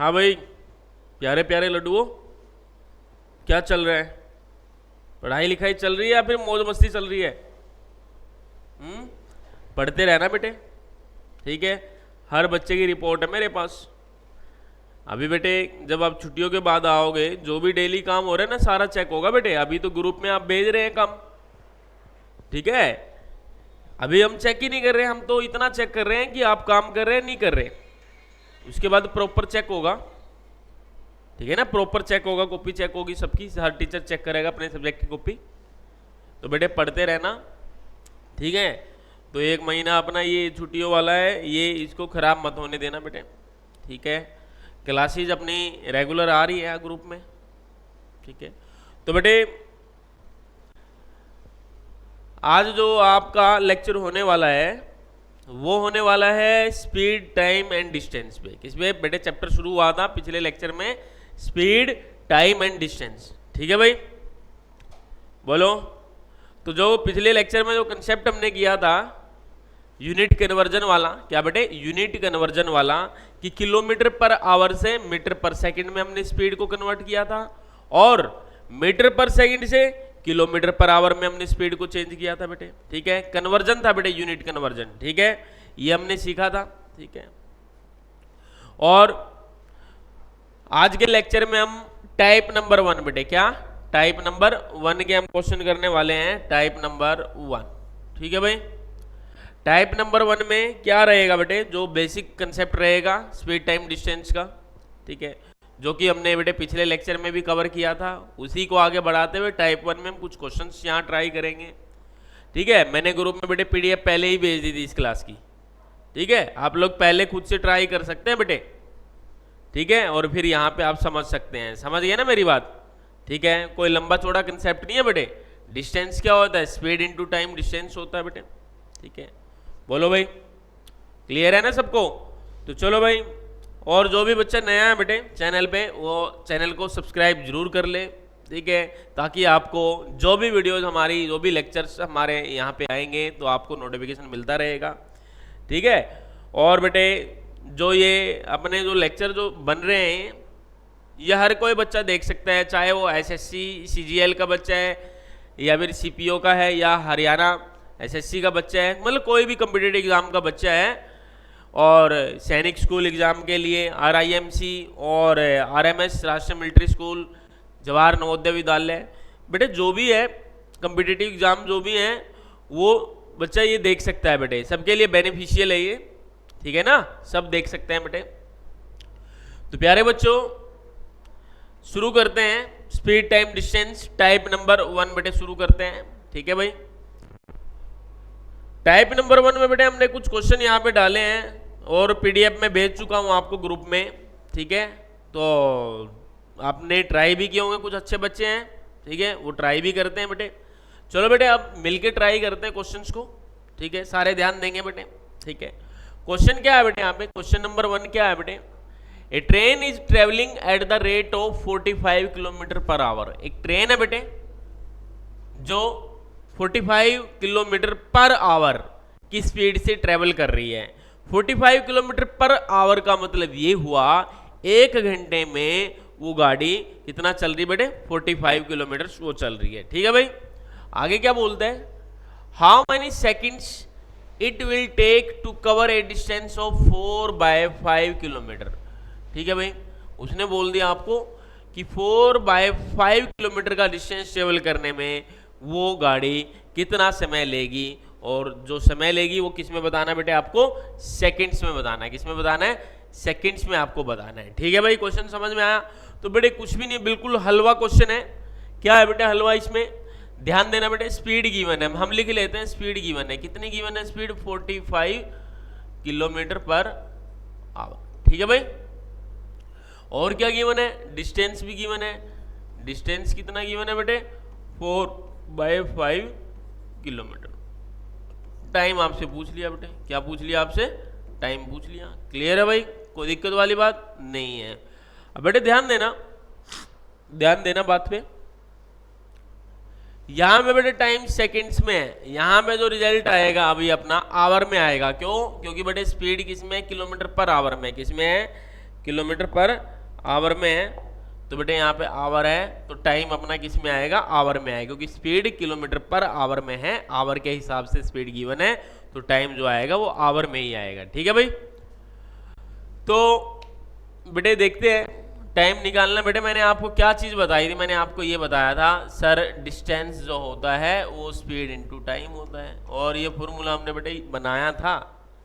हाँ भाई, प्यारे प्यारे लड्डुओं, क्या चल रहा है? पढ़ाई लिखाई चल रही है या फिर मौज मस्ती चल रही है? पढ़ते रहना बेटे, ठीक है। हर बच्चे की रिपोर्ट है मेरे पास। अभी बेटे जब आप छुट्टियों के बाद आओगे, जो भी डेली काम हो रहा है ना, सारा चेक होगा बेटे। अभी तो ग्रुप में आप भेज रहे हैं काम, ठीक है। अभी हम चेक ही नहीं कर रहे हैं, हम तो इतना चेक कर रहे हैं कि आप काम कर रहे हैं नहीं कर रहे। उसके बाद प्रॉपर चेक होगा, ठीक है ना। प्रॉपर चेक होगा, कॉपी चेक होगी सबकी, हर टीचर चेक करेगा अपने सब्जेक्ट की कॉपी। तो बेटे पढ़ते रहना, ठीक है। तो एक महीना अपना ये छुट्टियों वाला है, ये इसको खराब मत होने देना बेटे, ठीक है। क्लासेज अपनी रेगुलर आ रही है ग्रुप में, ठीक है। तो बेटे आज जो आपका लेक्चर होने वाला है वो होने वाला है स्पीड, टाइम एंड डिस्टेंस पे। किसमें बेटे? चैप्टर शुरू हुआ था पिछले लेक्चर में, स्पीड, टाइम एंड डिस्टेंस, ठीक है भाई, बोलो। तो जो पिछले लेक्चर में जो कंसेप्ट हमने किया था यूनिट कन्वर्जन वाला, क्या बेटे? यूनिट कन्वर्जन वाला, कि किलोमीटर पर आवर से मीटर पर सेकंड में हमने स्पीड को कन्वर्ट किया था, और मीटर पर सेकंड से किलोमीटर पर आवर में हमने स्पीड को चेंज किया था बेटे, ठीक है। कन्वर्जन था बेटे, यूनिट कन्वर्जन, ठीक है। ये हमने सीखा था, ठीक है। और आज के लेक्चर में हम टाइप नंबर 1 बेटे, क्या टाइप नंबर 1 के हम क्वेश्चन करने वाले हैं, टाइप नंबर 1, ठीक है भाई। टाइप नंबर 1 में क्या रहेगा बेटे? जो बेसिक कंसेप्ट रहेगा स्पीड, टाइम, डिस्टेंस का, ठीक है, जो कि हमने बेटे पिछले लेक्चर में भी कवर किया था। उसी को आगे बढ़ाते हुए टाइप 1 में हम कुछ क्वेश्चंस यहाँ ट्राई करेंगे, ठीक है। मैंने ग्रुप में बेटे पीडीएफ पहले ही भेज दी थी इस क्लास की, ठीक है। आप लोग पहले खुद से ट्राई कर सकते हैं बेटे, ठीक है, और फिर यहाँ पे आप समझ सकते हैं। समझ गए ना मेरी बात? ठीक है, कोई लंबा चौड़ा कंसेप्ट नहीं है बेटे। डिस्टेंस क्या होता है? स्पीड इंटू टाइम डिस्टेंस होता है बेटे, ठीक है। बोलो भाई, क्लियर है ना सबको? तो चलो भाई, और जो भी बच्चा नया है बेटे चैनल पे, वो चैनल को सब्सक्राइब जरूर कर ले, ठीक है, ताकि आपको जो भी वीडियोज हमारी, जो भी लेक्चर्स हमारे यहाँ पे आएंगे तो आपको नोटिफिकेशन मिलता रहेगा, ठीक है। और बेटे जो ये अपने जो लेक्चर जो बन रहे हैं, ये हर कोई बच्चा देख सकता है, चाहे वो एसएससी सीजीएल का बच्चा है, या फिर सीपीओ का है, या हरियाणा एसएससी का बच्चा है, मतलब कोई भी कॉम्पिटिटिव एग्जाम का बच्चा है, और सैनिक स्कूल एग्जाम के लिए आरआईएमसी और आरएमएस राष्ट्रीय मिलिट्री स्कूल, जवाहर नवोदय विद्यालय, बेटे जो भी है कॉम्पिटिटिव एग्जाम जो भी है, वो बच्चा ये देख सकता है बेटे। सबके लिए बेनिफिशियल है ये, ठीक है ना, सब देख सकते हैं बेटे। तो प्यारे बच्चों शुरू करते हैं speed, time, distance, type number 1 बेटे शुरू करते हैं, ठीक है भाई। टाइप नंबर 1 में बेटे हमने कुछ क्वेश्चन यहाँ पे डाले हैं और पीडीएफ में भेज चुका हूँ आपको ग्रुप में, ठीक है। तो आपने ट्राई भी किए होंगे, कुछ अच्छे बच्चे हैं, ठीक है, वो ट्राई भी करते हैं बेटे। चलो बेटे अब मिलके ट्राई करते हैं क्वेश्चंस को, ठीक है, सारे ध्यान देंगे बेटे, ठीक है। क्वेश्चन क्या है बेटे यहाँ पे? क्वेश्चन नंबर 1 क्या है बेटे? A train is travelling at the rate of 45 kilometre per hour. एक ट्रेन है बेटे जो 45 किलोमीटर पर आवर की स्पीड से ट्रेवल कर रही है। 45 किलोमीटर पर आवर का मतलब ये हुआ 1 घंटे में वो गाड़ी कितना चल रही है बेटे? 45 किलोमीटर वो चल रही है, ठीक है भाई। आगे क्या बोलते हैं? How many seconds it will take to cover a distance of 4/5 kilometre, ठीक है भाई। उसने बोल दिया आपको कि 4/5 किलोमीटर का डिस्टेंस ट्रेवल करने में वो गाड़ी कितना समय लेगी, और जो समय लेगी वो किस में बताना है बेटे? आपको सेकंड्स में बताना है। किस में बताना है? सेकंड्स में आपको बताना है, ठीक है भाई। क्वेश्चन समझ में आया? तो बेटे कुछ भी नहीं, बिल्कुल हलवा क्वेश्चन है। क्या है बेटे हलवा? इसमें ध्यान देना बेटे, स्पीड गिवन है, हम लिख लेते हैं स्पीड गिवन है। कितनी गिवन है स्पीड? 45 किलोमीटर पर आवर, ठीक है भाई। और क्या गिवन है? डिस्टेंस भी गिवन है। डिस्टेंस कितना गिवन है बेटे? 4/5 किलोमीटर। टाइम आपसे पूछ लिया बेटे, क्या पूछ लिया आपसे? टाइम पूछ लिया। क्लियर है भाई? कोई दिक्कत वाली बात नहीं है। अब बेटे ध्यान देना बात पे। यहां पे बेटे टाइम सेकंड्स में है, यहां पे जो रिजल्ट आएगा अभी अपना आवर में आएगा। क्यों? क्योंकि बेटे स्पीड किस में? किलोमीटर पर आवर में। किस में है? किलोमीटर पर आवर में है, तो बेटे यहाँ पे आवर है तो टाइम अपना किस में आएगा, आवर में आएगा, क्योंकि स्पीड किलोमीटर पर आवर में है, आवर के हिसाब से स्पीड गिवन है, तो टाइम जो आएगा वो आवर में ही आएगा। ठीक है भाई। तो बेटे देखते हैं टाइम निकालना। बेटे मैंने आपको क्या चीज़ बताई थी, मैंने आपको ये बताया था सर डिस्टेंस जो होता है वो स्पीड इनटू टाइम होता है, और ये फॉर्मूला हमने बेटे बनाया था,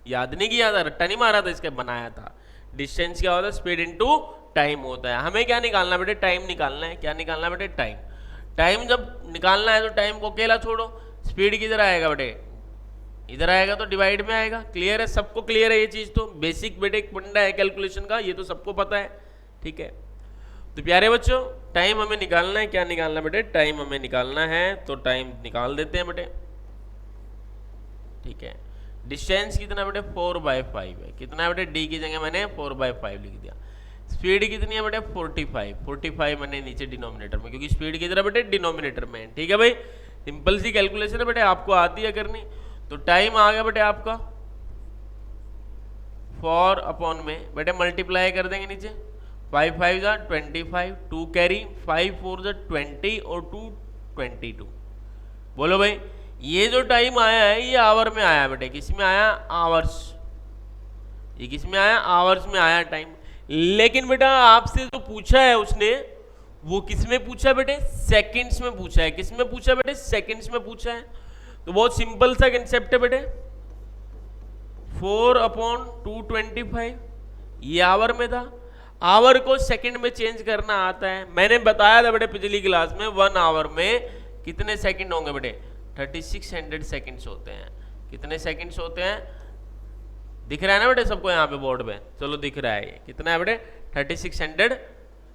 याद नहीं किया था, रट्टा नहीं मारा था, इसके बनाया था। डिस्टेंस क्या होता है, स्पीड इनटू टाइम होता है। हमें क्या निकालना बेटे, टाइम निकालना है। क्या निकालना बेटे, टाइम। टाइम जब निकालना है तो टाइम को अकेला छोड़ो, स्पीड किधर आएगा बेटे, इधर आएगा, तो डिवाइड में आएगा। क्लियर है, सबको क्लियर है ये चीज, तो बेसिक बेटे एक फंडा है कैलकुलेशन का, ये तो सबको पता है। ठीक है, तो प्यारे बच्चों टाइम हमें निकालना है। क्या निकालना बेटे, टाइम हमें निकालना है, तो टाइम निकाल देते हैं बेटे। ठीक है, डिस्टेंस कितना बेटे, 4/5 है। कितना है बेटे, डी की जगह मैंने 4/5 लिख दिया। स्पीड कितनी है बेटे, 45 मैंने नीचे डिनोमिनेटर में, क्योंकि स्पीड किधर है बेटे, डिनोमिनेटर में। ठीक है भाई, सिंपल सी कैलकुलेशन है बेटे, आपको आती है करनी। तो टाइम आ गया बेटे आपका 4 अपॉन में बेटे मल्टीप्लाई कर देंगे नीचे, 5 5 जा 25, 2 कैरी, 5 4 जा 20 और 2 22। बोलो भाई, ये जो टाइम आया है ये आवर में आया बेटे, किस में आया, आवर्स। ये किस में आया, आवर्स में आया टाइम। लेकिन बेटा आपसे जो पूछा है उसने, वो किस में पूछा है बेटे, सेकंड्स में पूछा है। किस में पूछा है बेटे, सेकंड्स में पूछा है। तो बहुत सिंपल सा कंसेप्ट है बेटे, 4/225 ये आवर में था, आवर को सेकंड में चेंज करना आता है। मैंने बताया था बेटे पिछली क्लास में 1 आवर में कितने सेकंड होंगे बेटे, 3600 सेकंड्स होते हैं। कितने सेकंड्स होते हैं, दिख रहा है ना बेटे सबको यहाँ पे बोर्ड पे, चलो दिख रहा है ये कितना है बेटे, 3600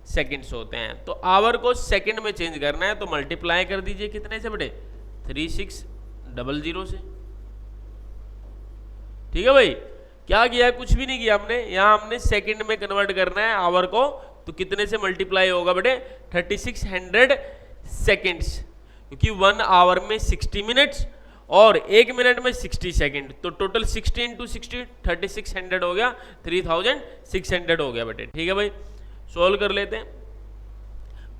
सेकंड्स होते हैं। तो आवर को सेकंड में चेंज करना है, तो मल्टीप्लाई कर दीजिए कितने से बेटे, 3600 से। ठीक है भाई, क्या किया है, कुछ भी नहीं किया हमने, यहाँ हमने सेकंड में कन्वर्ट करना है आवर को, तो कितने से मल्टीप्लाई होगा बेटे, 3600 सेकंड्स, क्योंकि 1 आवर में 60 मिनट्स और 1 मिनट में 60 सेकंड, तो टोटल 60 × 60 3600 हो गया, 3600 हो गया बेटे। ठीक है भाई, सोल्व कर लेते हैं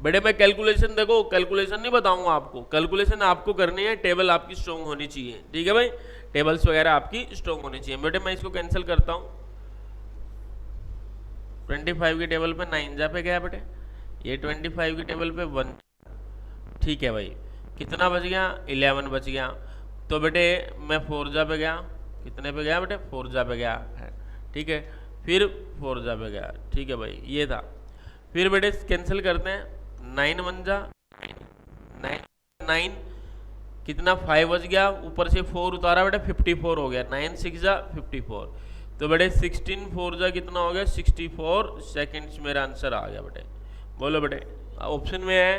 बेटे। मैं कैलकुलेशन, देखो कैलकुलेशन नहीं बताऊंगा आपको, कैलकुलेशन आपको करनी है, टेबल आपकी स्ट्रॉन्ग होनी चाहिए। ठीक है भाई, टेबल्स वगैरह आपकी स्ट्रॉन्ग होनी चाहिए बेटे। मैं इसको कैंसिल करता हूँ, 25 की टेबल पे 9 जा पे गया बेटे, ये 25 की टेबल पे 1। ठीक है भाई, कितना बच गया, 11 बच गया। तो बेटे मैं 4 जा पे गया, कितने पे गया बेटे, 4 जा पे गया है। ठीक है, फिर 4 जा पे गया। ठीक है भाई, ये था। फिर बेटे कैंसिल करते हैं, 9 1 जा 9 कितना, 5 बच गया, ऊपर से 4 उतारा बेटे, 54 हो गया, 9 6 जा 54। तो बेटे 16 4 जा कितना हो गया, 64 सेकंड्स मेरा आंसर आ गया बेटे। बोलो बेटे ऑप्शन में है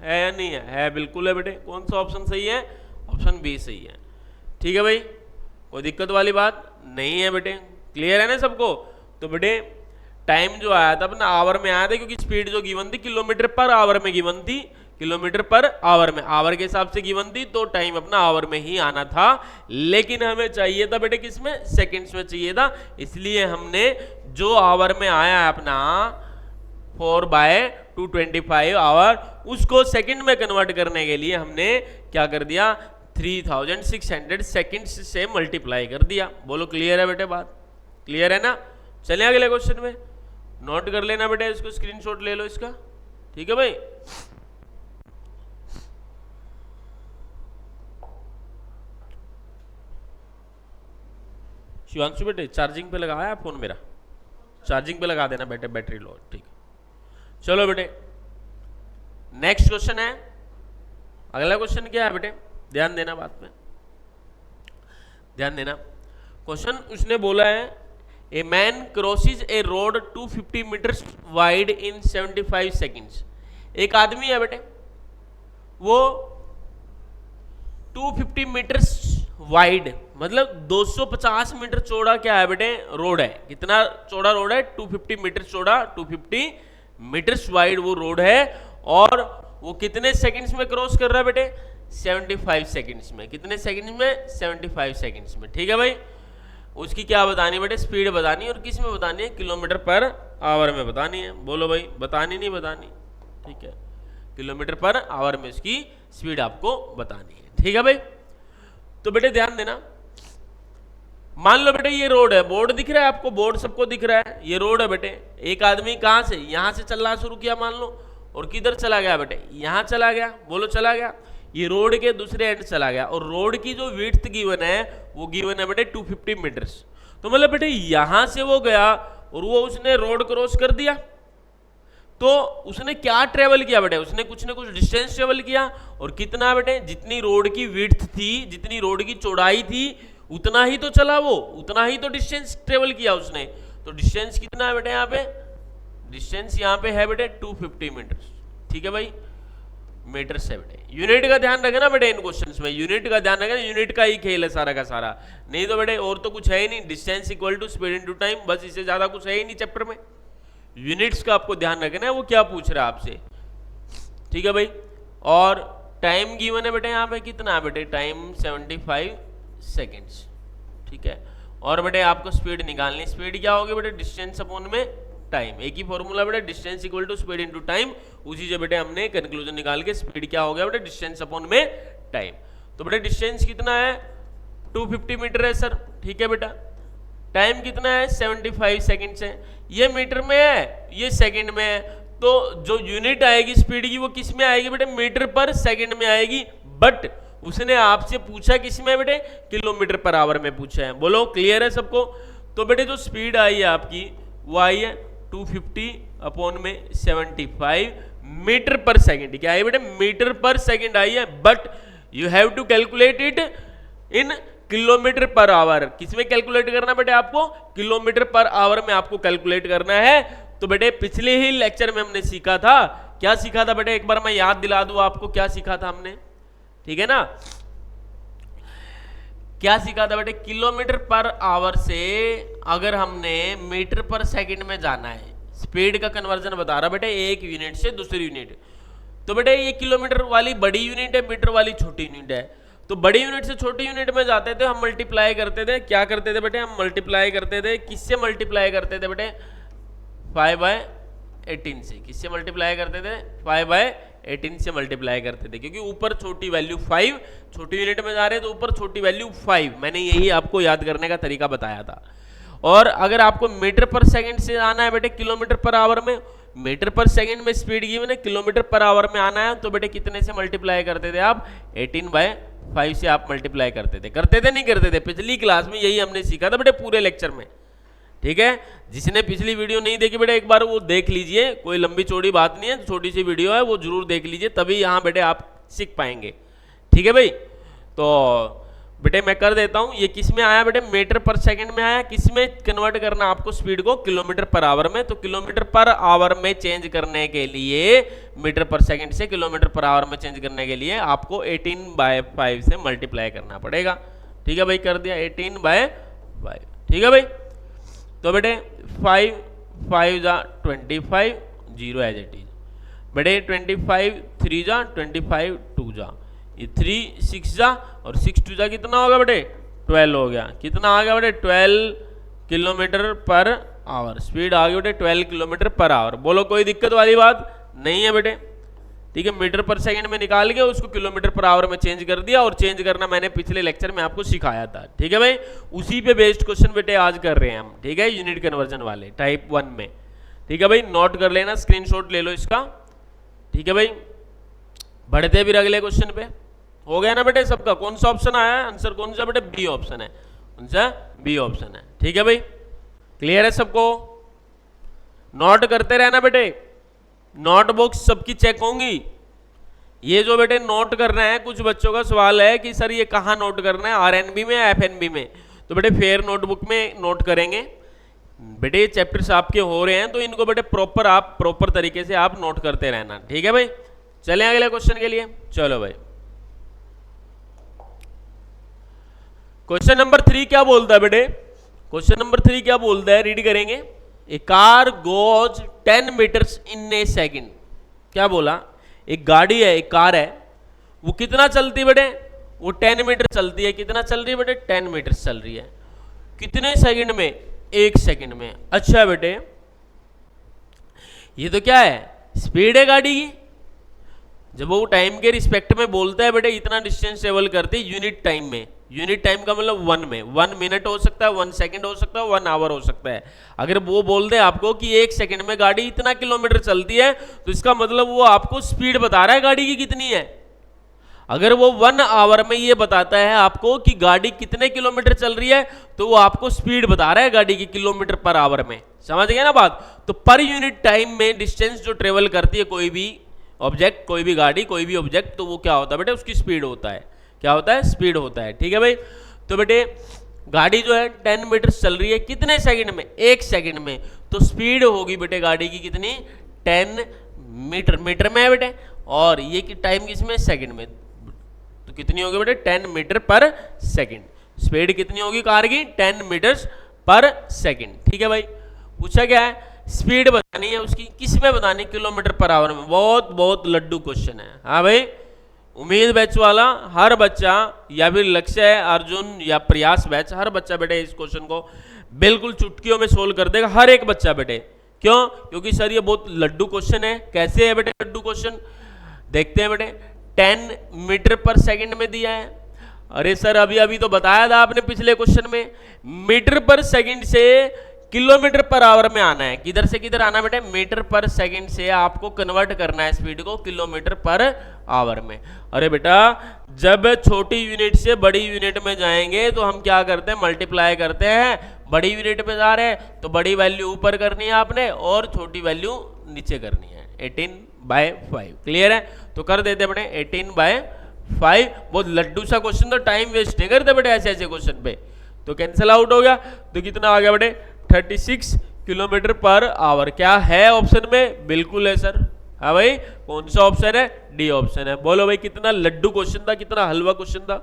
या नहीं है, है बिल्कुल है बेटे। कौन सा ऑप्शन सही है, ऑप्शन बी सही है। ठीक है भाई, कोई दिक्कत वाली बात नहीं है बेटे, क्लियर है ना सबको। तो बेटे टाइम जो आया था अपना आवर में आया था, क्योंकि स्पीड जो गिवन थी किलोमीटर पर आवर में गिवन थी, किलोमीटर पर आवर में, आवर के हिसाब से गिवन थी, तो टाइम अपना आवर में ही आना था। लेकिन हमें चाहिए था बेटे किसमें, सेकंड्स में चाहिए था, इसलिए हमने जो आवर में आया अपना 4/225 आवर, उसको सेकंड में कन्वर्ट करने के लिए हमने क्या कर दिया, 3600 सेकंड्स से मल्टीप्लाई कर दिया। बोलो क्लियर है बेटे, बात क्लियर है ना। चलिए अगले क्वेश्चन में, नोट कर लेना बेटे, इसको स्क्रीनशॉट ले लो इसका। ठीक है भाई, शिवांशु बेटे चार्जिंग पे लगाया है फोन मेरा, चार्जिंग पे लगा देना बेटे, बैटरी लो। ठीक, चलो बेटे नेक्स्ट क्वेश्चन है। अगला क्वेश्चन क्या है बेटे, ध्यान देना, बात में ध्यान देना। क्वेश्चन उसने बोला है, a man crosses a road 250 metres wide in 75 seconds. एक आदमी है बेटे, वो 250 मीटर्स वाइड मतलब 250 मीटर चौड़ा क्या है बेटे, रोड है। कितना चौड़ा रोड है, 250 मीटर चौड़ा, 250 मीटर्स वाइड वो रोड है, और वो कितने सेकंड्स में क्रॉस कर रहा है बेटे, 75 सेकंड्स में। कितने सेकंड्स में, 75 सेकंड्स में। ठीक है भाई, उसकी क्या बतानी बेटे, स्पीड बतानी है। और किस में बतानी है, किलोमीटर पर आवर में बतानी है। बोलो भाई, बतानी नहीं बतानी, ठीक है, किलोमीटर पर आवर में उसकी स्पीड आपको बतानी है, ठीक है भाई। तो बेटे ध्यान देना, मान लो बेटे ये रोड है, बोर्ड दिख रहा है आपको, बोर्ड सबको दिख रहा है, ये रोड है बेटे। एक आदमी कहां से, यहां से चलना शुरू किया मान लो, और किधर चला गया बेटे, यहां चला गया, बोलो चला गया, ये रोड के दूसरे एंड चला गया। और रोड की जो विड्थ गिवन है वो गिवन है बेटे 250 मीटर्स। तो मतलब बेटे यहां से वो गया और वो उसने रोड क्रॉस कर दिया, तो उसने क्या ट्रेवल किया बेटे, उसने कुछ ना कुछ डिस्टेंस ट्रेवल किया। और कितना बेटे, जितनी रोड की विड्थ थी, जितनी रोड की चौड़ाई थी, उतना ही तो चला वो, उतना ही तो डिस्टेंस ट्रेवल किया उसने। तो डिस्टेंस कितना है बेटे, यहाँ पे डिस्टेंस यहाँ पे है बेटे 250 मीटर, ठीक है भाई, मीटर से बेटे। यूनिट का ध्यान रखना बेटे, इन क्वेश्चंस में यूनिट का ध्यान रखना, यूनिट का ही खेल है सारा का सारा, नहीं तो बेटे और तो कुछ है ही नहीं। Distance equal to speed into time, बस इससे ज्यादा कुछ है ही नहीं चैप्टर में। यूनिट्स का आपको ध्यान रखना है, वो क्या पूछ रहा है आपसे, ठीक है भाई। और टाइम गिवन है बेटे यहाँ पे कितना है बेटे, टाइम 75 सेकेंड्स, ठीक है। और बेटे आपको स्पीड निकालनी, स्पीड क्या होगी बेटे, डिस्टेंस अपॉन में टाइम, एक ही फॉर्मूला बेटे, distance equal to speed into time. उसी से बेटे हमने कंक्लूजन निकाल के स्पीड क्या हो गया बेटे, डिस्टेंस अपॉन में टाइम। तो बेटे डिस्टेंस कितना है, 250 मीटर है सर, ठीक है बेटा। टाइम कितना है, 75 सेकेंड्स है। ये मीटर में है, ये सेकंड में है, तो जो यूनिट आएगी स्पीड की वो किस में आएगी बेटे, मीटर पर सेकंड में आएगी। बट उसने आपसे पूछा किस में बेटे, किलोमीटर पर आवर में पूछा है। बोलो क्लियर है सबको। तो बेटे जो स्पीड आई है आपकी वो आई है 250 अपॉन में 75 मीटर पर सेकंड। क्या है बेटे, मीटर पर सेकंड आई है, but you have to calculate it in kilometre per hour. किसमें कैलकुलेट करना बेटे आपको, किलोमीटर पर आवर में आपको कैलकुलेट करना है। तो बेटे पिछले ही लेक्चर में हमने सीखा था, क्या सीखा था बेटे, एक बार मैं याद दिला दूं आपको, क्या सीखा था हमने, ठीक है ना। क्या सीखा था बेटे, किलोमीटर पर आवर से अगर हमने मीटर पर सेकंड में जाना है, स्पीड का कन्वर्जन बता रहा बेटे एक यूनिट से दूसरी यूनिट। तो बेटे ये किलोमीटर वाली बड़ी यूनिट है, मीटर वाली छोटी यूनिट है। तो बड़ी यूनिट से छोटी यूनिट में जाते थे हम, मल्टीप्लाई करते थे, क्या करते थे बेटे, हम मल्टीप्लाई करते थे, किससे मल्टीप्लाई करते थे बेटे, 5/18 से। किससे मल्टीप्लाई करते थे, 5/18 से मल्टीप्लाई करते थे, क्योंकि ऊपर छोटी वैल्यू 5, छोटी यूनिट में जा रहे हैं तो ऊपर छोटी वैल्यू 5। मैंने यही आपको याद करने का तरीका बताया था। और अगर आपको मीटर पर सेकंड से आना है बेटे किलोमीटर पर आवर में, मीटर पर सेकंड में स्पीड गिवन है, किलोमीटर पर आवर में आना है, तो बेटे कितने से मल्टीप्लाई करते थे आप, 18/5 से आप मल्टीप्लाई करते थे नहीं करते थे। पिछली क्लास में यही हमने सीखा था बेटे पूरे लेक्चर में, ठीक है। जिसने पिछली वीडियो नहीं देखी बेटे एक बार वो देख लीजिए, कोई लंबी चौड़ी बात नहीं है, छोटी सी वीडियो है, वो जरूर देख लीजिए, तभी यहाँ बेटे आप सीख पाएंगे, ठीक है भाई। तो बेटे मैं कर देता हूँ, ये किस में आया बेटे, मीटर पर सेकंड में आया। किस में कन्वर्ट करना आपको स्पीड को, किलोमीटर पर आवर में। तो किलोमीटर पर आवर में चेंज करने के लिए, मीटर पर सेकंड से किलोमीटर पर आवर में चेंज करने के लिए आपको 18/5 से मल्टीप्लाई करना पड़ेगा, ठीक है भाई। कर दिया 18/5, ठीक है भाई। तो बेटे 5 जा 25, 0 एज इट इज बेटे। 25 3 जा 25, 2 जा, ये 3 6 जा, और 6 2 जा कितना होगा बेटे, 12 हो गया। कितना आ गया बेटे, 12 किलोमीटर पर आवर। स्पीड आ गई बेटे 12 किलोमीटर पर आवर। बोलो कोई दिक्कत वाली बात नहीं है बेटे, ठीक है। मीटर पर सेकंड में निकाल के उसको किलोमीटर पर आवर में चेंज कर दिया, और चेंज करना मैंने पिछले लेक्चर में आपको सिखाया था, ठीक है भाई। उसी पे बेस्ड क्वेश्चन बेटे आज कर रहे हैं हम, ठीक है, यूनिट कन्वर्जन वाले टाइप 1 में, ठीक है भाई। नोट कर लेना, स्क्रीनशॉट ले लो इसका, ठीक है भाई। बढ़ते फिर अगले क्वेश्चन पे। हो गया ना बेटे सबका, कौन सा ऑप्शन आया है आंसर, कौन सा बेटे, बी ऑप्शन है, कौन सा, बी ऑप्शन है, ठीक है भाई। क्लियर है सबको, नोट करते रहना बेटे, नोटबुक्स सबकी चेक होंगी। ये जो बेटे नोट करना है, कुछ बच्चों का सवाल है कि सर ये कहाँ नोट करना है, आरएनबी में, एफएनबी में। तो बेटे फेयर नोटबुक में नोट करेंगे बेटे। ये चैप्टर्स आपके हो रहे हैं तो इनको बेटे प्रॉपर तरीके से आप नोट करते रहना, ठीक है भाई। चलें अगले क्वेश्चन के लिए, चलो भाई। क्वेश्चन नंबर 3 क्या बोलता है बेटे, क्वेश्चन नंबर 3 क्या बोलता है, रीड करेंगे। A car goes 10 metres in a second. क्या बोला, एक गाड़ी है, एक कार है, वो कितना चलती है बेटे, वो 10 मीटर चलती है। कितना चल रही है बेटे, 10 मीटर चल रही है। कितने सेकंड में? 1 सेकंड में। अच्छा बेटे, ये तो क्या है? स्पीड है गाड़ी की। जब वो टाइम के रिस्पेक्ट में बोलता है बेटे इतना डिस्टेंस ट्रेवल करती है यूनिट टाइम में, यूनिट टाइम का मतलब 1 में, 1 मिनट हो सकता है, 1 सेकंड हो सकता है, 1 आवर हो सकता है। अगर वो बोल दे आपको कि 1 सेकंड में गाड़ी इतना किलोमीटर चलती है, तो इसका मतलब वो आपको स्पीड बता रहा है गाड़ी की कितनी है। अगर वो 1 आवर में ये बताता है आपको कि गाड़ी कितने किलोमीटर चल रही है, तो वो आपको स्पीड बता रहा है गाड़ी की किलोमीटर पर आवर में। समझ गए ना बात? तो पर यूनिट टाइम में डिस्टेंस जो ट्रेवल करती है कोई भी ऑब्जेक्ट, कोई भी गाड़ी, कोई भी ऑब्जेक्ट, तो वो क्या होता है बेटे? उसकी स्पीड होता है। क्या होता है? स्पीड होता है। ठीक है भाई। तो बेटे गाड़ी जो है 10 मीटर चल रही है कितने सेकंड में? 1 सेकंड में। तो स्पीड होगी बेटे गाड़ी की कितनी? 10 मीटर। मीटर में है बेटे, और ये कि टाइम किसमें? सेकंड में। तो कितनी होगी बेटे? 10 मीटर पर सेकंड। स्पीड कितनी होगी कार की? 10 मीटर्स पर सेकंड। ठीक है भाई। पूछा क्या है? स्पीड बतानी है उसकी। किस में बतानी? किलोमीटर पर आवर में। बहुत बहुत लड्डू क्वेश्चन है। हाँ भाई, उम्मीद बैच वाला हर बच्चा, या फिर लक्ष्य है अर्जुन या प्रयास बैच, हर बच्चा बेटे इस क्वेश्चन को बिल्कुल चुटकियों में सोल्व कर देगा। हर एक बच्चा बेटे। क्यों? क्योंकि सर ये बहुत लड्डू क्वेश्चन है। कैसे है बेटे लड्डू क्वेश्चन? देखते हैं बेटे। 10 मीटर पर सेकंड में दिया है। अरे सर अभी अभी तो बताया था आपने पिछले क्वेश्चन में, मीटर पर सेकंड से किलोमीटर पर आवर में आना है। किधर से किधर आना बेटे? मीटर पर सेकंड से आपको कन्वर्ट करना है स्पीड को किलोमीटर पर आवर में। अरे बेटा जब छोटी यूनिट से बड़ी यूनिट में जाएंगे तो हम क्या करते हैं? मल्टीप्लाई करते हैं। बड़ी यूनिट में जा रहे हैं तो बड़ी वैल्यू ऊपर करनी है आपने और छोटी वैल्यू नीचे करनी है। 18/5 क्लियर है? तो कर देते बेटे 18/5। बहुत लड्डू सा क्वेश्चन, तो टाइम वेस्ट नहीं करते बेटे ऐसे ऐसे क्वेश्चन पे। तो कैंसिल आउट हो गया। तो कितना आ गया बेटे? 36 किलोमीटर पर आवर। क्या है ऑप्शन में? बिल्कुल है सर। हाँ भाई, कौन सा ऑप्शन है? डी ऑप्शन है। बोलो भाई कितना लड्डू क्वेश्चन था, कितना हलवा क्वेश्चन था।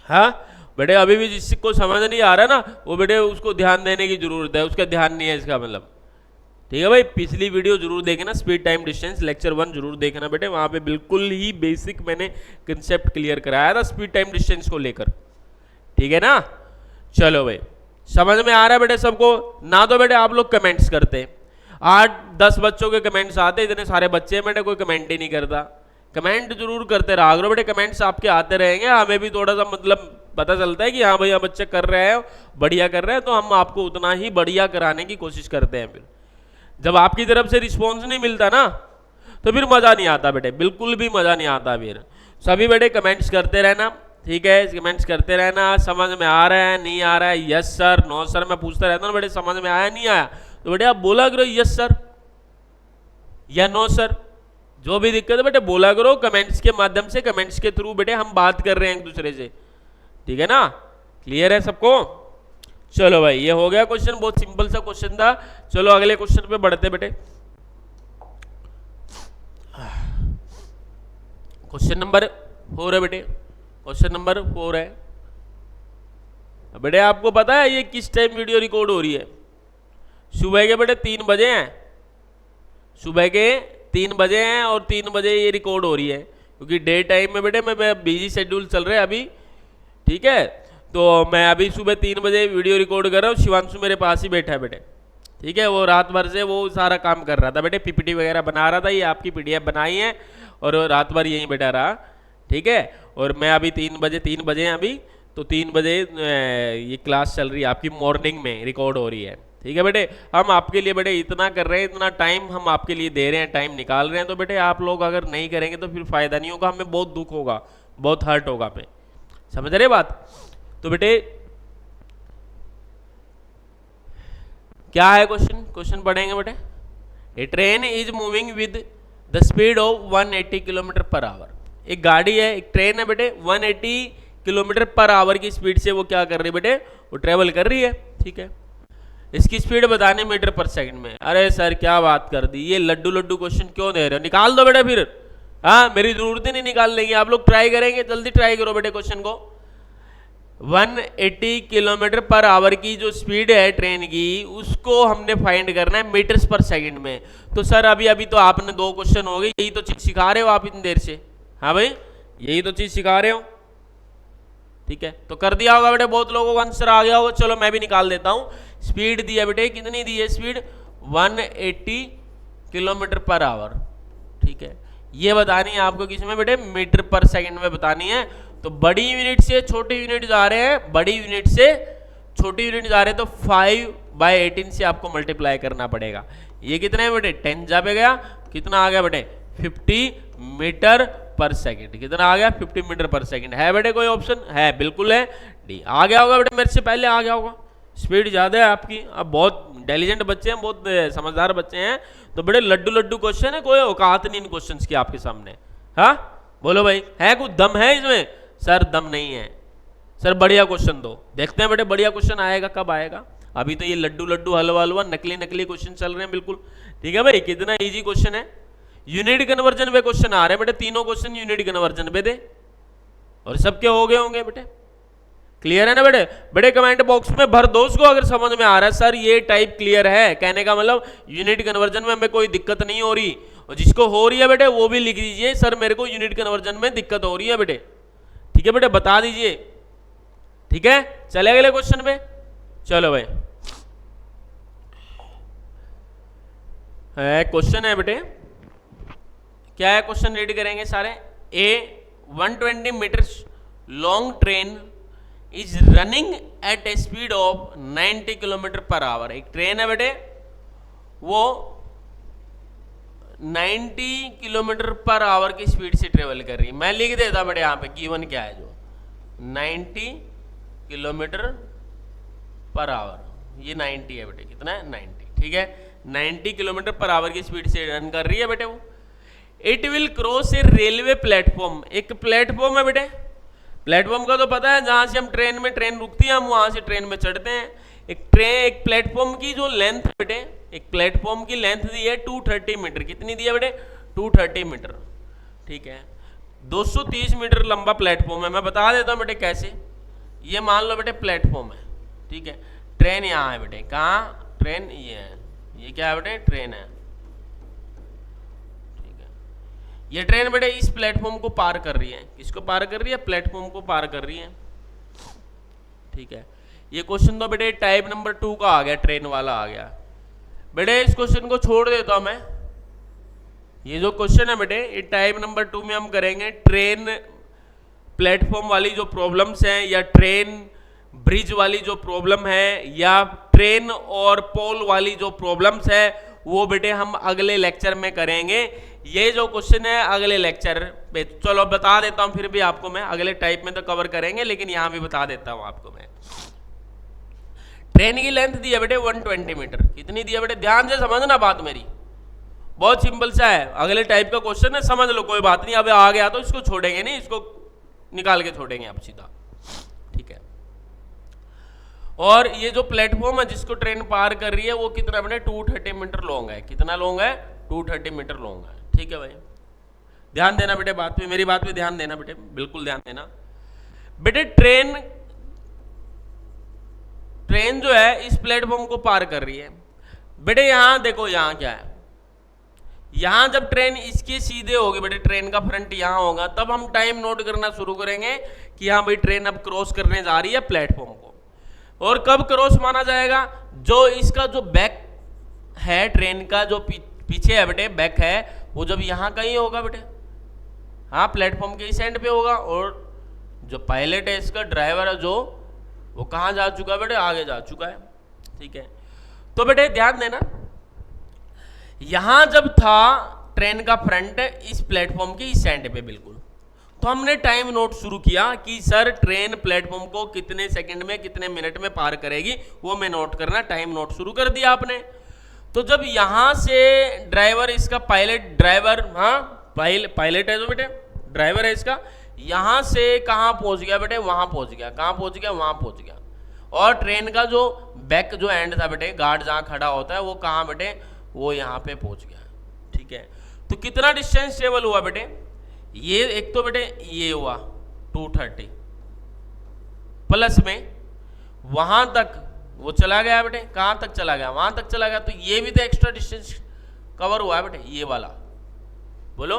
हाँ बेटे, अभी भी जिसको समझ नहीं आ रहा ना, वो बेटे उसको ध्यान देने की जरूरत है। उसका ध्यान नहीं है इसका मतलब। ठीक है भाई, पिछली वीडियो जरूर देखना, स्पीड टाइम डिस्टेंस लेक्चर 1 जरूर देखना बेटे। वहां पे बिल्कुल ही बेसिक मैंने कंसेप्ट क्लियर कराया था स्पीड टाइम डिस्टेंस को लेकर। ठीक है ना? चलो भाई, समझ में आ रहा है बेटे सबको ना? तो बेटे आप लोग कमेंट्स करते, 8-10 बच्चों के कमेंट्स आते, इतने सारे बच्चे हैं बेटे, कोई कमेंट ही नहीं करता। कमेंट जरूर करते रहा करो बेटे, कमेंट्स आपके आते रहेंगे, हमें भी थोड़ा सा मतलब पता चलता है कि हाँ भैया बच्चे कर रहे हैं, बढ़िया कर रहे हैं, तो हम आपको उतना ही बढ़िया कराने की कोशिश करते हैं। फिर जब आपकी तरफ से रिस्पॉन्स नहीं मिलता ना, तो फिर मज़ा नहीं आता बेटे, बिल्कुल भी मज़ा नहीं आता। फिर सभी बेटे कमेंट्स करते रहना। ठीक है, कमेंट्स करते रहना। समझ में आ रहा है, नहीं आ रहा है, यस सर, नो सर, मैं पूछता रहता हूँ बेटे, समझ में आया नहीं आया, तो बेटे आप बोला करो यस सर या नो सर। जो भी दिक्कत है बेटे बोला करो कमेंट्स के माध्यम से, कमेंट्स के थ्रू बेटे हम बात कर रहे हैं एक दूसरे से। ठीक है ना? क्लियर है सबको? चलो भाई, ये हो गया क्वेश्चन, बहुत सिंपल सा क्वेश्चन था। चलो अगले क्वेश्चन पे बढ़ते बेटे। क्वेश्चन नंबर 4 है बेटे, क्वेश्चन नंबर 4 है बेटे। आपको पता है ये किस टाइम वीडियो रिकॉर्ड हो रही है? सुबह के बेटे 3 बजे हैं, सुबह के 3 बजे हैं और 3 बजे ये रिकॉर्ड हो रही है, क्योंकि डे टाइम में बेटे मैं बिजी शेड्यूल चल रहा है अभी। ठीक है, तो मैं अभी सुबह 3 बजे वीडियो रिकॉर्ड कर रहा हूँ। शिवांशु मेरे पास ही बैठा है बेटे। ठीक है, वो रात भर से वो सारा काम कर रहा था बेटे, पीपीटी वगैरह बना रहा था। ये आपकी पीडीएफ बनाई है और रात भर यहीं बैठा रहा। ठीक है, और मैं अभी 3 बजे हैं अभी, तो 3 बजे ये क्लास चल रही है आपकी, मॉर्निंग में रिकॉर्ड हो रही है। ठीक है बेटे, हम आपके लिए बेटे इतना कर रहे हैं, इतना टाइम हम आपके लिए दे रहे हैं, टाइम निकाल रहे हैं, तो बेटे आप लोग अगर नहीं करेंगे तो फिर फायदा नहीं होगा, हमें बहुत दुख होगा, बहुत हर्ट होगा पे। समझ रहे बात? तो बेटे क्या है क्वेश्चन? क्वेश्चन पढ़ेंगे बेटे। A train is moving with the speed of 180 kilometre per hour. एक गाड़ी है, एक ट्रेन है बेटे, 180 किलोमीटर पर आवर की स्पीड से वो क्या कर रही है बेटे? वो ट्रेवल कर रही है। ठीक है, इसकी स्पीड बताने मीटर पर सेकंड में। अरे सर क्या बात कर दी, ये लड्डू लड्डू क्वेश्चन क्यों दे रहे हो? निकाल दो बेटा फिर। हाँ, मेरी जरूरत ही नहीं निकालने की, आप लोग ट्राई करेंगे, जल्दी ट्राई करो बेटे क्वेश्चन को। 180 किलोमीटर पर आवर की जो स्पीड है ट्रेन की, उसको हमने फाइंड करना है मीटर्स पर सेकंड में। तो सर अभी अभी तो आपने 2 क्वेश्चन हो गए, यही तो चीज सिखा रहे हो आप इतनी देर से। हाँ भाई, यही तो चीज सिखा रहे हो। ठीक है, तो कर दिया होगा बेटे, बहुत लोगों को आंसर आ गया होगा। चलो मैं भी निकाल देता हूँ। स्पीड दी है बेटे, कितनी दी है स्पीड, 180 किलोमीटर पर आवर। ठीक है, ये बतानी है आपको किसमें बेटे, मीटर पर सेकंड में बतानी है। तो बड़ी यूनिट से छोटी यूनिट जा रहे हैं, बड़ी यूनिट से छोटी यूनिट जा रहे हैं, तो 5/18 से आपको मल्टीप्लाई करना पड़ेगा। ये कितने है बेटे, 10 जा पे गया, कितना आ गया बेटे, 50 मीटर पर सेकंड। कितना आ गया, 50 मीटर पर सेकंड। है बेटे कोई ऑप्शन, है बिल्कुल है, डी आ गया होगा बेटे, मेरे से पहले आ गया होगा। स्पीड ज़्यादा है आपकी, अब बहुत इंटेलिजेंट बच्चे हैं, बहुत समझदार बच्चे हैं, तो बड़े लड्डू लड्डू क्वेश्चन है, कोई औकात नहीं इन क्वेश्चंस की आपके सामने। हाँ बोलो भाई, है कुछ दम है इसमें? सर दम नहीं है सर, बढ़िया क्वेश्चन दो, देखते हैं बेटे बढ़िया क्वेश्चन आएगा, कब आएगा। अभी तो ये लड्डू लड्डू हलवा हलवा नकली नकली क्वेश्चन चल रहे हैं बिल्कुल। ठीक है भाई, कितना इजी क्वेश्चन है, यूनिट कन्वर्जन पे क्वेश्चन आ रहे हैं बेटे, तीनों क्वेश्चन यूनिट कन्वर्जन पे दे, और सबके हो गए होंगे बेटे। क्लियर है ना बेटे? बेटे कमेंट बॉक्स में भर दो उसको अगर समझ में आ रहा है, सर ये टाइप क्लियर है, कहने का मतलब यूनिट कन्वर्जन में हमें कोई दिक्कत नहीं हो रही। और जिसको हो रही है बेटे वो भी लिख दीजिए, सर मेरे को यूनिट कन्वर्जन में दिक्कत हो रही है बेटे। ठीक है बेटे, बता दीजिए। ठीक है, चले अगले क्वेश्चन पे। चलो भाई, क्वेश्चन है बेटे, क्या है क्वेश्चन, रीड करेंगे सारे। A 120 metre long train is running at a speed of 90 kilometre per hour. एक ट्रेन है बेटे, वो 90 किलोमीटर पर आवर की स्पीड से ट्रेवल कर रही है। मैं लिख देता बेटे यहाँ पे गिवन क्या है, जो 90 किलोमीटर पर आवर, ये 90 है बेटे, कितना है 90। ठीक है, 90 किलोमीटर पर आवर की स्पीड से रन कर रही है बेटे वो। It will cross A railway platform, एक प्लेटफॉर्म है बेटे, प्लेटफॉर्म का तो पता है, जहां से हम ट्रेन में, ट्रेन रुकती है हम वहां से ट्रेन में चढ़ते हैं। एक प्लेटफॉर्म की जो लेंथ है बेटे, एक प्लेटफॉर्म की लेंथ दी है 230 मीटर। कितनी दी है बेटे, 230 मीटर। ठीक है, 230 मीटर लंबा प्लेटफॉर्म है। मैं बता देता हूँ बेटे कैसे। ये मान लो बेटे प्लेटफॉर्म है, ठीक है, ट्रेन यहाँ है बेटे, कहाँ, ट्रेन ये है, ये क्या है बेटे, ट्रेन है। ये ट्रेन बेटे इस प्लेटफॉर्म को पार कर रही है, किसको पार कर रही है, प्लेटफॉर्म को पार कर रही है। ठीक है, ये क्वेश्चन तो बेटे टाइप नंबर 2 का आ गया, ट्रेन वाला आ गया बेटे। इस क्वेश्चन को छोड़ देता हूं मैं। ये जो क्वेश्चन है बेटे, ये टाइप नंबर 2 में हम करेंगे ट्रेन प्लेटफॉर्म वाली जो प्रॉब्लम्स हैं, या ट्रेन ब्रिज वाली जो प्रॉब्लम है, या ट्रेन और पोल वाली जो प्रॉब्लम्स है, वो बेटे हम अगले लेक्चर में करेंगे। ये जो क्वेश्चन है अगले लेक्चर पे, चलो बता देता हूं फिर भी आपको मैं, अगले टाइप में तो कवर करेंगे लेकिन यहां भी बता देता हूं आपको मैं। ट्रेन की लेंथ दी है बेटे 120 मीटर। कितनी दी है बेटे, ध्यान से समझना बात मेरी, बहुत सिंपल सा है, अगले टाइप का क्वेश्चन है, समझ लो, कोई बात नहीं। अब आ गया तो इसको छोड़ेंगे नहीं, इसको निकाल के छोड़ेंगे आप सीधा। ठीक है, और ये जो प्लेटफॉर्म है जिसको ट्रेन पार कर रही है वो कितना बेटे, 230 मीटर लॉन्ग है। कितना लॉन्ग है, 230 मीटर लॉन्ग है। ठीक है भाई, ध्यान देना बेटे बात पे, मेरी बात पे ध्यान देना बेटे, बिल्कुल ध्यान देना बेटे। ट्रेन जो है इस प्लेटफॉर्म को पार कर रही है बेटे। यहां देखो, यहां क्या है, यहां जब ट्रेन इसके सीधे होगी बेटे, ट्रेन का फ्रंट यहां होगा, तब हम टाइम नोट करना शुरू करेंगे कि हाँ भाई ट्रेन अब क्रॉस करने जा रही है प्लेटफॉर्म को। और कब क्रॉस माना जाएगा, जो इसका जो बैक है, ट्रेन का जो पीछे है बेटे, बैक है, वो जब यहाँ कहीं होगा बेटे, हाँ प्लेटफॉर्म के इस एंड पे होगा। और जो पायलट है इसका, ड्राइवर है जो, वो कहाँ जा चुका है बेटे, आगे जा चुका है। ठीक है, तो बेटे ध्यान देना, यहां जब था ट्रेन का फ्रंट इस प्लेटफॉर्म के इस एंड पे बिल्कुल, तो हमने टाइम नोट शुरू किया कि सर ट्रेन प्लेटफॉर्म को कितने सेकंड में, कितने मिनट में पार करेगी, वो मैं नोट करना, टाइम नोट शुरू कर दिया आपने। तो जब यहां से ड्राइवर, इसका ड्राइवर, हाँ पायलट है जो बेटे, ड्राइवर है इसका, यहां से कहां पहुंच गया बेटे, वहां पहुंच गया, कहां पहुंच गया, वहां पहुंच गया। और ट्रेन का जो बैक जो एंड था बेटे, गार्ड जहां खड़ा होता है, वो कहां बेटे, वो यहां पे पहुंच गया। ठीक है, तो कितना डिस्टेंस ट्रेवल हुआ बेटे, ये एक तो बेटे ये हुआ 230, प्लस में वहां तक वो चला गया बेटे, कहां तक चला गया, वहां तक चला गया, तो ये भी तो एक्स्ट्रा डिस्टेंस कवर हुआ है बेटे, ये वाला। बोलो,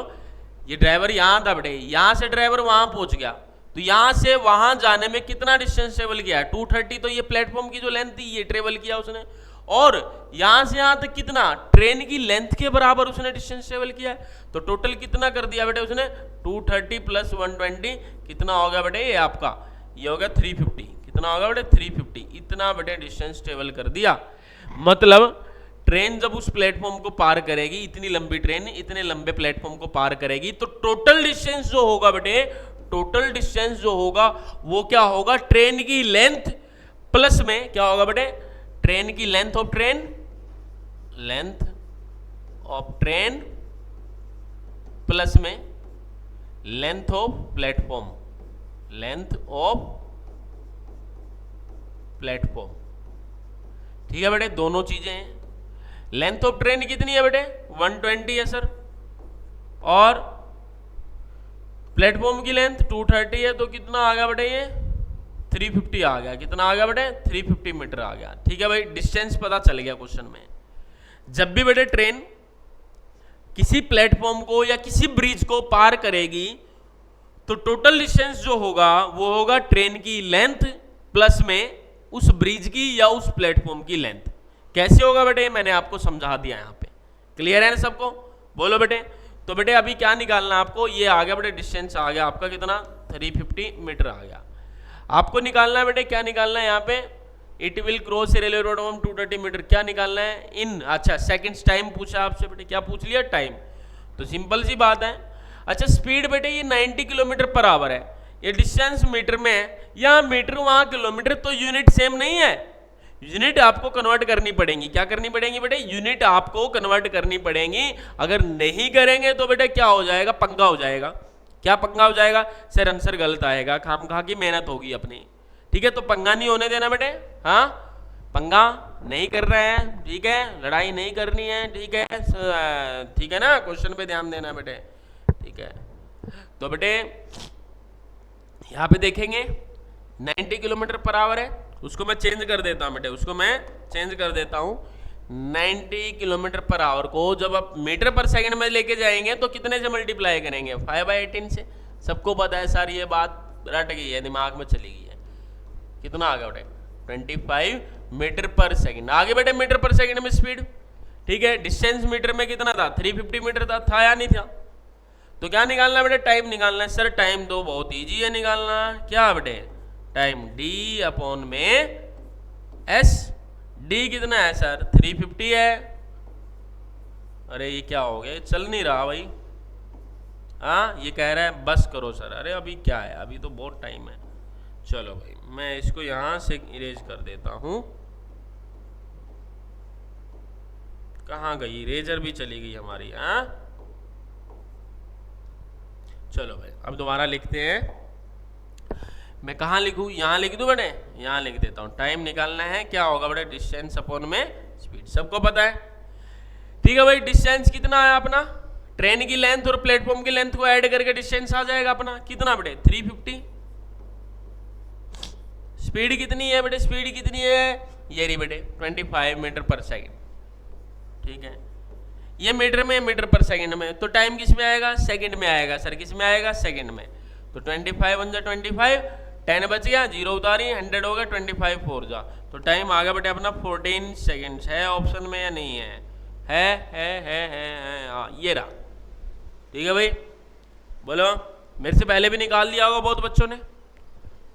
ये ड्राइवर यहां था बेटे, यहां से ड्राइवर वहां पहुंच गया, तो तो यहां से वहां जाने में कितना डिस्टेंस ट्रेवल किया है 230, तो ये प्लेटफॉर्म की जो लेंथ थी ये ट्रेवल किया उसने, और यहां से यहां तक कितना ट्रेन की लेंथ के बराबर उसने डिस्टेंस ट्रेवल किया है। तो टोटल कितना कर दिया बेटे उसने 230 प्लस 120 कितना हो गया बेटे ये आपका, ये हो गया 350, कितना होगा बेटे 350, इतना बेटे डिस्टेंस ट्रेवल कर दिया। मतलब ट्रेन जब उस प्लेटफॉर्म को पार करेगी, इतनी लंबी ट्रेन इतने लंबे प्लेटफॉर्म को पार करेगी, तो टोटल डिस्टेंस जो होगा बेटे, टोटल डिस्टेंस जो होगा वो क्या होगा, ट्रेन की लेंथ प्लस में क्या होगा बेटे, ट्रेन की length of train, length of train plus में length of platform, length of platform. ठीक है बेटे, दोनों चीजें हैं। लेंथ ऑफ ट्रेन कितनी है बेटे 120 है सर, और प्लेटफॉर्म की लेंथ 230 है, तो कितना आ गया बेटे ये 350 आ गया, कितना आ गया बेटे 350 मीटर आ गया। ठीक है भाई, डिस्टेंस पता चल गया क्वेश्चन में। जब भी बेटे ट्रेन किसी प्लेटफॉर्म को या किसी ब्रिज को पार करेगी, तो टोटल डिस्टेंस जो होगा वो होगा ट्रेन की लेंथ प्लस में उस ब्रिज की या उस प्लेटफॉर्म की लेंथ। कैसे होगा बेटे, मैंने आपको समझा दिया यहाँ पे, क्लियर है ना सबको, बोलो बेटे। तो बेटे अभी क्या निकालना है आपको, ये आ गया बेटे डिस्टेंस आ गया आपका कितना 350 मीटर आ गया। आपको निकालना है बेटे, क्या निकालना है यहाँ पे, it will cross railway road on 230 metre, क्या निकालना है इन, अच्छा सेकंड्स टाइम पूछा आपसे बेटे, क्या पूछ लिया टाइम, तो सिंपल सी बात है। अच्छा स्पीड बेटे ये 90 किलोमीटर पर आवर है, ये डिस्टेंस मीटर में है, यहाँ मीटर वहाँ किलोमीटर, तो यूनिट सेम नहीं है, यूनिट आपको कन्वर्ट करनी पड़ेगी। क्या करनी पड़ेगी बेटे, यूनिट आपको कन्वर्ट करनी पड़ेगी। अगर नहीं करेंगे तो बेटे क्या हो जाएगा, पंगा हो जाएगा। क्या पंगा हो जाएगा सर, आंसर गलत आएगा, खामखा की मेहनत होगी अपनी। ठीक है, तो पंगा नहीं होने देना बेटे, हाँ पंगा नहीं कर रहे हैं, ठीक है, लड़ाई नहीं करनी है, ठीक है, ठीक है ना, क्वेश्चन पे ध्यान देना बेटे। ठीक है, तो बेटे यहाँ पे देखेंगे 90 किलोमीटर पर आवर है, उसको मैं चेंज कर देता हूँ बेटे, उसको मैं चेंज कर देता हूँ। 90 किलोमीटर पर आवर को जब आप मीटर पर सेकंड में लेके जाएंगे तो कितने से मल्टीप्लाई करेंगे, 5/18 से। सबको पता है सर, ये बात रट गई है, दिमाग में चली गई है। कितना आ गया बेटे 25 मीटर पर सेकंड। आगे बेटे मीटर पर सेकंड में स्पीड, ठीक है, डिस्टेंस मीटर में कितना था 350 मीटर था या नहीं था। तो क्या निकालना बेटे, टाइम निकालना है सर। टाइम तो बहुत ईजी है निकालना, क्या बेटे टाइम d अपॉन में s, d कितना है सर 350 है। अरे ये क्या हो गया, चल नहीं रहा भाई, हाँ ये कह रहा है बस करो सर। अरे अभी क्या है, अभी तो बहुत टाइम है। चलो भाई मैं इसको यहां से इरेज कर देता हूं। कहाँ गई इरेजर, भी चली गई हमारी, हाँ। चलो भाई अब दोबारा लिखते हैं। मैं कहाँ लिखूँ, यहाँ लिख दूँ बेटे, यहाँ लिख देता हूँ। टाइम निकालना है, क्या होगा बेटे डिस्टेंस अपॉन में स्पीड, सबको पता है। ठीक है भाई, डिस्टेंस कितना है अपना, ट्रेन की लेंथ और प्लेटफॉर्म की लेंथ को ऐड करके डिस्टेंस आ जाएगा अपना कितना बेटे 350। स्पीड कितनी है बेटे, स्पीड कितनी है, ये रही बेटे 25 मीटर पर सेकेंड। ठीक है, ये मीटर में, मीटर पर सेकंड में, तो टाइम किस में आएगा, सेकंड में आएगा सर। किस में आएगा, सेकंड में। तो 25 × 25, 10 बच गया, 0 उतारी, 100 हो गया, 25 4 जा, तो टाइम आ गया बेटे अपना 14 सेकंड्स। है ऑप्शन में या नहीं है, है हाँ ये रहा। ठीक है भाई, बोलो। मेरे से पहले भी निकाल दिया होगा बहुत बच्चों ने,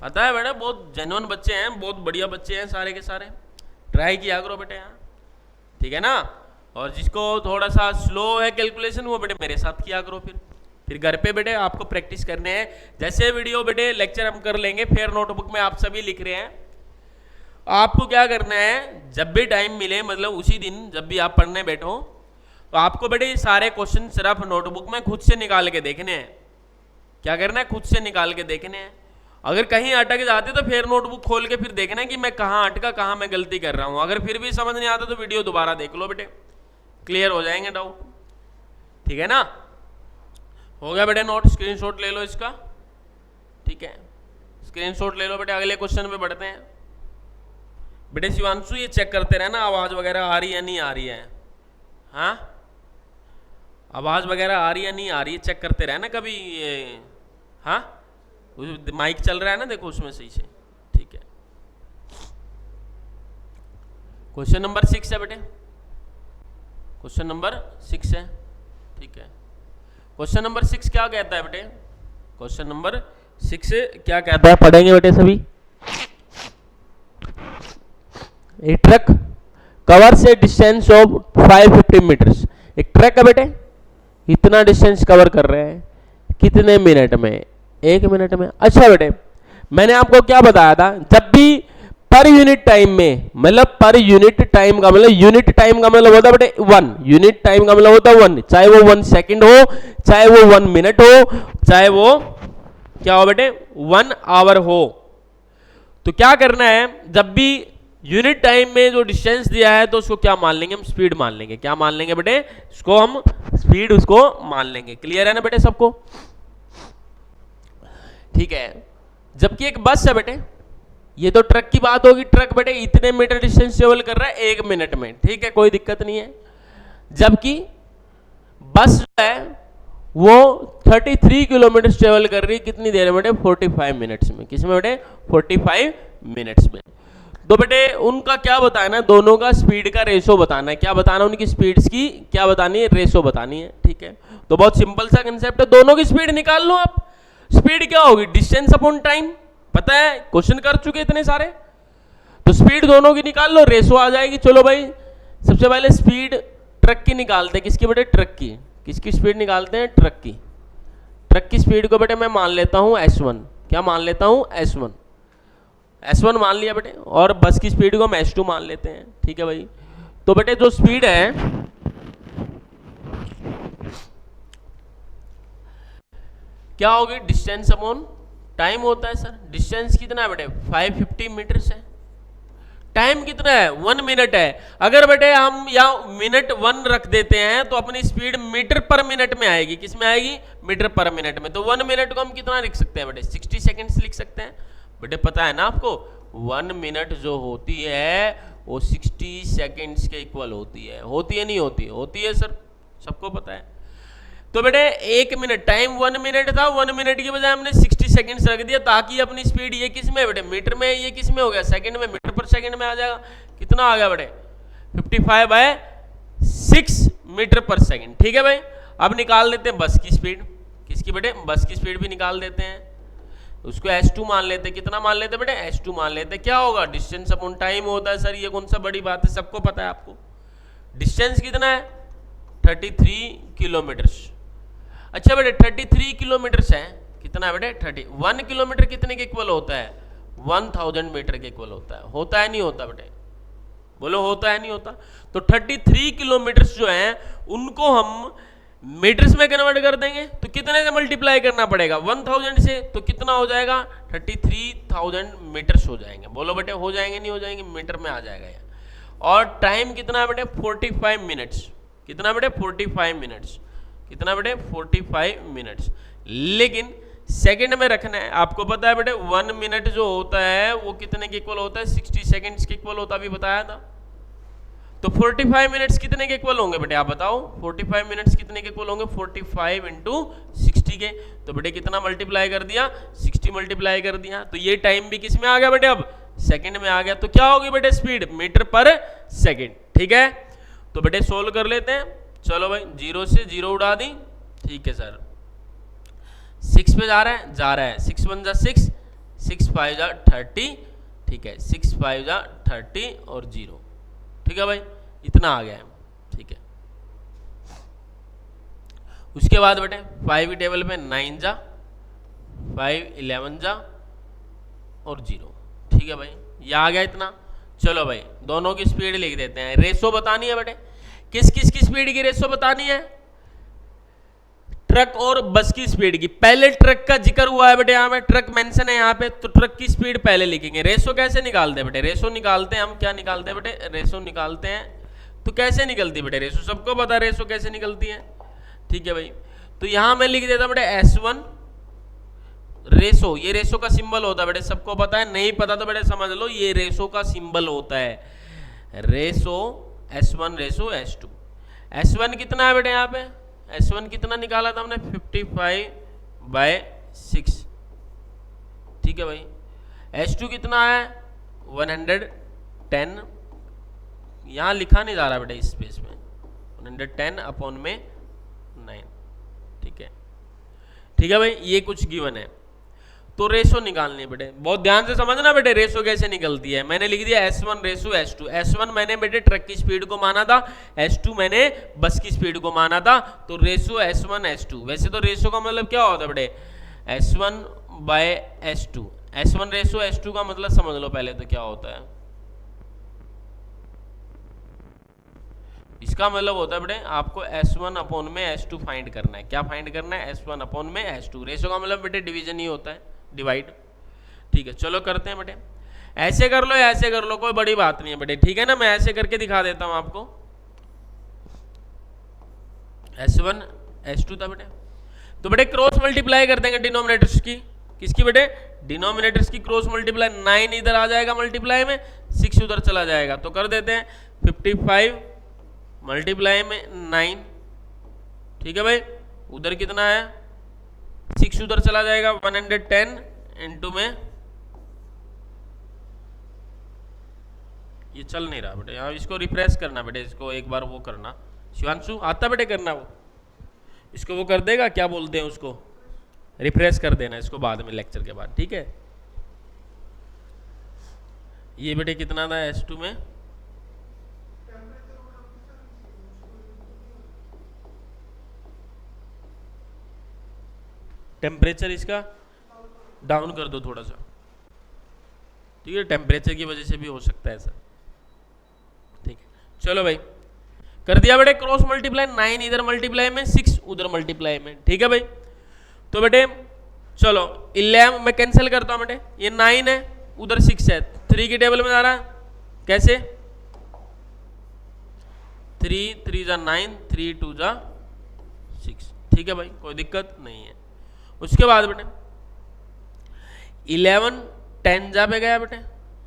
पता है बेटा, बहुत जेन्युइन बच्चे हैं, बहुत बढ़िया बच्चे हैं सारे के सारे। ट्राई किया करो बेटे यहाँ, ठीक है ना। और जिसको थोड़ा सा स्लो है कैलकुलेशन, वो बेटे मेरे साथ किया करो। फिर घर पे बेटे आपको प्रैक्टिस करने हैं। जैसे वीडियो बेटे लेक्चर हम कर लेंगे, फिर नोटबुक में आप सभी लिख रहे हैं, आपको क्या करना है, जब भी टाइम मिले, मतलब उसी दिन जब भी आप पढ़ने बैठो, तो आपको बेटे ये सारे क्वेश्चन सिर्फ नोटबुक में खुद से निकाल के देखने हैं। क्या करना है, खुद से निकाल के देखने हैं। अगर कहीं अटक जाते तो फिर नोटबुक खोल के फिर देखना है कि मैं कहाँ अटका, कहाँ मैं गलती कर रहा हूँ। अगर फिर भी समझ नहीं आता तो वीडियो दोबारा देख लो बेटे, क्लियर हो जाएंगे डाउट। ठीक है ना, हो गया बेटे नोट, स्क्रीनशॉट ले लो इसका। ठीक है, स्क्रीनशॉट ले लो बेटे। अगले क्वेश्चन पे बढ़ते हैं बेटे। शिवांशु ये चेक करते रहना आवाज वगैरह आ रही है नहीं आ रही है, हाँ आवाज वगैरह आ रही है नहीं आ रही है, चेक करते रहना कभी ये, हाँ माइक चल रहा है ना, देखो उसमें सही से, ठीक है। क्वेश्चन नंबर 6 है बेटे, क्वेश्चन नंबर 6 है, ठीक है। क्वेश्चन नंबर 6 क्या कहता है बेटे? क्वेश्चन नंबर 6 क्या कहता है, पढ़ेंगे बेटे सभी। A truck covers a distance of 550 metres. एक ट्रक है बेटे, इतना डिस्टेंस कवर कर रहे हैं, कितने मिनट में? 1 मिनट में। अच्छा बेटे, मैंने आपको क्या बताया था, जब भी पर यूनिट टाइम में, मतलब पर यूनिट टाइम का मतलब, यूनिट टाइम का मतलब होता है बेटे 1, यूनिट टाइम का मतलब होता है 1, चाहे वो 1 सेकेंड हो, चाहे वो 1 मिनट हो, चाहे वो क्या हो बेटे 1 आवर हो। तो क्या करना है, जब भी यूनिट टाइम में जो डिस्टेंस दिया है तो उसको क्या मान लेंगे हम? स्पीड मान लेंगे। क्या मान लेंगे बेटे? इसको हम स्पीड उसको मान लेंगे। क्लियर है ना बेटे सबको? ठीक है। जबकि एक बस है बेटे, ये तो ट्रक की बात होगी, ट्रक बेटे इतने मीटर डिस्टेंस ट्रेवल कर रहा है 1 मिनट में, ठीक है, कोई दिक्कत नहीं है। जबकि बस जो है वो 33 किलोमीटर ट्रेवल कर रही है, कितनी देर में बेटे? 45 मिनट्स में। किसमें बेटे? 45 मिनट्स में। तो बेटे उनका क्या बताना है? दोनों का स्पीड का रेशो बताना है। क्या बताना है? उनकी स्पीड्स की क्या बतानी है? रेशो बतानी है, ठीक है। तो बहुत सिंपल सा कंसेप्ट है, दोनों की स्पीड निकाल लो आप। स्पीड क्या होगी? डिस्टेंस अपॉन टाइम, पता है, क्वेश्चन कर चुके इतने सारे। तो स्पीड दोनों की निकाल लो, रेशो आ जाएगी। चलो भाई, सबसे पहले स्पीड ट्रक की निकालते हैं। किसकी बेटे? ट्रक की। किसकी स्पीड निकालते हैं? ट्रक की। ट्रक की स्पीड को बेटे मैं मान लेता हूं S1। क्या मान लेता हूं? S1। S1 मान लिया बेटे, और बस की स्पीड को हम S2 मान लेते हैं, ठीक है भाई। तो बेटे जो स्पीड है, क्या होगी? डिस्टेंस अपॉन टाइम होता है सर। डिस्टेंस कितना है बेटे? 550 मीटर्स है। टाइम कितना है? 1 मिनट है। अगर बेटे हम यहाँ मिनट 1 रख देते हैं तो अपनी स्पीड मीटर पर मिनट में आएगी। किस में आएगी? मीटर पर मिनट में। तो 1 मिनट को हम कितना लिख सकते हैं बेटे? 60 सेकेंड्स लिख सकते हैं। बेटे पता है ना आपको, 1 मिनट जो होती है वो 60 सेकेंड्स के इक्वल होती है। होती है नहीं होती? होती है सर, सबको पता है। तो बेटे 1 मिनट, टाइम 1 मिनट था, 1 मिनट की बजाय हमने 60 सेकेंड्स रख दिया, ताकि अपनी स्पीड ये किस में है बेटे? मीटर में। ये किस में हो गया? सेकंड में। मीटर पर सेकंड में आ जाएगा। कितना आ गया बेटे? 55/6 मीटर पर सेकंड, ठीक है भाई। अब निकाल देते हैं बस की स्पीड। किसकी बेटे? बस की स्पीड भी निकाल देते हैं। उसको S2 मान लेते हैं। कितना मान लेते बेटे? S2 मान लेते। क्या होगा? डिस्टेंस अपॉन टाइम होता है सर। ये कौन सा बड़ी बात है, सबको पता है आपको। डिस्टेंस कितना है? 33 किलोमीटर्स। अच्छा बेटे 33 किलोमीटर है, कितना है बेटे? 1 किलोमीटर कितने के इक्वल होता है? 1000 मीटर के इक्वल होता है। होता है नहीं होता बेटे? बोलो होता है नहीं होता? तो 33 किलोमीटर जो हैं उनको हम मीटर्स में कन्वर्ट कर देंगे, तो कितने से मल्टीप्लाई करना पड़ेगा? 1000 से। तो कितना हो जाएगा? 33,000 मीटर्स हो जाएंगे। बोलो बेटे हो जाएंगे नहीं हो जाएंगे? मीटर में आ जाएगा ये। और टाइम कितना है बेटे? 45 मिनट्स। कितना बेटे? 45 मिनट्स। कितना बेटे? 45 मिनट्स। लेकिन सेकंड में रखना है। आपको पता है बेटे 1 मिनट जो होता है वो कितने के इक्वल होता है? 60 सेकंड्स के इक्वल होता है, अभी बताया था। तो 45 मिनट्स कितने के इक्वल होंगे बेटे? आप बताओ 45 मिनट्स कितने के इक्वल होंगे? 45 इंटू 60 के। तो बेटे कितना मल्टीप्लाई कर दिया? 60 मल्टीप्लाई कर दिया। तो ये टाइम भी किस में आ गया बेटे? अब सेकंड में आ गया। तो क्या होगी बेटे? स्पीड मीटर पर सेकंड, ठीक है। तो बेटे सोल्व कर लेते हैं। चलो भाई, 0 से 0 उड़ा दी, ठीक है सर। 6 पे जा रहा है 6 1 जा 6, 6 5 जा 30, ठीक है, 6 5 जा 30 और 0, ठीक है भाई, इतना आ गया है, ठीक है। उसके बाद बेटे 5 की टेबल में 9 जा 5 11 जा और 0, ठीक है भाई, ये आ गया इतना। चलो भाई दोनों की स्पीड लिख देते हैं। रेशो बतानी है बेटे, किस किस की स्पीड की रेशो बतानी है? ट्रक और बस की स्पीड की। पहले ट्रक का जिक्र हुआ है बेटे, यहाँ पे ट्रक मेंशन है यहाँ पे, तो ट्रक की स्पीड पहले लिखेंगे। रेशो कैसे निकालते हैं बेटे? रेशो निकालते हैं हम, क्या निकालते हैं बेटे? रेशो निकालते हैं। तो कैसे निकलती है बेटे रेशो? सबको पता है रेशो कैसे निकलती है, ठीक है भाई। तो यहां मैं लिख देता बेटे S1 रेशो, ये रेशो का सिंबल होता है बेटे, सबको पता है। नहीं पता तो बेटे समझ लो, ये रेशो का सिंबल होता है। Ratio S1 ratio S2। S1 कितना है बेटे? यहाँ पे S1 कितना निकाला था हमने? 55/6, ठीक है भाई। H2 कितना है 110, यहाँ लिखा नहीं जा रहा बेटा इस स्पेस में, 110 अपॉन में 9, ठीक है। ठीक है भाई, ये कुछ गिवन है। तो रेशो निकालनी है बेटे, बहुत ध्यान से समझना बेटे रेशो कैसे निकलती है। मैंने लिख दिया S1 रेशो S2। S1 मैंने बेटे ट्रक की स्पीड को माना था, S2 मैंने बस की स्पीड को माना था, तो रेशो S1 S2। वैसे तो रेशो का मतलब क्या होता है बेटे, S1 bye S2। S1 ratio S2 का मतलब समझ लो पहले तो क्या होता है। इसका मतलब होता है बेटे आपको S1 अपॉन में S2 फाइंड करना है। क्या फाइंड करना है, S1 अपॉन में S2। रेशो का मतलब बेटे डिवीजन ही होता है, डिवाइड। ठीक है, चलो करते हैं बेटे। ऐसे कर लो या ऐसे कर लो, कोई बड़ी बात नहीं है बेटे, ठीक है ना। मैं ऐसे करके दिखा देता हूं आपको। S1 S2 था बेटे, तो बेटे क्रॉस मल्टीप्लाई कर देंगे डिनोमिनेटर्स की। किसकी बेटे, डिनोमिनेटर्स की क्रॉस मल्टीप्लाई। 9 इधर आ जाएगा मल्टीप्लाई में, 6 उधर चला जाएगा, तो कर देते हैं 55 मल्टीप्लाई में 9, ठीक है भाई। उधर कितना है 6 उधर चला जाएगा, 110 इंटू में, ये चल नहीं रहा बेटे, यहाँ इसको रिफ्रेश करना बेटे, इसको एक बार वो करना। शिवांशु आता बेटे करना, वो इसको वो कर देगा, क्या बोलते हैं उसको, रिफ्रेश कर देना इसको बाद में लेक्चर के बाद, ठीक है। ये बेटे कितना था S2 में, टेम्परेचर इसका डाउन कर दो थोड़ा सा, ठीक है, टेम्परेचर की वजह से भी हो सकता है ऐसा, ठीक है। चलो भाई कर दिया बेटे क्रॉस मल्टीप्लाई, 9 इधर मल्टीप्लाई में, 6 उधर मल्टीप्लाई में, ठीक है भाई। तो बेटे चलो 11 मैं कैंसिल करता हूं बेटे, ये 9 है उधर 6 है, 3 की टेबल में जा रहा, कैसे 3 3 जा 9, 3 2 जा 6, ठीक है भाई, कोई दिक्कत नहीं है। उसके बाद बेटे 11 10 जा पे गया बेटे,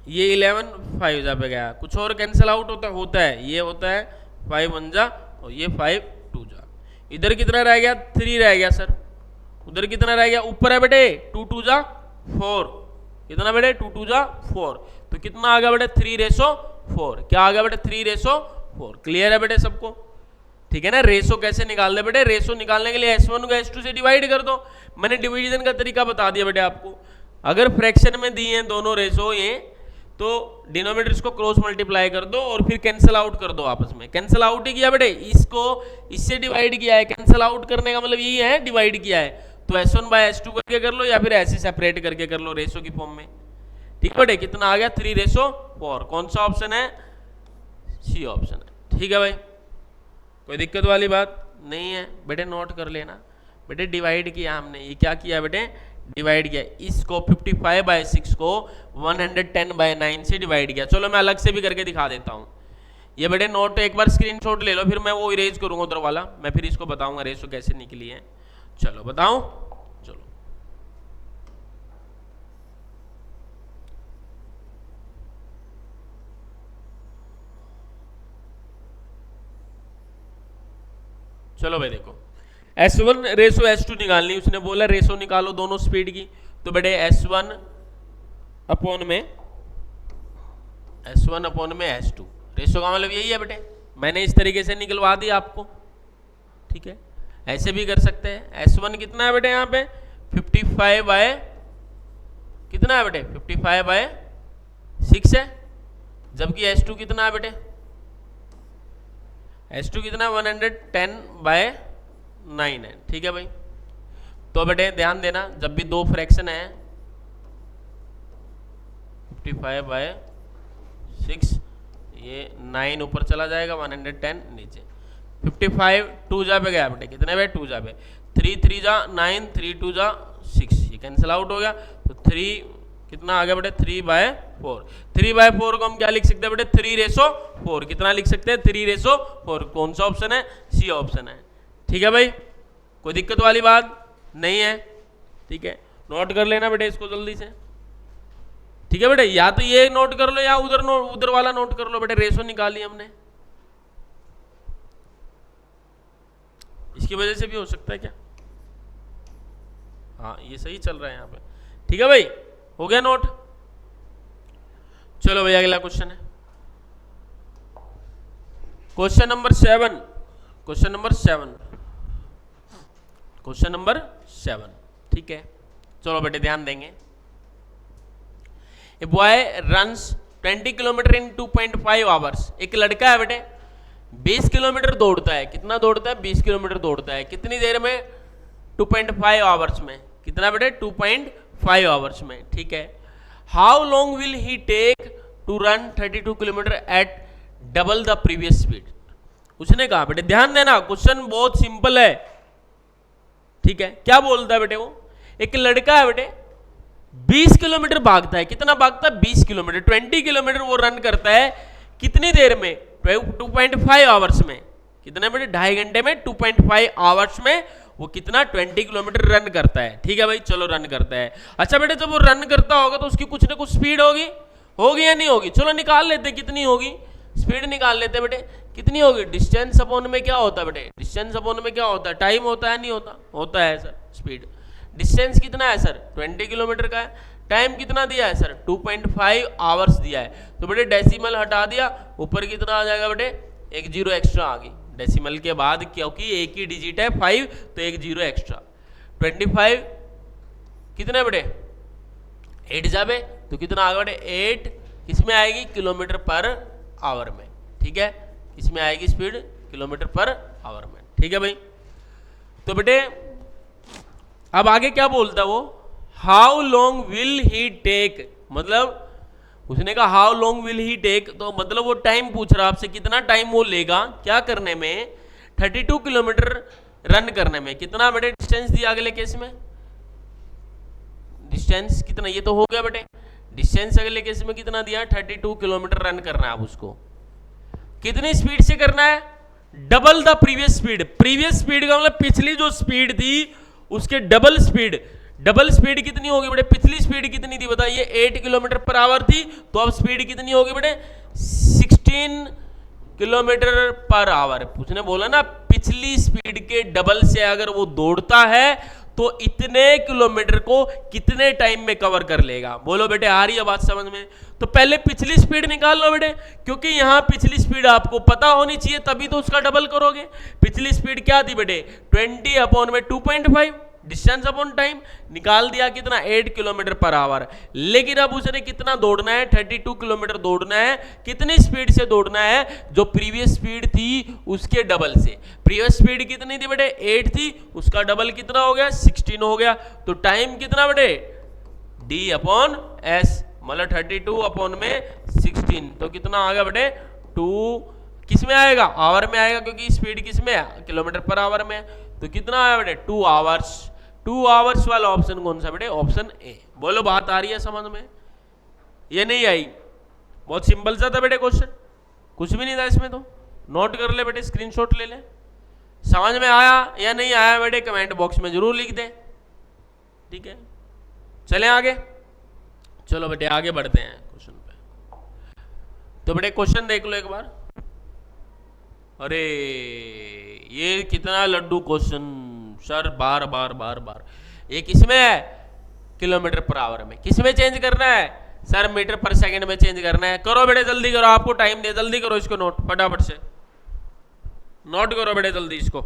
ये 11 5 जा पे गया, कुछ और कैंसिल आउट होता है, ये होता है 5 1 जा और ये 5 2 जा। इधर कितना रह गया 3 रह गया सर, उधर कितना रह गया, ऊपर है बेटे 2 2 जा 4, कितना बेटे 2 2 जा 4, तो कितना आ गया बेटे 3:4। क्या आ गया बेटे 3:4। क्लियर है बेटे सबको, ठीक है ना। रेशो कैसे निकाल दे बेटे, रेशो निकालने के लिए S1 को S2 से डिवाइड कर दो। मैंने डिवीजन का तरीका बता दिया बेटे आपको। अगर फ्रैक्शन में दिए हैं दोनों रेशो ये, तो डिनोमिनेटर्स को क्रॉस मल्टीप्लाई कर दो और फिर कैंसिल आउट कर दो आपस में। कैंसिल आउट ही किया बेटे, इसको इससे डिवाइड किया है, कैंसिल आउट करने का मतलब यही है डिवाइड किया है। तो S1 बाय S2 करके कर लो या फिर ऐसे सेपरेट करके कर लो रेशो की फॉर्म में, ठीक है बेटे। कितना आ गया 3:4। कौन सा ऑप्शन है, सी ऑप्शन है, ठीक है भाई, कोई दिक्कत वाली बात नहीं है बेटे। नोट कर लेना बेटे, डिवाइड किया हमने, ये क्या किया बेटे डिवाइड किया, इसको 55/6 को 110/9 से डिवाइड किया। चलो मैं अलग से भी करके दिखा देता हूँ। ये बेटे नोट एक बार स्क्रीनशॉट ले लो, फिर मैं वो इरेज करूँगा उधर वाला, मैं फिर इसको बताऊँगा रेशो कैसे निकली है। चलो बताऊँ, चलो चलो भाई देखो, S1 रेशो S2 निकालनी, उसने बोला रेशो निकालो दोनों स्पीड की। तो बेटे S1 अपॉन में S2, रेशो का मतलब यही है बेटे, मैंने इस तरीके से निकलवा दी आपको, ठीक है। ऐसे भी कर सकते हैं। S1 कितना है बेटे यहाँ पे 55 बाय कितना है बेटे 55/6 है, जबकि S2 कितना है बेटे, S2 कितना 110/9 है, ठीक है भाई। तो बेटे ध्यान देना, जब भी दो फ्रैक्शन है 55/6, ये 9 ऊपर चला जाएगा, 110 नीचे, 55 2 जा पे गया बेटे, कितने पे 2 जा पे, 3 3 जा 9, 3 2 जा 6, ये कैंसिल आउट हो गया। तो 3 कितना आ गया बेटे 3/4। 3/4 को हम क्या लिख सकते हैं बेटे 3:4। कितना लिख सकते हैं 3:4। कौन सा ऑप्शन है, सी ऑप्शन है, ठीक है भाई, कोई दिक्कत वाली बात नहीं है, ठीक है। नोट कर लेना बेटे इसको जल्दी से, ठीक है बेटे, या तो ये नोट कर लो या उधर वाला नोट कर लो बेटे। रेशो निकाली हमने, इसकी वजह से भी हो सकता है क्या, हाँ ये सही चल रहा है यहाँ पे, ठीक है भाई। हो गया नोट? चलो भैया अगला क्वेश्चन है, question number 7। Question number 7, question number 7, ठीक है। चलो बेटे ध्यान देंगे। A boy runs 20 kilometre in 2.5 hours. एक लड़का है बेटे 20 किलोमीटर दौड़ता है। कितना दौड़ता है? 20 किलोमीटर दौड़ता है। कितनी देर में? 2.5 आवर्स में। कितना बेटे? 2.5 आवर्स में, ठीक है। How long will he take to run 32 kilometre at double the previous speed. उसने कहा बेटे, ध्यान देना क्वेश्चन बहुत सिंपल है, ठीक है। क्या बोलता है बेटे वो? एक लड़का है बेटे 20 किलोमीटर भागता है। कितना भागता है? 20 किलोमीटर। 20 किलोमीटर वो रन करता है कितनी देर में? 2.5 आवर्स में। कितने बेटे? 2.5 घंटे में 2.5 आवर्स में वो कितना 20 किलोमीटर रन करता है, ठीक है भाई। चलो रन करता है। अच्छा बेटे जब वो रन करता होगा तो उसकी कुछ ना कुछ स्पीड होगी, होगी या नहीं होगी? चलो निकाल लेते कितनी होगी, स्पीड निकाल लेते बेटे। कितनी होगी? डिस्टेंस अपॉन में क्या होता है बेटे? डिस्टेंस अपॉन में क्या होता है? टाइम होता है, नहीं होता? होता है सर स्पीड। डिस्टेंस कितना है सर? 20 किलोमीटर का है। टाइम कितना दिया है सर? 2.5 आवर्स दिया है। तो बेटे डेसिमल हटा दिया, ऊपर कितना आ जाएगा बेटे? एक जीरो एक्स्ट्रा आ गई डेसिमल के बाद, क्योंकि एक ही डिजिट है 5 तो एक जीरो एक्स्ट्रा। 25 कितने बेटे? 8 जाबे तो कितना आ गया बेटे? 8 किसमें आएगी? किलोमीटर पर आवर में, ठीक है। इसमें आएगी स्पीड किलोमीटर पर आवर में, ठीक है भाई। तो बेटे अब आगे क्या बोलता वो? How long will he take, मतलब उसने कहा how long will he take, तो मतलब वो टाइम पूछ रहा आपसे, कितना टाइम वो लेगा क्या करने में? 32 किलोमीटर रन करने में। कितना बेटे डिस्टेंस दिया अगले केस में? डिस्टेंस कितना? ये तो हो गया बेटे। डिस्टेंस अगले केस में कितना दिया? 32 किलोमीटर रन करना है। अब उसको कितनी स्पीड से करना है? Double the previous speed. Previous speed का मतलब पिछली जो स्पीड थी उसके डबल स्पीड। डबल स्पीड कितनी होगी बेटे? पिछली स्पीड कितनी थी बताइए? 8 किलोमीटर पर आवर थी, तो अब स्पीड कितनी होगी बेटे? 16 किलोमीटर पर आवर। उसने बोला ना पिछली स्पीड के डबल से अगर वो दौड़ता है तो इतने किलोमीटर को कितने टाइम में कवर कर लेगा। बोलो बेटे आ रही है बात समझ में? तो पहले पिछली स्पीड निकाल लो बेटे, क्योंकि यहां पिछली स्पीड आपको पता होनी चाहिए, तभी तो उसका डबल करोगे। पिछली स्पीड क्या थी बेटे? 20 अपॉन में 2.5 डिस्टेंस अपॉन टाइम निकाल दिया। कितना? 8 किलोमीटर पर आवर। लेकिन अब उसने कितना दौड़ना है? 32 किलोमीटर दौड़ना है। कितनी स्पीड से दौड़ना है? जो प्रीवियस स्पीड थी उसके डबल से। प्रीवियस स्पीड कितनी थी बेटे? 8 थी, उसका डबल कितना हो गया? 16 हो गया। तो टाइम कितना बेटे? d अपॉन s, मतलब 32 अपॉन में 16, तो कितना आ गया बेटे? 2 किस में आएगा? आवर में आएगा, क्योंकि स्पीड किस में है? किलोमीटर पर आवर में। तो कितना आया बेटे? 2 आवर्स। 2 आवर्स वाला ऑप्शन कौन सा बेटे? Option A. बोलो बात आ रही है समझ में? ये नहीं आई? बहुत सिंपल सा था बेटे क्वेश्चन, कुछ भी नहीं था इसमें। तो नोट कर ले बेटे, स्क्रीनशॉट ले ले। समझ में आया या नहीं आया बेटे कमेंट बॉक्स में जरूर लिख दे, ठीक है। चलें आगे। चलो बेटे आगे बढ़ते हैं क्वेश्चन पे। तो बेटे क्वेश्चन देख लो एक बार। अरे ये कितना लड्डू क्वेश्चन सर, बार बार बार बार। ये किसमें है? किलोमीटर पर आवर में। किसमें चेंज करना है सर? मीटर पर सेकंड में चेंज करना है। करो बेटे जल्दी करो, आपको टाइम दे, जल्दी करो इसको नोट, फटाफट से नोट करो बेटे जल्दी इसको।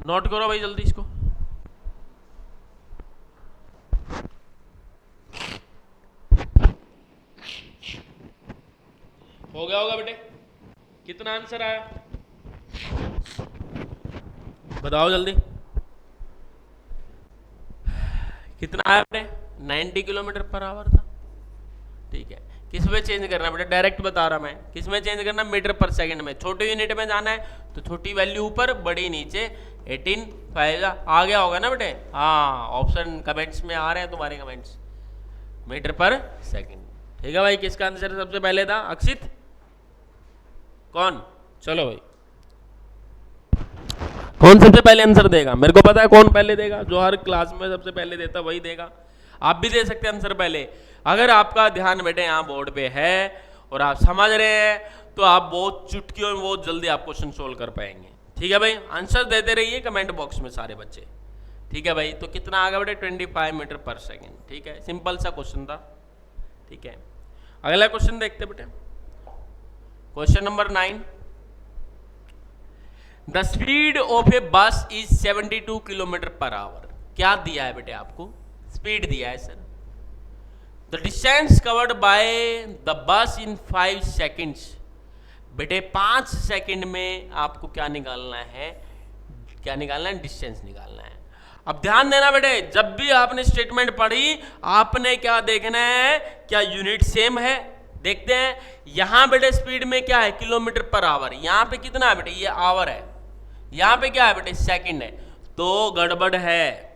नोट करो भाई जल्दी इसको। हो गया होगा बेटे? कितना आंसर आया बताओ जल्दी। कितना आया बेटे? 90 किलोमीटर पर आवर था, ठीक है। किस में चेंज करना बेटे? डायरेक्ट बता रहा मैं। किस में चेंज करना? मीटर पर सेकंड में। छोटे यूनिट में जाना है तो छोटी वैल्यू ऊपर, बड़ी नीचे। 18 5 आ गया होगा ना बेटे? हाँ, ऑप्शन कमेंट्स में आ रहे हैं तुम्हारे कमेंट्स, मीटर पर सेकंड, ठीक है भाई। किसका आंसर सबसे पहले था? अक्षित। कौन? चलो भाई, कौन सबसे पहले आंसर देगा? मेरे को पता है कौन पहले देगा, जो हर क्लास में सबसे पहले देता वही देगा। आप भी दे सकते हैं आंसर पहले, अगर आपका ध्यान बेटे यहाँ बोर्ड पे है और आप समझ रहे हैं तो आप बहुत चुटकियों में बहुत जल्दी आप क्वेश्चन सोल्व कर पाएंगे। ठीक है भाई, आंसर देते रहिए कमेंट बॉक्स में सारे बच्चे। ठीक है भाई, तो कितना आ गया बेटे 25 मीटर पर सेकेंड। ठीक है, सिंपल सा क्वेश्चन था। ठीक है, अगला क्वेश्चन देखते बेटे, question number 9। The speed of a bus is 72 kilometre per hour. क्या दिया है बेटे आपको? स्पीड दिया है sir. The distance covered by the bus in 5 seconds. बेटे 5 सेकेंड में आपको क्या निकालना है? क्या निकालना है? डिस्टेंस निकालना है। अब ध्यान देना बेटे, जब भी आपने स्टेटमेंट पढ़ी आपने क्या देखना है, क्या यूनिट सेम है। देखते हैं यहां बेटे स्पीड में क्या है? Kilometre per our. यहां पे कितना है बेटे? ये आवर है। यहां पे क्या है बेटे? सेकंड है। तो गड़बड़ है,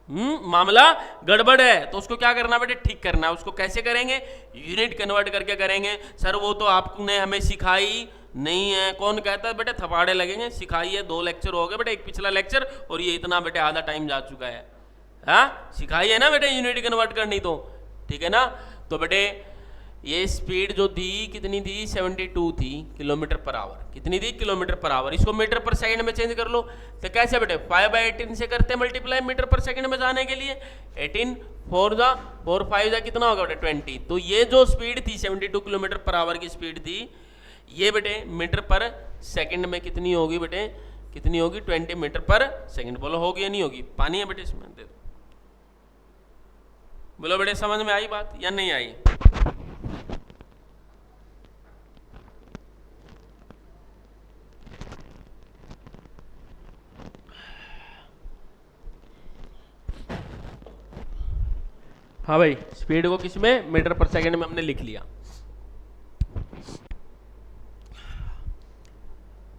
मामला गड़बड़ है। तो उसको क्या करना बेटे? ठीक करना है। उसको कैसे करेंगे? यूनिट कन्वर्ट करके करेंगे। सर वो तो आपने हमें सिखाई नहीं है। कौन कहता है बेटे? थपाड़े लगेंगे। सिखाई है, 2 लेक्चर हो गए बेटे, एक पिछला लेक्चर और ये इतना बेटे आधा टाइम जा चुका है। हाँ, सिखाई है ना बेटे यूनिट कन्वर्ट करनी। तो ठीक है ना। तो बेटे ये स्पीड जो थी कितनी थी? 72 थी किलोमीटर पर आवर। कितनी थी? Kilometre per our. इसको मीटर पर सेकंड में चेंज कर लो। तो कैसे बेटे? 5/18 से करते हैं मल्टीप्लाई मीटर पर सेकंड में जाने के लिए। 18 4 जा 4 5 जा कितना होगा बेटे? 20। तो ये जो स्पीड थी 72 किलोमीटर पर आवर की स्पीड थी, ये बेटे मीटर पर सेकंड में कितनी होगी बेटे? कितनी होगी? 20 मीटर पर सेकंड। बोलो होगी या नहीं होगी? पानी है बेटे इसमें, दे दो। बोलो बेटे समझ में आई बात या नहीं आई? हाँ भाई, स्पीड को किस में? मीटर पर सेकंड में हमने लिख लिया।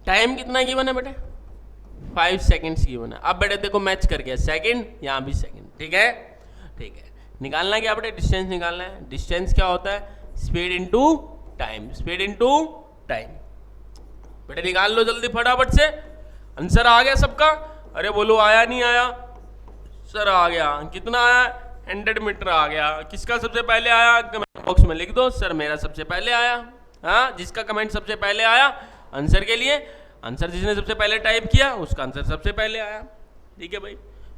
टाइम कितना गिवन है बेटे? 5 सेकेंड्स गिवन है। अब बेटे देखो मैच कर गया, सेकंड यहाँ भी सेकंड। ठीक है, ठीक है। निकालना क्या बेटे? डिस्टेंस निकालना है। डिस्टेंस क्या होता है? Speed into time. Speed into time. बेटे निकाल लो जल्दी फटाफट से। आंसर आ गया सबका? अरे बोलो आया नहीं आया? सर आ गया। कितना आया? 100 मीटर आ गया। किसका सबसे पहले आया? कमेंट बॉक्स में लिख दो, सर मेरा सबसे पहले आया। हाँ, जिसका कमेंट सबसे पहले आया आंसर के लिए, आंसर जिसने सबसे पहले टाइप किया उसका आंसर सबसे पहले आया। ठीक है भाई,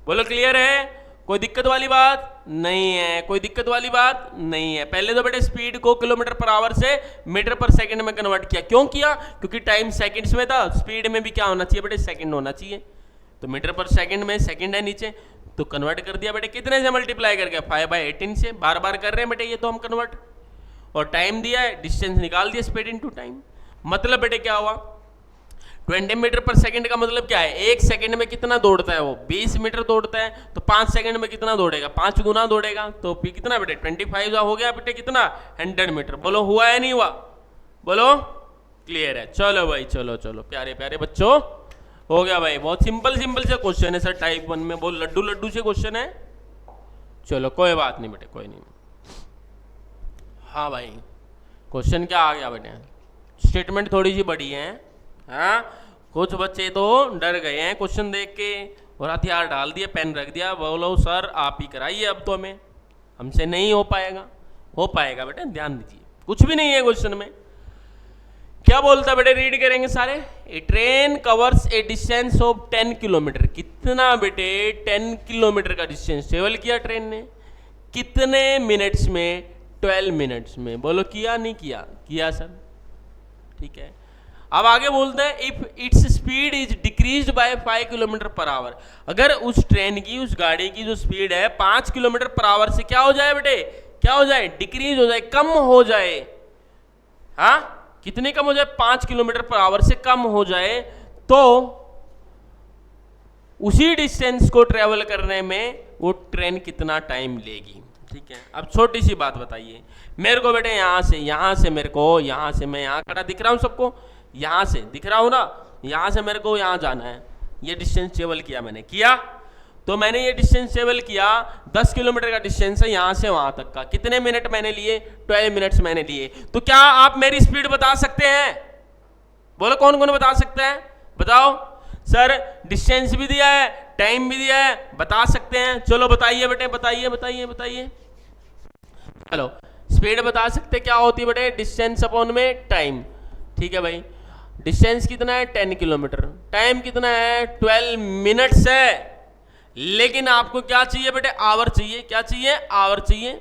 बोलो क्लियर है? कोई दिक्कत वाली बात नहीं है? कोई दिक्कत वाली बात नहीं है। पहले तो बेटे स्पीड को किलोमीटर पर आवर से मीटर पर सेकंड में कन्वर्ट किया। क्यों किया? क्योंकि टाइम सेकंड्स में था, स्पीड में भी क्या होना चाहिए बेटे? सेकंड होना चाहिए। तो मीटर पर सेकंड में सेकंड है नीचे, तो कन्वर्ट कर दिया बेटे। कितने से मल्टीप्लाई करके? 5/18 से। बार बार कर रहे हैं बेटे ये तो हम कन्वर्ट। और टाइम दिया है, डिस्टेंस निकाल दिया, स्पीड इनटू टाइम। मतलब बेटे क्या हुआ? 20 मीटर पर सेकंड का मतलब क्या है? 1 सेकंड में कितना दौड़ता है वो? 20 मीटर दौड़ता है। तो 5 सेकंड में कितना दौड़ेगा? 5 गुना दौड़ेगा। तो कितना बेटे? 25 हो गया बेटे। कितना? 100 मीटर। बोलो हुआ है नहीं हुआ? बोलो क्लियर है? चलो भाई, चलो चलो प्यारे प्यारे बच्चों, हो गया भाई। बहुत सिंपल सिंपल से क्वेश्चन है सर टाइप 1 में। बहुत लड्डू लड्डू से क्वेश्चन है। चलो कोई बात नहीं बेटे, कोई नहीं। हाँ भाई, क्वेश्चन क्या आ गया बेटे? स्टेटमेंट थोड़ी सी बड़ी है। हाँ, कुछ बच्चे तो डर गए हैं क्वेश्चन देख के और हथियार डाल दिए, पेन रख दिया। बोलो सर आप ही कराइए, अब तो हमें, हमसे नहीं हो पाएगा। हो पाएगा बेटे, ध्यान दीजिए, कुछ भी नहीं है क्वेश्चन में। क्या बोलता है बेटे? रीड करेंगे सारे। A train covers a distance of 10 kilometre. कितना बेटे? 10 किलोमीटर का डिस्टेंस ट्रेवल किया ट्रेन ने। कितने मिनट्स में? 12 मिनट्स में। बोलो किया नहीं किया? किया सर। ठीक है, अब आगे बोलते हैं if its speed is decreased bye 5 kilometre per our. अगर उस ट्रेन की, उस गाड़ी की जो स्पीड है 5 किलोमीटर पर आवर से क्या हो जाए बेटे? क्या हो जाए? डिक्रीज हो जाए, कम हो जाए। हाँ, कितने कम हो जाए? 5 किलोमीटर पर आवर से कम हो जाए तो उसी डिस्टेंस को ट्रेवल करने में वो ट्रेन कितना टाइम लेगी। ठीक है, अब छोटी सी बात बताइए मेरे को बेटे। यहां से मेरे को, यहां से मैं यहां खड़ा दिख रहा हूं सबको, यहां से दिख रहा हूं ना, यहां से मेरे को यहां जाना है। ये डिस्टेंस ट्रेवल किया मैंने, किया। तो मैंने ये डिस्टेंस ट्रेवल किया, 10 किलोमीटर का डिस्टेंस है यहां से वहां तक का। कितने मिनट मैंने लिए? 12 मिनट्स मैंने लिए। तो क्या आप मेरी स्पीड बता सकते हैं? बोलो कौन कौन बता सकता है? बताओ सर, डिस्टेंस भी दिया है, टाइम भी दिया है, बता सकते हैं। चलो बताइए बेटे, बताइए बताइए बताइए। चलो स्पीड बता सकते क्या होती है बेटे? डिस्टेंस अपॉन में टाइम। ठीक है भाई। डिस्टेंस कितना है 10 किलोमीटर, टाइम कितना है 12 मिनट्स है। लेकिन आपको क्या चाहिए बेटे, आवर चाहिए। क्या चाहिए, आवर चाहिए।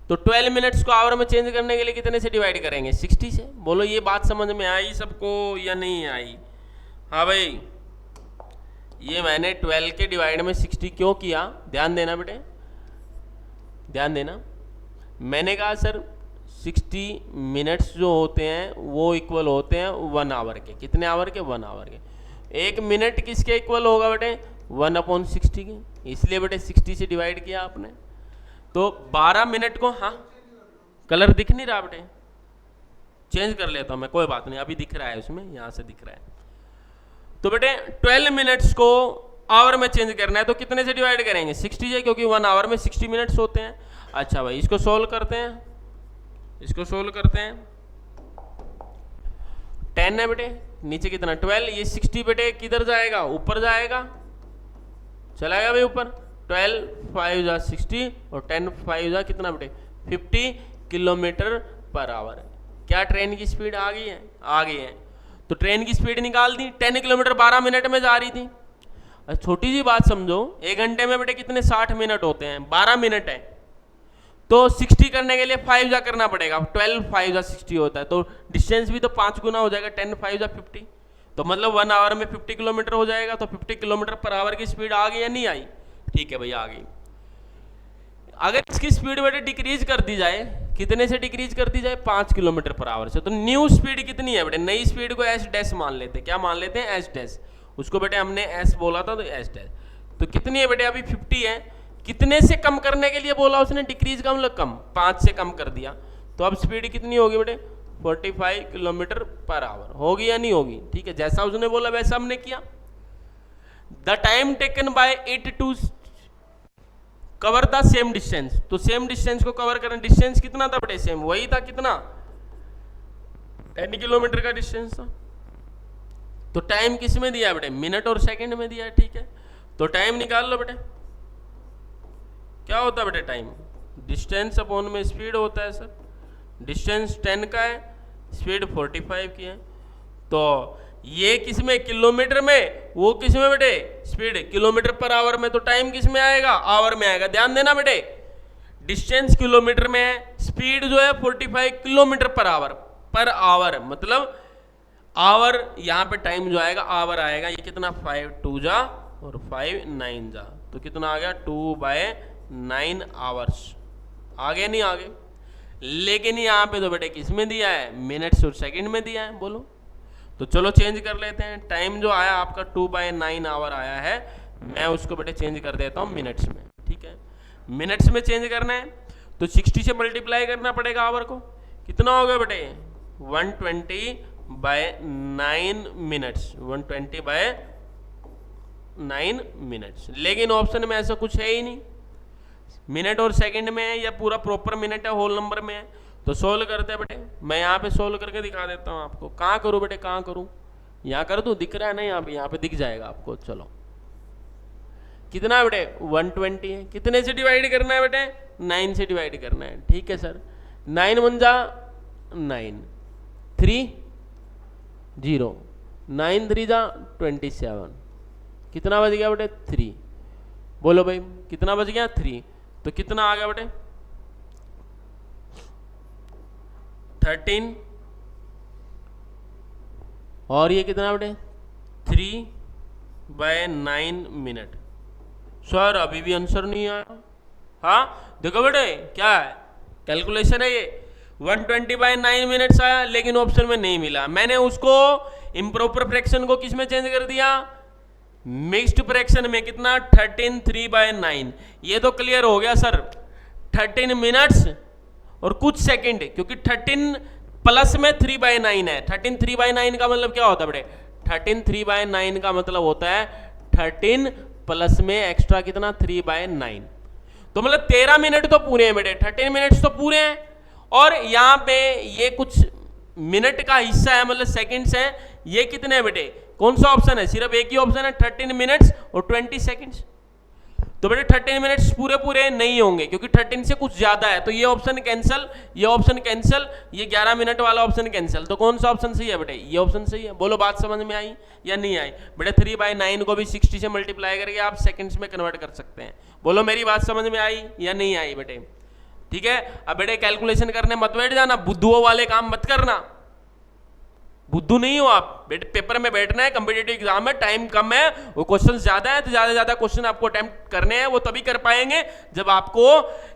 तो 12 मिनट्स को आवर में चेंज करने के लिए कितने से डिवाइड करेंगे, 60 से। बोलो ये बात समझ में आई सबको या नहीं आई? हाँ भाई, ये मैंने 12 के डिवाइड में 60 क्यों किया, ध्यान देना बेटे, ध्यान देना। मैंने कहा सर 60 मिनट्स जो होते हैं वो इक्वल होते हैं 1 आवर के। कितने आवर के, 1 आवर के। 1 मिनट किसके इक्वल होगा बेटे, 1/60 के। इसलिए बेटे 60 से डिवाइड किया आपने। तो 12 मिनट को, हाँ कलर दिख नहीं रहा बेटे, चेंज कर लेता हूँ मैं, कोई बात नहीं, अभी दिख रहा है उसमें, यहाँ से दिख रहा है। तो बेटे 12 मिनट्स को आवर में चेंज करना है तो कितने से डिवाइड करेंगे, 60 से, क्योंकि 1 आवर में 60 मिनट्स होते हैं। अच्छा भाई, इसको सोल्व करते हैं, इसको सोल्व करते हैं। 10 है बेटे, नीचे कितना 12, ये 60 बेटे किधर जाएगा, ऊपर जाएगा, चलाएगा भाई ऊपर। 12 5 जा 60 और 10 5 जा कितना बेटे 50 किलोमीटर पर आवर। क्या ट्रेन की स्पीड आ गई है, आ गई है। तो ट्रेन की स्पीड निकाल दी, 10 किलोमीटर 12 मिनट में जा रही थी। छोटी सी बात समझो, 1 घंटे में बेटे कितने 60 मिनट होते हैं, 12 मिनट है। तो 60 करने के लिए 5 जा करना पड़ेगा, 12 5 जा 60 होता है। तो डिस्टेंस भी तो 5 गुना हो जाएगा, 10 5 जा 50। तो मतलब 1 आवर में 50 किलोमीटर हो जाएगा। तो 50 किलोमीटर पर आवर की स्पीड आ गई या नहीं आई? ठीक है भाई, आ गई। अगर इसकी स्पीड बेटे डिक्रीज कर दी जाए, कितने से डिक्रीज कर दी जाए, 5 किलोमीटर पर आवर से, तो न्यू स्पीड कितनी है बेटे, नई स्पीड को एस डैश मान लेते हैं। क्या मान लेते हैं, एस डैश। उसको बेटे हमने एस बोला था तो एस डैश। तो कितनी है बेटे, अभी 50 है। कितने से कम करने के लिए बोला उसने, डिक्रीज का मतलब कम, 5 से कम कर दिया। तो अब स्पीड कितनी होगी बेटे, 45 किलोमीटर पर आवर। होगी या नहीं होगी? ठीक है, जैसा उसने बोला वैसा हमने किया। The time taken by it to cover the same distance. तो सेम डिस्टेंस को कवर करना, डिस्टेंस कितना था बेटे, सेम वही था, कितना 10 किलोमीटर का डिस्टेंस था। तो टाइम किस में दिया बेटे, मिनट और सेकंड में दिया है। ठीक है, तो टाइम निकाल लो बेटे। क्या होता है बेटे टाइम, डिस्टेंस अपॉन में स्पीड होता है सर। डिस्टेंस 10 का है, स्पीड 45 की है। तो ये किस में, किलोमीटर में, वो किस में बेटे, स्पीड किलोमीटर पर आवर में। तो टाइम किस में आएगा, आवर में आएगा। ध्यान देना बेटे, डिस्टेंस किलोमीटर में है, स्पीड जो है 45 किलोमीटर पर आवर, मतलब आवर, यहाँ पे टाइम जो आएगा आवर आएगा। ये कितना 5 2 जा और 5 9 जा, तो कितना आ गया 2/9 आवर्स। आगे नहीं आगे, लेकिन यहाँ पे तो बेटे किस में दिया है, मिनट्स और सेकंड में दिया है। बोलो, तो चलो चेंज कर लेते हैं। टाइम जो आया आपका 2/9 आवर आया है, मैं उसको बेटे चेंज कर देता हूँ मिनट्स में। ठीक है, मिनट्स में चेंज करना है तो 60 से मल्टीप्लाई करना पड़ेगा आवर को। कितना हो गया बेटे, 120/9 मिनट्स, 120/9 मिनट्स। लेकिन ऑप्शन में ऐसा कुछ है ही नहीं, मिनट और सेकंड में है या पूरा प्रॉपर मिनट है, होल नंबर में है। तो सोल्व करते हैं बेटे, मैं यहाँ पे सोल्व करके दिखा देता हूँ आपको। कहाँ करूँ बेटे, कहाँ करूँ, यहाँ कर दूँ, दिख रहा है ना यहाँ पे दिख जाएगा आपको। चलो, कितना है बेटे 120 है। कितने से डिवाइड करना है बेटे, 9 से डिवाइड करना है। ठीक है सर, 9 1 जा 9, 3 0, 9 3 जा 27। कितना बच गया बेटे 3। बोलो भाई कितना बच गया 3। तो कितना आ गया बेटे 13, और ये कितना बेटे 3/9 मिनट। सर अभी भी आंसर नहीं आया। हाँ देखो बेटे क्या है, कैलकुलेशन है ये, 120/9 मिनट्स आया, लेकिन ऑप्शन में नहीं मिला। मैंने उसको इम्प्रॉपर फ्रैक्शन को किस में चेंज कर दिया, मिक्स्ड फ्रैक्शन में। कितना 13 3/9। ये तो क्लियर हो गया सर, 13 मिनट्स और कुछ सेकंड, क्योंकि 13 प्लस में 3/9 है। 13 3/9 का मतलब क्या होता है बेटे, 13 3/9 का मतलब होता है 13 प्लस में एक्स्ट्रा कितना 3/9। तो मतलब 13 मिनट तो पूरे हैं बेटे, 13 मिनट्स तो पूरे हैं। और यहाँ पे ये कुछ मिनट का हिस्सा है, मतलब सेकंड्स हैं। ये कितने हैं बेटे, कौन सा ऑप्शन है, सिर्फ एक ही ऑप्शन है, 13 मिनट्स और 20 सेकंड्स। तो बेटे 13 मिनट्स पूरे पूरे नहीं होंगे क्योंकि 13 से कुछ ज्यादा है, तो ये ऑप्शन कैंसिल, ये ऑप्शन कैंसिल, ये 11 मिनट वाला ऑप्शन कैंसिल। तो कौन सा ऑप्शन सही है बेटे? ये ऑप्शन सही है। बोलो बात समझ में आई या नहीं आई? बेटे 3/9 को भी 60 से मल्टीप्लाई करके आप सेकंड्स में कन्वर्ट कर सकते हैं। बोलो मेरी बात समझ में आई या नहीं आई बेटे? ठीक है, अब बेटे कैलकुलेशन करने मत बैठ जाना, बुद्धुओं वाले काम मत करना, बुद्धू नहीं हो आप। बेटे पेपर में बैठना है, कॉम्पिटिटिव एग्जाम में टाइम कम है, वो क्वेश्चन ज्यादा है, तो ज्यादा ज्यादा क्वेश्चन आपको अटेम्प्ट करने हैं। वो तभी कर पाएंगे जब आपको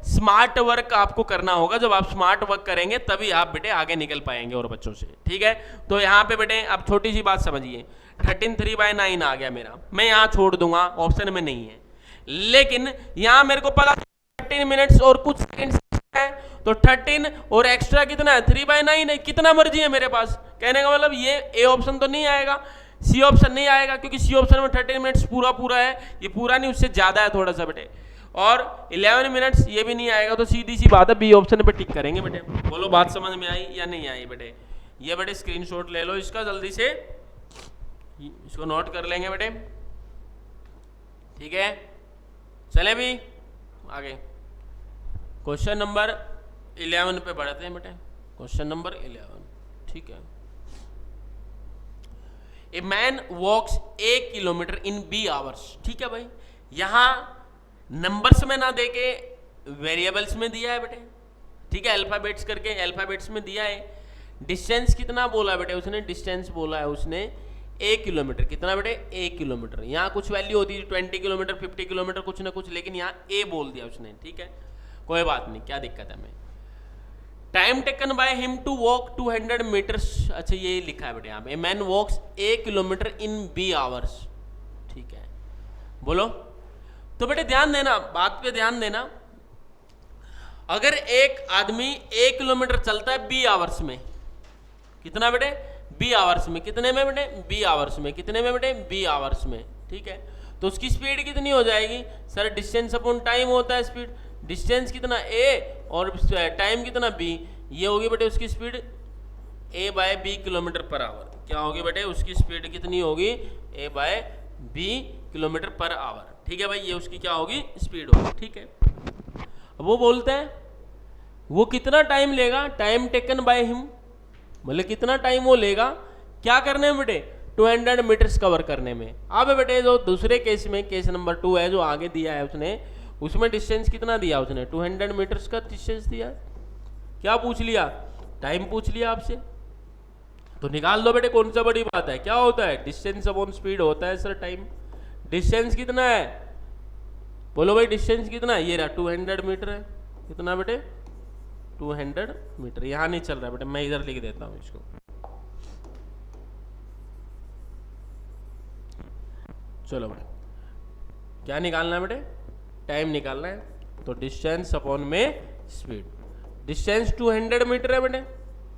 स्मार्ट वर्क आपको करना होगा। जब आप स्मार्ट वर्क करेंगे तभी आप बेटे आगे निकल पाएंगे और बच्चों से। ठीक है, तो यहाँ पे बेटे अब छोटी सी बात समझिए, 13 3/9 आ गया मेरा, मैं यहाँ छोड़ दूंगा, ऑप्शन में नहीं है। लेकिन यहाँ मेरे को पता 13 मिनट्स और कुछ सेकंड्स है, तो 13 और एक्स्ट्रा कितना है? 3/9 है, कितना मर्जी है मेरे पास। कहने का मतलब ये ए ऑप्शन तो नहीं आएगा, सी ऑप्शन नहीं आएगा, क्योंकि सी ऑप्शन में 13 मिनट्स पूरा पूरा है, ये पूरा नहीं, उससे ज्यादा है थोड़ा सा बेटे। और 11 मिनट्स ये भी नहीं आएगा, तो सीधी सी बात है बी ऑप्शन पे टिक करेंगे बेटे। बोलो बात समझ में आई या नहीं आई बेटे? ये बेटे स्क्रीनशॉट ले लो इसका जल्दी से, इसको नोट कर लेंगे बेटे। ठीक है, चले भी आगे क्वेश्चन नंबर 11 पे बढ़ते हैं बेटे। क्वेश्चन नंबर 11, ठीक है। A man walks 1 kilometre in b hours. ठीक है भाई, यहां नंबर्स में ना देके वेरिएबल्स में दिया है बेटे। ठीक है, अल्फाबेट्स करके अल्फाबेट्स में दिया है। डिस्टेंस कितना बोला बेटे उसने? डिस्टेंस बोला है उसने 1 किलोमीटर। कितना बेटे? 1 किलोमीटर। यहाँ कुछ वैल्यू होती है 20 किलोमीटर 50 किलोमीटर कुछ ना कुछ, लेकिन यहाँ ए बोल दिया उसने। ठीक है, कोई बात नहीं, क्या दिक्कत है हमें। Time taken by him to walk 200 metres. अच्छा ये लिखा है बेटे यहाँ पे, man walks 1 kilometre in b hours. ठीक है, बोलो। तो बेटे ध्यान देना, बात पे ध्यान देना। अगर एक आदमी 1 किलोमीटर चलता है बी आवर्स में, कितना बेटे? बी आवर्स में। कितने में बेटे? बी आवर्स में। कितने में बेटे? बी आवर्स में। ठीक है, तो उसकी स्पीड कितनी हो जाएगी? सर डिस्टेंस अपॉन टाइम होता है स्पीड। डिस्टेंस कितना? ए, और टाइम कितना? बी। ये होगी बेटे उसकी speed A by B kilometre per hour. क्या होगी बेटे? उसकी स्पीड कितनी होगी? A by B kilometre per hour. ठीक है भाई, ये उसकी क्या होगी? स्पीड होगी। ठीक है, अब वो बोलते हैं वो कितना टाइम लेगा? टाइम टेकन बाय हिम, मतलब कितना टाइम वो लेगा क्या करने में बेटे? 200 मीटर्स कवर करने में। अब बेटे जो दूसरे केस में, केस नंबर 2 है जो आगे दिया है उसने, उसमें डिस्टेंस कितना दिया उसने? 200 मीटर्स का डिस्टेंस दिया। क्या पूछ लिया? टाइम पूछ लिया आपसे, तो निकाल दो बेटे, कौन सा बड़ी बात है। क्या होता है? डिस्टेंस अपॉन स्पीड होता है सर टाइम। डिस्टेंस कितना है? बोलो भाई डिस्टेंस कितना है? ये रहा 200 मीटर है। कितना बेटे? 200 मीटर। यहां नहीं चल रहा बेटे, मैं इधर लिख देता हूं इसको। चलो बेटे, क्या निकालना है बेटे? टाइम निकालना है। तो डिस्टेंस अपॉन में स्पीड। डिस्टेंस 200 मीटर है बेटे,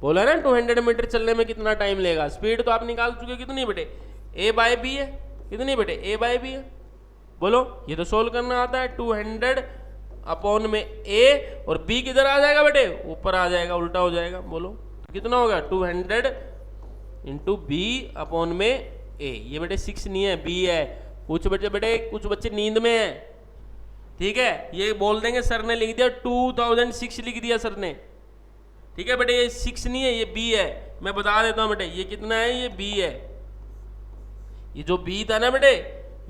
बोला ना 200 मीटर चलने में कितना टाइम लेगा। स्पीड तो आप निकाल चुके, कितनी बेटे? ए बाय बी है। कितनी बेटे? ए बाय बी है। बोलो, ये तो सोल्व करना आता है। 200 अपॉन में ए, और बी किधर आ जाएगा बेटे? ऊपर आ जाएगा, उल्टा हो जाएगा। बोलो तो कितना होगा? 200 इंटू बी अपॉन में ए। ये बेटे 6 नहीं है, बी है। कुछ बेटे कुछ बच्चे नींद में है। ठीक है, ये बोल देंगे सर ने लिख दिया 2006 लिख दिया सर ने। ठीक है बेटे, ये 6 नहीं है, ये बी है। मैं बता देता हूं बेटे, ये कितना है? ये बी है। ये जो बी था ना बेटे,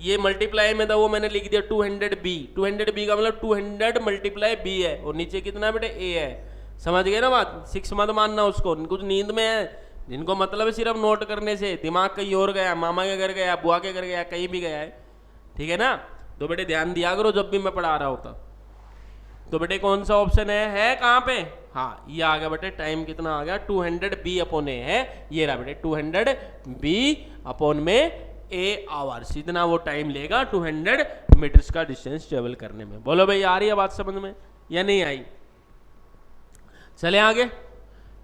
ये मल्टीप्लाई में था, वो मैंने लिख दिया 200 बी। 200 बी का मतलब 200 मल्टीप्लाई बी है, और नीचे कितना बेटे? ए है। समझ गए ना बात? 6 मत मानना उसको, कुछ नींद में है, जिनको मतलब है सिर्फ नोट करने से, दिमाग कहीं और गया, मामा के घर गया, बुआ के घर गया, कहीं भी गया है। ठीक है ना? तो बेटे ध्यान दिया करो जब भी मैं पढ़ा रहा होता। तो बेटे कौन सा ऑप्शन है कहाँ पे? हाँ, ये आ गया बेटे। टाइम कितना आ गया? 200 बी अपॉन ए है। ये रहा बेटे 200 बी अपॉन में ए आवर्स। इतना वो टाइम लेगा 200 मीटर्स का डिस्टेंस ट्रेवल करने में। बोलो भाई, आ रही है बात समझ में या नहीं आई? चले आगे।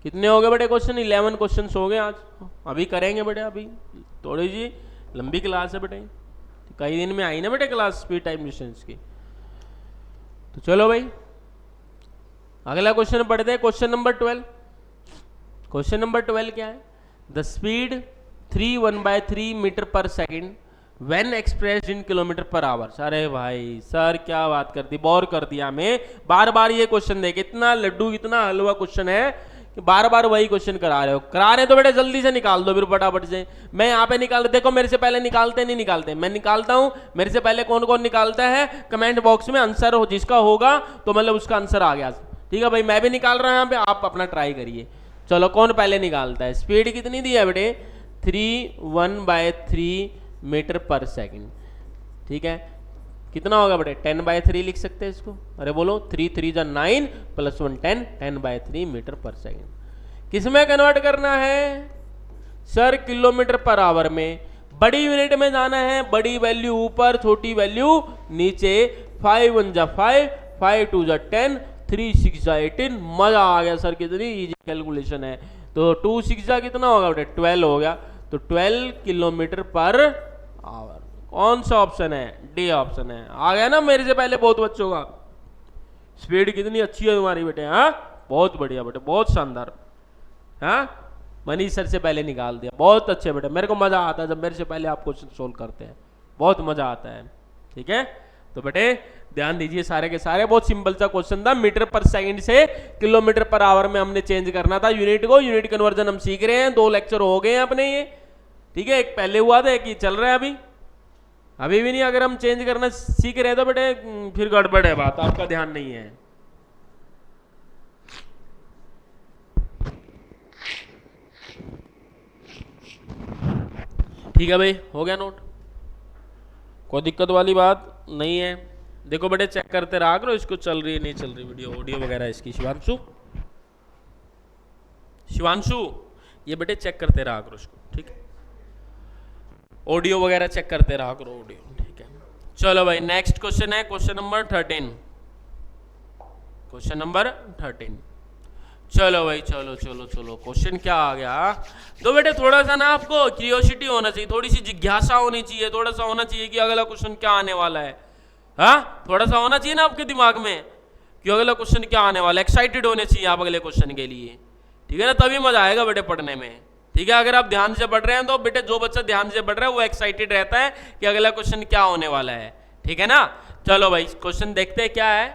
कितने हो गए बेटे क्वेश्चन? 11 क्वेश्चन हो गए आज। अभी करेंगे बेटे, अभी थोड़ी जी लंबी क्लास है बेटे, कई दिन में आई ना बेटे क्लास स्पीड टाइम डिस्टेंस की। तो चलो भाई अगला क्वेश्चन पढ़ते हैं। Question number 12। क्वेश्चन नंबर 12 क्या है? द स्पीड 3 1/3 मीटर पर second when expressed in kilometre per our. अरे भाई सर क्या बात कर दी, बोर कर दिया हमें, बार बार ये क्वेश्चन देखे, इतना लड्डू इतना हलवा क्वेश्चन है कि बार बार वही क्वेश्चन करा रहे हो। करा रहे तो बेटे जल्दी से निकाल दो फिर फटाफट से। मैं यहाँ पे निकाल, देखो मेरे से पहले निकालते नहीं निकालते, मैं निकालता हूँ। मेरे से पहले कौन कौन निकालता है कमेंट बॉक्स में आंसर हो, जिसका होगा तो मतलब उसका आंसर आ गया। ठीक है भाई, मैं भी निकाल रहा हूँ यहाँ पे, आप अपना ट्राई करिए। चलो कौन पहले निकालता है। स्पीड कितनी दी है बेटे, 3/1/3 मीटर पर सेकेंड। ठीक है, कितना होगा बेटे, 10/3 लिख सकते हैं इसको। अरे बोलो, 3 3 जा 9 + 1 10, 10/3 मीटर पर सेकेंड। किसमें कन्वर्ट करना है सर, किलोमीटर पर आवर में। बड़ी यूनिट में जाना है, बड़ी वैल्यू ऊपर छोटी वैल्यू नीचे। 5 1 जा 5, 5 2 जा 10, 3 6 जा 18। मजा आ गया सर, कितनी इजी कैलकुलेशन है। तो 2 6 जा कितना होगा बेटे, 12 हो गया। तो 12 किलोमीटर पर आवर। कौन सा ऑप्शन है, डी ऑप्शन है। आ गया ना मेरे से पहले बहुत बच्चों का। स्पीड कितनी अच्छी है तुम्हारी बेटे, हाँ बहुत बढ़िया बेटे, बहुत शानदार। हाँ मनीष सर से पहले निकाल दिया, बहुत अच्छे बेटे। मेरे को मजा आता है जब मेरे से पहले आप क्वेश्चन सोल्व करते हैं, बहुत मजा आता है। ठीक है, तो बेटे ध्यान दीजिए, सारे के सारे बहुत सिंपल सा क्वेश्चन था। मीटर पर सेकंड से किलोमीटर पर आवर में हमने चेंज करना था यूनिट को। यूनिट कन्वर्जन हम सीख रहे हैं, 2 लेक्चर हो गए हैं अपने ये। ठीक है, एक पहले हुआ था, एक ही चल रहा है अभी भी नहीं। अगर हम चेंज करना सीख रहे हैं तो बेटे फिर गड़बड़ है बात, आपका ध्यान नहीं है। ठीक है भाई, हो गया नोट, कोई दिक्कत वाली बात नहीं है। देखो बेटे चेक करते रहा करो इसको, चल रही है नहीं चल रही वीडियो ऑडियो वगैरह इसकी। शिवांशु ये बेटे चेक करते रहा करो इसको, ठीक है, ऑडियो वगैरह चेक करते रहा करो ऑडियो। ठीक है, चलो भाई नेक्स्ट क्वेश्चन है क्वेश्चन नंबर 13। क्वेश्चन नंबर 13, चलो भाई चलो चलो चलो, क्वेश्चन क्या आ गया। तो बेटे थोड़ा सा ना आपको क्यूरियोसिटी होना चाहिए, थोड़ी सी जिज्ञासा होनी चाहिए, थोड़ा सा होना चाहिए कि अगला क्वेश्चन क्या आने वाला है। हाँ थोड़ा सा होना चाहिए ना आपके दिमाग में कि अगला क्वेश्चन क्या आने वाला है। एक्साइटेड होने चाहिए आप अगले क्वेश्चन के लिए, ठीक है ना, तभी मजा आएगा बेटे पढ़ने में। ठीक है, अगर आप ध्यान से पढ़ रहे हैं तो बेटे जो बच्चा ध्यान से पढ़ रहा है वो एक्साइटेड रहता है कि अगला क्वेश्चन क्या होने वाला है। ठीक है ना, चलो भाई क्वेश्चन देखते हैं क्या है।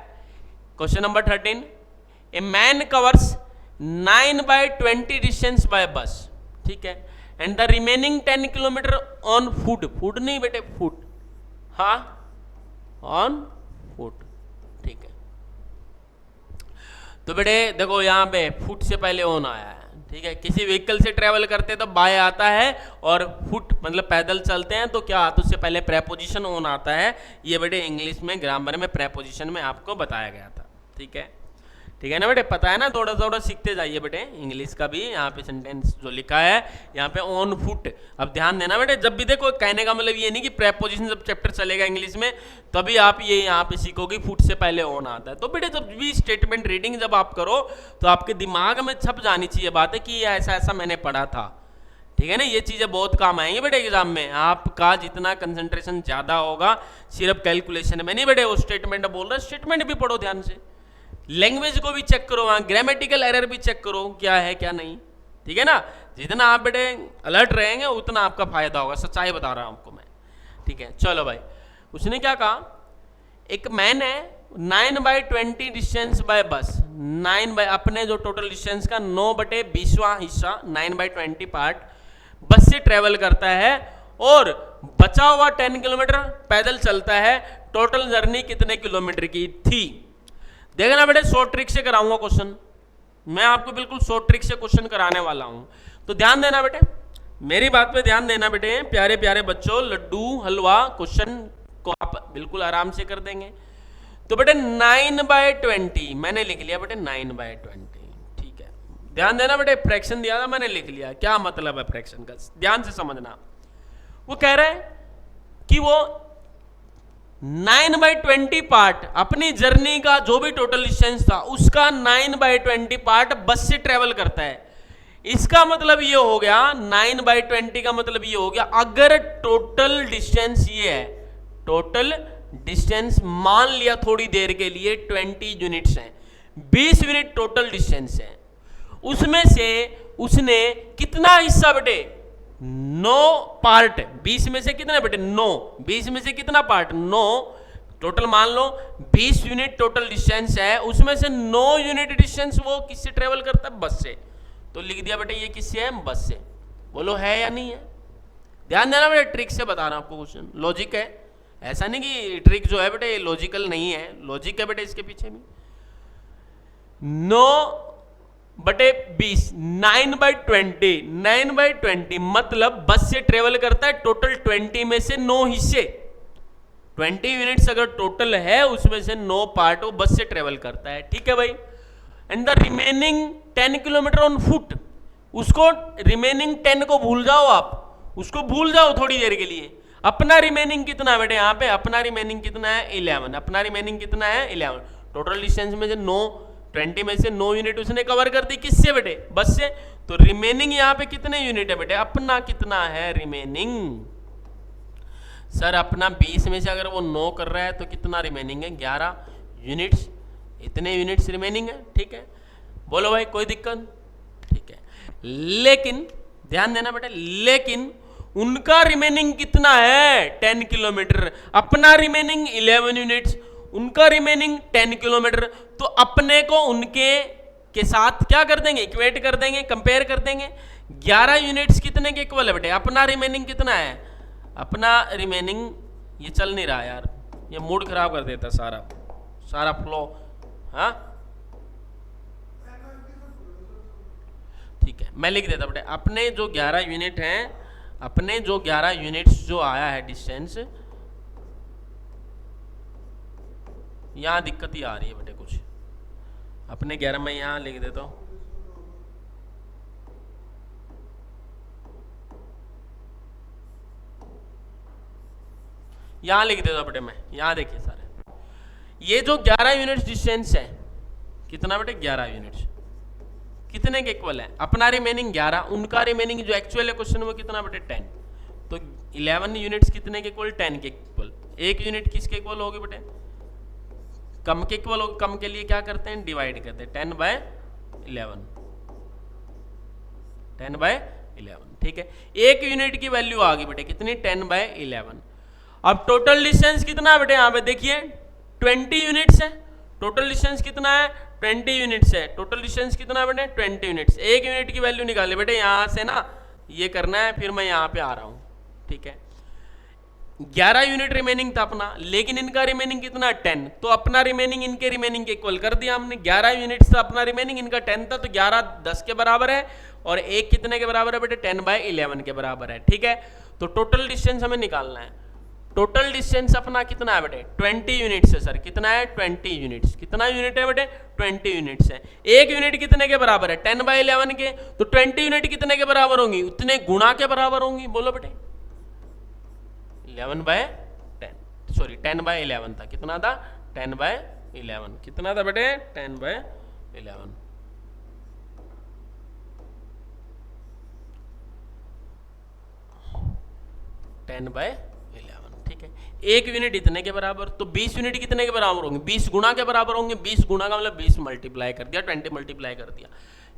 Question number 13, a man covers 9/20 distance by बस। ठीक है, and the remaining 10 kilometre on foot. Foot नहीं बेटे, फुट, हाँ ऑन फुट। ठीक है, तो बेटे देखो यहाँ पे फुट से पहले ऑन आया है। ठीक है, किसी व्हीकल से ट्रेवल करते हैं तो बाय आता है, और फुट मतलब पैदल चलते हैं तो क्या आता है, उससे पहले प्रेपोजिशन ऑन आता है। ये बेटे इंग्लिश में ग्रामर में प्रेपोजिशन में आपको बताया गया था। ठीक है, ठीक है ना बेटे, पता है ना, थोड़ा थोड़ा सीखते जाइए बेटे इंग्लिश का भी। यहाँ पे सेंटेंस जो लिखा है यहाँ पे ऑन फुट, अब ध्यान देना बेटे। जब भी देखो कहने का मतलब ये नहीं कि प्रेपोजिशन जब चैप्टर चलेगा इंग्लिश में तभी आप ये यहाँ पे सीखोगे फुट से पहले ऑन आता है। तो बेटे जब भी स्टेटमेंट रीडिंग जब आप करो तो आपके दिमाग में छप जानी चाहिए बात है कि ऐसा ऐसा मैंने पढ़ा था। ठीक है ना, ये चीज़ें बहुत काम आएंगी बेटे एग्जाम में। आपका जितना कंसंट्रेशन ज़्यादा होगा सिर्फ कैलकुलेशन में नहीं बेटे, वो स्टेटमेंट बोल रहे स्टेटमेंट भी पढ़ो ध्यान से, लैंग्वेज को भी चेक करो, वहाँ ग्रामेटिकल एरर भी चेक करो क्या है क्या नहीं। ठीक है ना, जितना आप बेटे अलर्ट रहेंगे उतना आपका फायदा होगा, सच्चाई बता रहा हूँ आपको मैं। ठीक है, चलो भाई उसने क्या कहा, एक मैन है 9/20 डिस्टेंस बाय बस। 9 बाय अपने जो टोटल डिस्टेंस का 9/20वां हिस्सा 9/20 पार्ट बस से ट्रेवल करता है और बचा हुआ 10 किलोमीटर पैदल चलता है। टोटल जर्नी कितने किलोमीटर की थी। देखना बेटे शॉर्ट ट्रिक से कराऊंगा क्वेश्चन, मैं आपको बिल्कुल शॉर्ट ट्रिक से क्वेश्चन कराने वाला हूं, तो ध्यान देना बेटे, मेरी बात पे ध्यान देना बेटे। प्यारे प्यारे बच्चों, लड्डू हलवा क्वेश्चन को आप बिल्कुल आराम से कर देंगे। तो बेटे 9/20 मैंने लिख लिया बेटे 9/20। ठीक है, ध्यान देना बेटे, फ्रैक्शन दिया था मैंने लिख लिया, क्या मतलब है फ्रैक्शन का ध्यान से समझना। वो कह रहा है कि वो 9/20 पार्ट अपनी जर्नी का जो भी टोटल डिस्टेंस था उसका 9/20 पार्ट बस से ट्रेवल करता है। इसका मतलब ये हो गया 9/20 का मतलब ये हो गया, अगर टोटल डिस्टेंस ये है, टोटल डिस्टेंस मान लिया थोड़ी देर के लिए 20 यूनिट्स हैं, 20 यूनिट टोटल डिस्टेंस है, उसमें से उसने कितना हिस्सा बेटे 9 पार्ट, 20 में से कितने बेटे 9, 20 में से कितना पार्ट 9, टोटल मान लो 20 यूनिट टोटल डिस्टेंस है, उसमें से 9 यूनिट डिस्टेंस वो किससे ट्रेवल करता है, बस से। तो लिख दिया बेटे ये किससे है, बस से। बोलो है या नहीं है, ध्यान देना बेटे, ट्रिक से बता रहा हूं आपको क्वेश्चन, लॉजिक है, ऐसा नहीं कि ट्रिक जो है बेटे लॉजिकल नहीं है, लॉजिक है बेटे इसके पीछे भी। 9/20, 9/20, 9/20 मतलब बस से ट्रेवल करता है टोटल 20 में से 9 हिस्से, 20 यूनिट्स अगर टोटल है उसमें से 9 पार्ट वो बस से ट्रेवल करता है, ठीक है भाई। And the remaining 10 kilometre on foot, उसको रिमेनिंग 10 को भूल जाओ, आप उसको भूल जाओ थोड़ी देर के लिए। अपना रिमेनिंग कितना है बेटे, यहाँ पे अपना रिमेनिंग कितना है 11, अपना रिमेनिंग कितना है 11, टोटल डिस्टेंस में से 9, 20 में से 9 यूनिट उसने कवर कर दी, किससे बेटे, बस से। तो रिमेनिंग यहाँ पे कितने यूनिट है बेटे, अपना कितना है रिमेनिंग, सर अपना 20 में से अगर वो 9 कर रहा है तो कितना रिमेनिंग है 11 यूनिट्स, इतने यूनिट्स रिमेनिंग है, ठीक है। बोलो भाई कोई दिक्कत, ठीक है। लेकिन ध्यान देना बेटा, लेकिन उनका रिमेनिंग कितना है 10 किलोमीटर, अपना रिमेनिंग 11 यूनिट्स, उनका रिमेनिंग 10 किलोमीटर। तो अपने को उनके के साथ क्या कर देंगे, इक्वेट कर देंगे, कंपेयर कर देंगे। 11 यूनिट्स कितने के इक्वल है बेटे, अपना रिमेनिंग कितना है, अपना रिमेनिंग, ये चल नहीं रहा यार, ये मूड खराब कर देता सारा फ्लो, हाँ ठीक है मैं लिख देता बेटे, अपने जो 11 यूनिट हैं, अपने जो 11 यूनिट्स जो आया है डिस्टेंस, यहां दिक्कत ही आ रही है बेटे कुछ, अपने 11 में यहां लिख देता हूं, यहां लिख देता बेटे मैं, यहां देखिए सारे, ये जो 11 यूनिट्स डिस्टेंस है, कितना बेटे 11 यूनिट्स, कितने के इक्वल है, अपना रिमेनिंग 11, उनका रिमेनिंग जो एक्चुअल है क्वेश्चन वो कितना बेटे 10, तो 11 यूनिट्स कितने के इक्वल, 10 के इक्वल। एक यूनिट किसके इक्वल होगी बेटे, कम के इक्वल होगी, कम के लिए क्या करते हैं डिवाइड करते हैं, 10/11, 10/11, ठीक है। एक यूनिट की वैल्यू आ गई बेटे कितनी 10/11। अब टोटल डिस्टेंस कितना है बेटे, यहाँ पे देखिए 20 यूनिट्स है, टोटल डिस्टेंस कितना है 20 यूनिट्स है, टोटल डिस्टेंस कितना है बेटे 20 यूनिट्स। एक यूनिट की वैल्यू निकाले बेटे, यहाँ से ना ये करना है, फिर मैं यहाँ पे आ रहा हूँ, ठीक है। 11 यूनिट रिमेनिंग था अपना, लेकिन इनका रिमेनिंग कितना 10, तो अपना रिमेनिंग इनके रिमेनिंग के इक्वल कर दिया हमने। 11 यूनिट्स था अपना रिमेनिंग, इनका 10 था, तो 11 10 के बराबर है, और एक कितने के बराबर है बेटे 10/11 के बराबर है, ठीक है। तो टोटल डिस्टेंस हमें निकालना है, टोटल डिस्टेंस अपना कितना है बेटे 20 यूनिट्स है सर, कितना है 20 यूनिट्स, कितना यूनिट है बेटे 20 यूनिट्स है। एक यूनिट कितने के बराबर है 10/11 के, तो 20 यूनिट कितने के बराबर होंगी, उतने गुणा के बराबर होंगी, बोलो बेटे 11/10, सॉरी 10/11 था, कितना था 10/11, कितना था बेटे 10/11, ठीक है। एक यूनिट इतने के बराबर, तो 20 यूनिट कितने के बराबर होंगे, 20 गुणा के बराबर होंगे, 20 गुणा का मतलब 20 मल्टीप्लाई कर दिया, 20 मल्टीप्लाई कर दिया,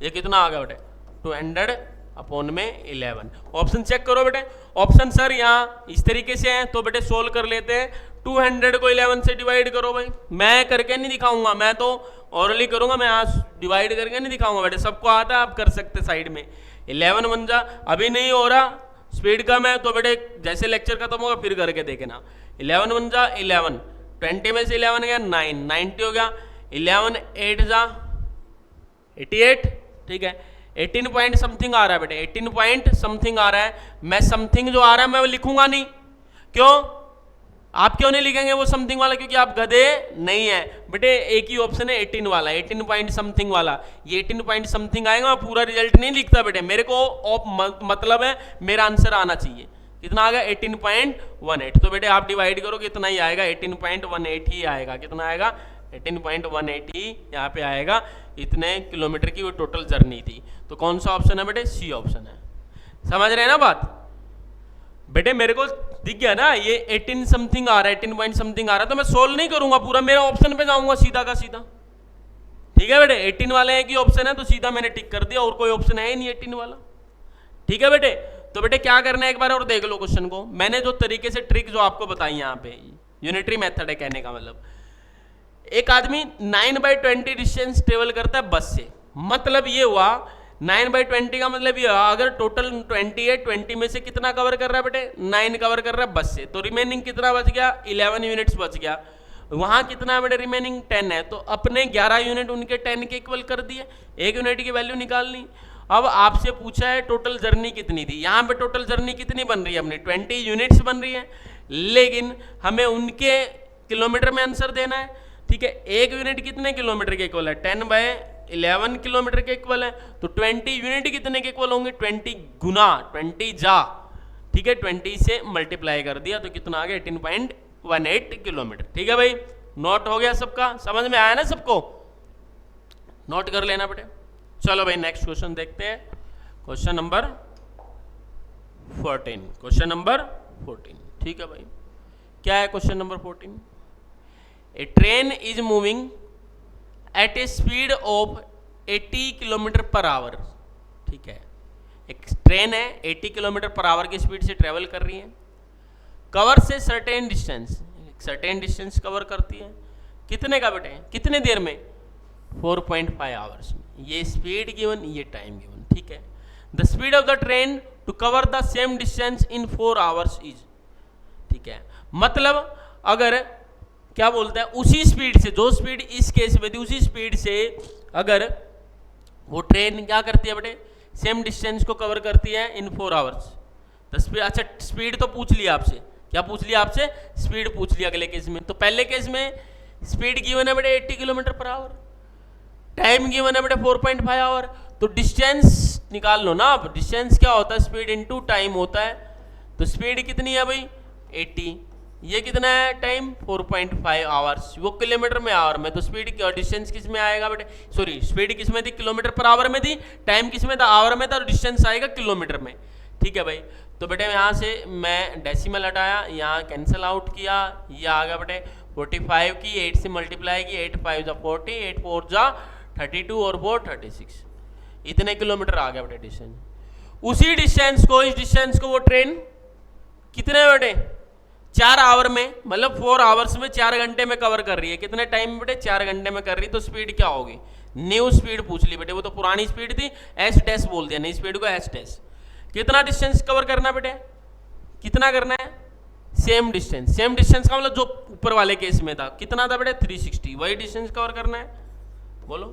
ये कितना आ गया बेटे 200/11। ऑप्शन चेक करो बेटे, ऑप्शन सर यहाँ इस तरीके से है, तो बेटे सोल्व कर लेते हैं। 200 को 11 से डिवाइड करो भाई, मैं करके नहीं दिखाऊंगा, मैं तो ऑरली करूंगा, मैं आज डिवाइड करके नहीं दिखाऊंगा बेटे, सबको आता है, आप कर सकते साइड में। 11 बन जा, अभी नहीं हो रहा, स्पीड कम है, तो बेटे जैसे लेक्चर खत्म होगा फिर करके देखना। 11 बन जा 11, 20 में से 11 गया 9, 90 हो गया, 11 8 जा 88, ठीक है। 18 पॉइंट समथिंग आ रहा है बेटे, 18 पॉइंट समथिंग आ रहा है, मैं समथिंग जो आ रहा है मैं वो लिखूंगा नहीं, क्यों, आप क्यों नहीं लिखेंगे वो समथिंग वाला, क्योंकि आप गधे नहीं है बेटे, एक ही ऑप्शन है 18 वाला, 18 पॉइंट समथिंग वाला, ये 18 पॉइंट समथिंग आएगा, पूरा रिजल्ट नहीं लिखता बेटे, मेरे को मतलब है मेरा आंसर आना चाहिए, कितना आ गया 18.18, तो बेटे आप डिवाइड करो कितना ही आएगा 18.18 ही आएगा, कितना आएगा 18.18 ही यहाँ पे आएगा, इतने किलोमीटर की वो टोटल जर्नी थी। तो कौन सा ऑप्शन है बेटे, सी ऑप्शन है, समझ रहे हैं ना बात बेटे, मेरे को दिख गया ना ये 18 समथिंग आ रहा है, 18 पॉइंट समथिंग आ रहा है, तो मैं सोल्व नहीं करूंगा पूरा, मेरा ऑप्शन पे जाऊंगा सीधा का सीधा, ठीक है बेटे। 18 वाले एक ही ऑप्शन है, तो सीधा मैंने टिक कर दिया, और कोई ऑप्शन है ही नहीं 18 वाला, ठीक है बेटे। तो बेटे क्या करना है, एक बार और देख लो क्वेश्चन को। मैंने जो तरीके से ट्रिक जो आपको बताई यहाँ पे, यूनिटरी मेथड है कहने का मतलब। एक आदमी 9/20 डिस्टेंस ट्रेवल करता है बस से, मतलब ये हुआ 9/20 का मतलब ये हुआ अगर टोटल 20 है, 20 में से कितना कवर कर रहा है बेटे, 9 कवर कर रहा है बस से, तो रिमेनिंग कितना बच गया, 11 यूनिट्स बच गया। वहां कितना है बेटे, रिमेनिंग 10 है, तो अपने 11 यूनिट उनके 10 के इक्वल कर दिए, एक यूनिट की वैल्यू निकालनी। अब आपसे पूछा है टोटल जर्नी कितनी थी, यहाँ पे टोटल जर्नी कितनी बन रही है अपनी, 20 यूनिट्स बन रही है, लेकिन हमें उनके किलोमीटर में आंसर देना है। ठीक है, एक यूनिट कितने किलोमीटर के इक्वल है, 10/11 किलोमीटर के इक्वल है, तो 20 यूनिट कितने के इक्वल होंगे, 20 गुना 20 जा, ठीक है, 20 से मल्टीप्लाई कर दिया तो कितना आ गया, 18.18 किलोमीटर। ठीक है भाई, नोट हो गया सबका, समझ में आया ना सबको, नोट कर लेना बेटे। चलो भाई नेक्स्ट क्वेश्चन देखते हैं, क्वेश्चन नंबर 14, क्वेश्चन नंबर 14। ठीक है भाई, क्या है question number 14? A train is moving at a speed of 80 kilometre per hour. ठीक है, एक ट्रेन है 80 किलोमीटर पर आवर की स्पीड से ट्रेवल कर रही है, कवर से सर्टेन डिस्टेंस कवर करती है, कितने का बेटे, कितने देर में, 4.5 आवर्स में। ये स्पीड गिवन, ये टाइम गिवन। ठीक है, the speed of the train to cover the same distance in 4 hours is. ठीक है, मतलब अगर क्या बोलता है, उसी स्पीड से, जो स्पीड इस केस में थी उसी स्पीड से अगर वो ट्रेन क्या करती है बेटे, सेम डिस्टेंस को कवर करती है इन 4 आवर्स। तो स्पीड, अच्छा स्पीड तो पूछ लिया आपसे, क्या पूछ लिया आपसे, स्पीड पूछ लिया अगले केस में। तो पहले केस में स्पीड गिवन है बेटे 80 kilometre per our, time given है बेटे 4.5 आवर, तो डिस्टेंस निकाल लो ना आप। डिस्टेंस क्या होता है, स्पीड इनटू टाइम होता है। तो स्पीड कितनी है भाई 80, ये कितना है टाइम 4.5 आवर्स, वो किलोमीटर में आवर में, तो स्पीड डिस्टेंस किस में आएगा बेटे, सॉरी स्पीड किस में थी, किलोमीटर पर आवर में थी, टाइम किस में था, आवर में था, और डिस्टेंस आएगा किलोमीटर में। ठीक है भाई, तो बेटे यहाँ से मैं डेसिमल हटाया, यहाँ कैंसिल आउट किया, ये आ गया बेटे 45 की 8 से मल्टीप्लाई की, 8 5 जा 40, 8 4 जा 32 और 4 36, इतने किलोमीटर आ गया बेटे डिस्टेंस। उसी डिस्टेंस को, इस डिस्टेंस को वो ट्रेन कितने बेटे 4 आवर में, मतलब 4 आवर्स में 4 घंटे में कवर कर रही है, कितने टाइम में बेटे 4 घंटे में कर रही है। तो स्पीड क्या होगी, न्यू स्पीड पूछ ली बेटे, वो तो पुरानी स्पीड थी, एस डैश बोल दिया, नई स्पीड को एस डैश। कितना डिस्टेंस कवर करना बेटे, कितना करना है, सेम डिस्टेंस, सेम डिस्टेंस का मतलब जो ऊपर वाले केस में था कितना था बेटे 360, वही डिस्टेंस कवर करना है, बोलो।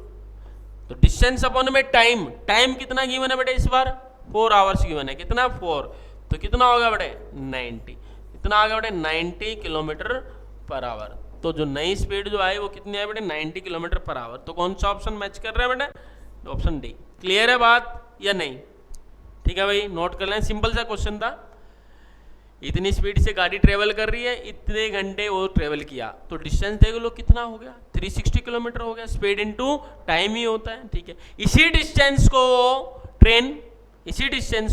तो डिस्टेंस अपॉन में टाइम, टाइम कितना गिवन है बेटे इस बार 4 आवर्स गिवन है, कितना 4, तो कितना होगा बेटे 90, कितना आ गया बेटे 90 किलोमीटर पर आवर। तो जो नई स्पीड जो आई वो कितनी है बेटे 90 किलोमीटर पर आवर। तो कौन सा ऑप्शन मैच कर रहा है बेटे, ऑप्शन डी। क्लियर है बात या नहीं? ठीक है भाई, नोट कर लें, सिंपल सा क्वेश्चन था, इतनी स्पीड से गाड़ी ट्रेवल कर रही है, इतने घंटे वो ट्रेवल किया, तो डिस्टेंस देख लो कितना हो गया 360 किलोमीटर हो गया, स्पीड इनटू टाइम ही होता है। ठीक है, इसी डिस्टेंस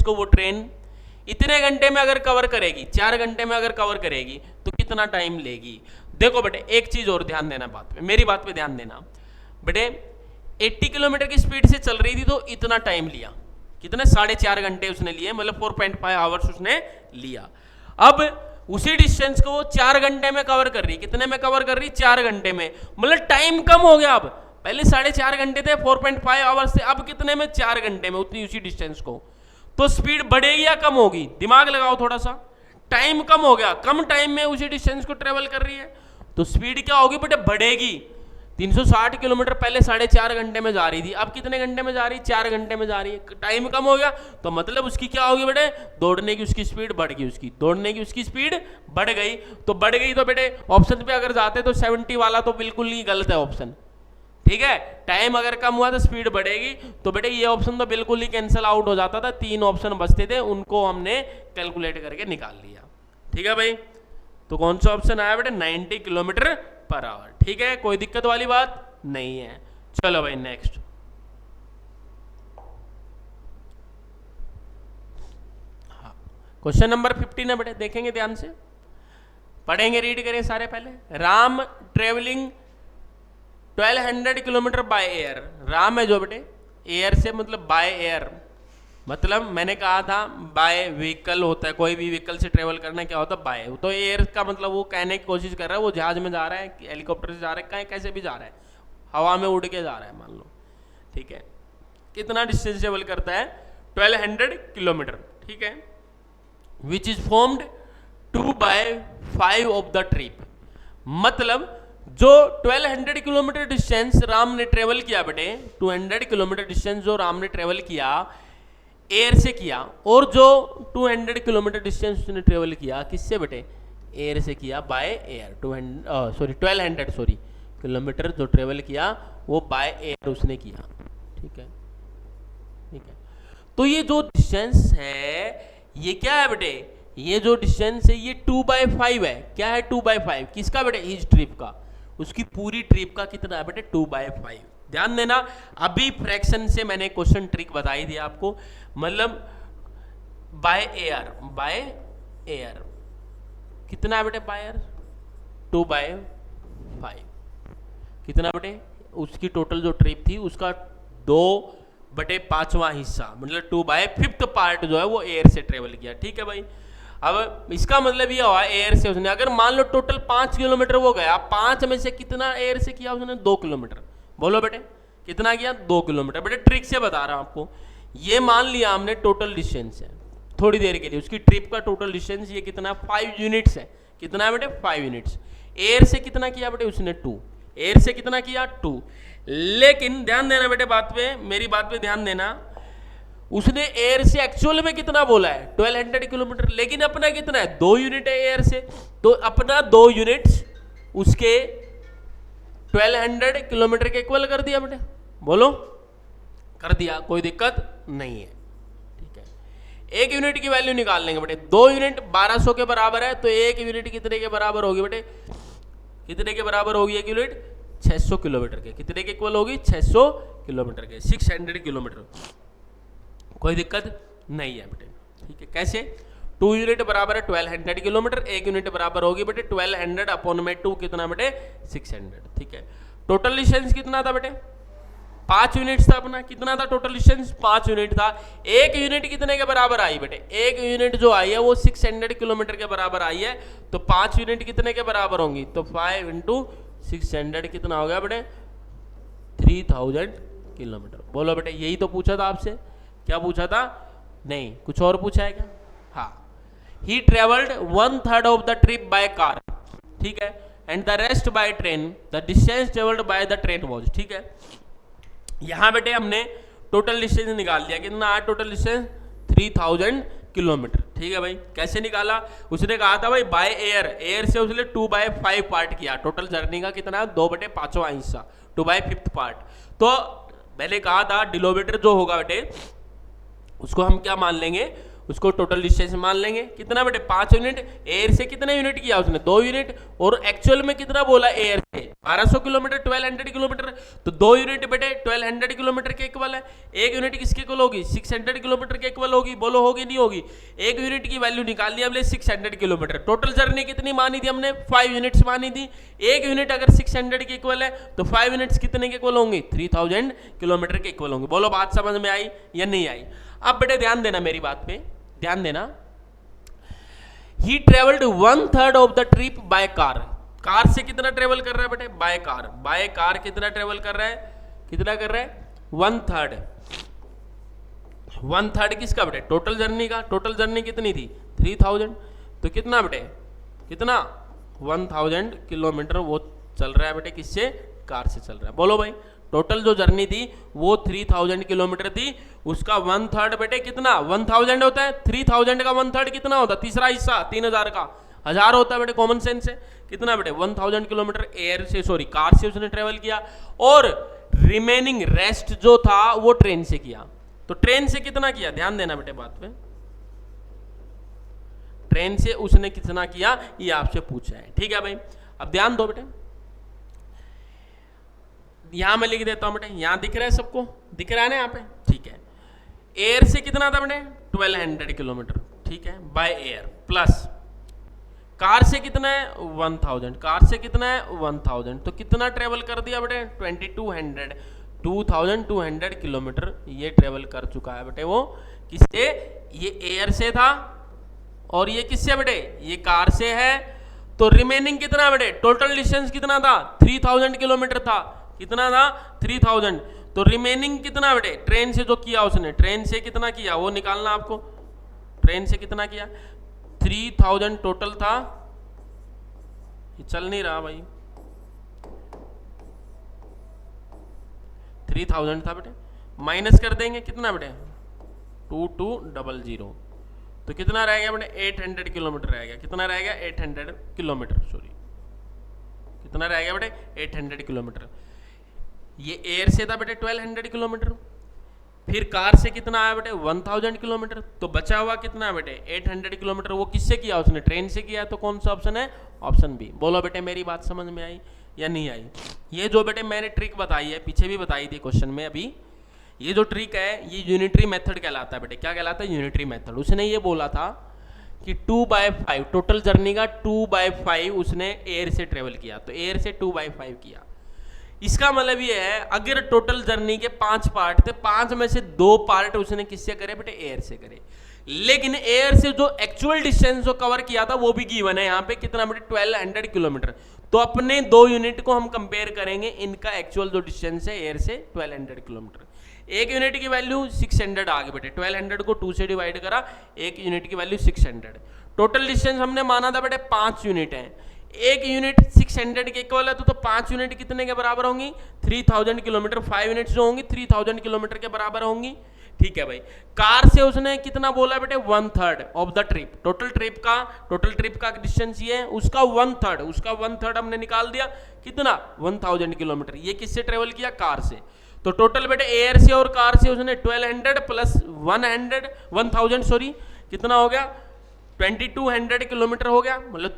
को वो ट्रेन इतने घंटे में अगर कवर करेगी, 4 घंटे में अगर कवर करेगी तो कितना टाइम लेगी। देखो बेटे एक चीज और ध्यान देना बात पे, मेरी बात पे ध्यान देना बेटे, 80 किलोमीटर की स्पीड से चल रही थी तो इतना टाइम लिया, कितने 4.5 घंटे उसने लिए, मतलब 4.5 आवर्स उसने लिया। अब उसी डिस्टेंस को वो 4 घंटे में कवर कर रही, कितने में कवर कर रही 4 घंटे में, मतलब टाइम कम हो गया। अब पहले 4.5 घंटे थे, 4.5 आवर्स थे, अब कितने में 4 घंटे में उतनी उसी डिस्टेंस को, तो स्पीड बढ़ेगी या कम होगी, दिमाग लगाओ थोड़ा सा, टाइम कम हो गया, कम टाइम में उसी डिस्टेंस को ट्रेवल कर रही है, तो स्पीड क्या होगी बेटे बढ़ेगी। 360 किलोमीटर पहले 4.5 घंटे में जा रही थी, अब कितने घंटे में जा रही, 4 घंटे में जा रही है, टाइम कम हो गया, तो मतलब उसकी क्या होगी बेटे, दौड़ने की उसकी स्पीड बढ़ गई, उसकी दौड़ने की उसकी स्पीड बढ़ गई। तो बढ़ गई तो बेटे ऑप्शन पे अगर जाते तो 70 वाला तो बिल्कुल ही गलत है ऑप्शन। ठीक है, टाइम अगर कम हुआ तो स्पीड बढ़ेगी, तो बेटे ये ऑप्शन तो बिल्कुल ही कैंसिल आउट हो जाता था, 3 ऑप्शन बचते थे, उनको हमने कैलकुलेट करके निकाल लिया। ठीक है भाई, तो कौन सा ऑप्शन आया बेटे 90 किलोमीटर पर आवर। ठीक है, कोई दिक्कत वाली बात नहीं है। चलो भाई नेक्स्ट, हाँ क्वेश्चन नंबर 15 है बेटे, देखेंगे ध्यान से, पढ़ेंगे, रीड करें सारे पहले। Ram travelling 1200 kilometre by air, Ram है जो बेटे एयर से मतलब बाय एयर मतलब मैंने कहा था बाय व्हीकल होता है, कोई भी व्हीकल से ट्रेवल करना क्या होता है बाय, तो एयर का मतलब वो कहने की कोशिश कर रहा है वो जहाज में जा रहा है, हेलीकॉप्टर से जा रहा है, कहीं कैसे भी जा रहा है, हवा में उड़ के जा रहा है मान लो, ठीक है। कितना डिस्टेंस ट्रेवल करता है 1200 किलोमीटर, ठीक है, which is formed 2/5 of the trip. मतलब जो 1200 किलोमीटर डिस्टेंस राम ने ट्रेवल किया बेटे, 200 किलोमीटर डिस्टेंस जो राम ने ट्रेवल किया एयर से किया, और जो 200 किलोमीटर डिस्टेंस उसने ट्रेवल किया किससे बेटे, एयर से किया, बाय एयर। 1200 किलोमीटर जो ट्रेवल किया वो बाय एयर उसने किया, ठीक है, ठीक है। तो ये जो डिस्टेंस है ये क्या है बेटे, ये जो डिस्टेंस है ये 2/5 है। क्या है 2/5 किसका बेटे, हिज ट्रिप का, उसकी पूरी ट्रिप का कितना है बेटे 2/5। ध्यान देना, अभी फ्रैक्शन से मैंने क्वेश्चन ट्रिक बताई थी आपको, मतलब बाय एयर कितना है बेटे, बाय एयर 2/5 कितना बेटे, उसकी टोटल जो ट्रिप थी उसका 2/5वां हिस्सा, मतलब 2/5 पार्ट जो है वो एयर से ट्रेवल किया, ठीक है भाई। अब इसका मतलब ये हुआ एयर से उसने, अगर मान लो टोटल 5 किलोमीटर वो गया, 5 में से कितना एयर से किया उसने, 2 किलोमीटर, बोलो बेटे कितना किया, 2 किलोमीटर। बेटे ट्रिक से बता रहा हूं आपको, ये मान लिया हमने टोटल डिस्टेंस है थोड़ी देर के लिए, उसकी ट्रिप का टोटल डिस्टेंस ये कितना 5 यूनिट्स है, कितना है बेटे 5 यूनिट्स। एयर से कितना किया बेटे उसने 2, एयर से कितना किया 2, लेकिन ध्यान देना बेटे बात पे, मेरी बात पे ध्यान देना, उसने एयर से एक्चुअल में कितना बोला है 1200 किलोमीटर, लेकिन अपना कितना है 2 यूनिट है एयर से, तो अपना 2 यूनिट्स उसके 1200 किलोमीटर के इक्वल कर दिया बेटे, बोलो कर दिया, कोई दिक्कत नहीं है, ठीक है। 1 यूनिट की वैल्यू निकाल लेंगे बेटे, 2 यूनिट 1200 के बराबर है, तो 1 यूनिट कितने के बराबर होगी बेटे, कितने के बराबर होगी 1 यूनिट 600 किलोमीटर के, कितने के इक्वल होगी 600 किलोमीटर के, 600 किलोमीटर, कोई दिक्कत नहीं है बेटे, ठीक है। कैसे 2 यूनिट बराबर है 1200 किलोमीटर, 1 यूनिट बराबर होगी बेटे 1200 अपॉन में 2 कितना बेटे 600, ठीक है। टोटल डिस्टेंस कितना था बेटे 5 यूनिट था अपना, कितना था टोटल डिस्टेंस 5 यूनिट था। 1 यूनिट कितने के बराबर आई बेटे, 1 यूनिट जो आई है वो 600 किलोमीटर के बराबर आई है, तो 5 यूनिट कितने के बराबर होंगी, तो 5 × 600 कितना हो गया बेटे 3000 किलोमीटर। बोलो बेटे यही तो पूछा था आपसे, क्या पूछा था, नहीं कुछ और पूछा है क्या, हाँ। He travelled 1/3 of the trip by car, ठीक है, and the rest by train, the distance travelled by the train was, ठीक है। यहां बेटे हमने टोटल डिस्टेंस निकाल लिया, कितना आया टोटल डिस्टेंस 3000 किलोमीटर, ठीक है भाई। कैसे निकाला, उसने कहा था भाई बाय एयर, एयर से उसने 2/5 पार्ट किया, टोटल जर्नी का कितना 2/5वां हिस्सा, 2/5 पार्ट। तो मैंने कहा था डिलोमीटर जो होगा बेटे उसको हम क्या मान लेंगे, उसको टोटल डिस्टेंस मान लेंगे, कितना बेटे 5 यूनिट, एयर से कितने यूनिट किया उसने 2 यूनिट, और एक्चुअल में कितना बोला एयर से 1200 किलोमीटर 1200 किलोमीटर, तो 2 यूनिट बेटे 1200 किलोमीटर के इक्वल है, 1 यूनिट किसके इक्वल होगी 600 किलोमीटर के इक्वल होगी, बोलो होगी नहीं होगी। 1 यूनिट की वैल्यू निकाल ली हमने 600 किलोमीटर, टोटल जर्नी कितनी मानी थी हमने 5 यूनिट्स मानी थी, 1 यूनिट अगर 600 के इक्वल है तो 5 यूनिट्स कितने के इक्वल होंगे 3000 किलोमीटर के इक्वल होंगे। बोलो बात समझ में आई या नहीं आई। अब बेटे ध्यान देना मेरी बात पे, ध्यान देना, he travelled 1/3 of the trip by car, car से कितना ट्रेवल कर रहा है बेटे बाय कार, बाय कार कितना ट्रेवल कर रहा है, कितना कर रहा है 1/3, 1/3 किसका बेटे टोटल जर्नी का, टोटल जर्नी कितनी थी 3000, तो कितना बेटे कितना 1000 किलोमीटर वो चल रहा है बेटे किससे, कार से चल रहा है। बोलो भाई टोटल जो जर्नी थी वो 3000 किलोमीटर थी, उसका 1/3 बेटे कितना 1000 होता है, 3000 का 1/3 कितना होता है, तीसरा हिस्सा 3000 का 1000 होता है बेटे, कॉमन सेंस है, कितना बेटे 1000 किलोमीटर एयर से सॉरी कार से उसने ट्रेवल किया, और रिमेनिंग रेस्ट जो था वो ट्रेन से किया। तो ट्रेन से कितना किया, ध्यान देना बेटे बात पे, ट्रेन से उसने कितना किया ये आपसे पूछा है, ठीक है भाई। अब ध्यान दो बेटे, यहां मैं लिख देता हूं बेटे, यहां दिख रहा है सबको, दिख रहा है ना यहाँ पे, ठीक है। एयर से कितना था बेटे 1200 किलोमीटर, ठीक है, बाय एयर, प्लस कार से कितना है 1000, कार से कितना है 1000, तो कितना ट्रेवल कर दिया बेटे 2200, 2200 किलोमीटर ये ट्रेवल कर चुका है बेटे। वो किससे? ये एयर से था और ये किससे बेटे? ये कार से है। तो रिमेनिंग कितना बेटे? टोटल डिस्टेंस कितना था? 3000 किलोमीटर था। कितना था? 3000। तो रिमेनिंग कितना बेटे? ट्रेन से जो किया उसने, ट्रेन से कितना किया वो निकालना आपको। ट्रेन से कितना किया? 3000 टोटल था। ये चल नहीं रहा भाई, 3000 था बेटे, माइनस कर देंगे कितना बेटे? 2200। तो कितना रह गया बेटे? 800 किलोमीटर रह गया। कितना रह गया? 800 किलोमीटर, सॉरी कितना रह गया बेटे? 800 किलोमीटर। ये एयर से था बेटे 1200 किलोमीटर, फिर कार से कितना आया बेटे? 1000 किलोमीटर। तो बचा हुआ कितना बेटे? 800 किलोमीटर। वो किससे किया उसने? ट्रेन से किया। तो कौन सा ऑप्शन है? Option B. बोलो बेटे मेरी बात समझ में आई या नहीं आई? ये जो बेटे मैंने ट्रिक बताई है, पीछे भी बताई थी क्वेश्चन में अभी, ये जो ट्रिक है ये यूनिटरी मेथड कहलाता है बेटे। क्या कहलाता है? Unitary method. उसने ये बोला था कि 2/5 टोटल जर्नी का 2/5 उसने एयर से ट्रेवल किया। तो एयर से 2/5 किया। इसका मतलब ये है अगर टोटल जर्नी के 5 पार्ट थे, 5 में से 2 पार्ट उसने किससे करे बेटे? एयर से करे। लेकिन एयर से जो एक्चुअल डिस्टेंस जो कवर किया था वो भी गिवन है यहाँ पे, कितना बेटे? 1200 किलोमीटर। तो अपने 2 यूनिट को हम कंपेयर करेंगे, इनका एक्चुअल जो डिस्टेंस है एयर से 1200 किलोमीटर। एक यूनिट की वैल्यू 600 आ गई बेटे, 1200 को 2 से डिवाइड करा, एक यूनिट की वैल्यू 600। टोटल डिस्टेंस हमने माना था बेटे 5 यूनिट है, एक यूनिट 600 के इक्वल है। तो 5 यूनिट कितने के बराबर होंगी? 3000 किलोमीटर। 5 यूनिट्स जो होंगी 3000 किलोमीटर के बराबर होंगी। ठीक है भाई। कार से उसने कितना बोला बेटे? 1/3 of the trip. Total trip का डिस्टेंस ये है, उसका 1/3 हमने निकाल दिया। कितना? 1000 किलोमीटर। ये किससे ट्रेवल किया? कार से। तो टोटल बेटे एयर से और कार से उसने 1200 प्लस 1000 सॉरी कितना हो गया? 2200 किलोमीटर हो गया। मतलब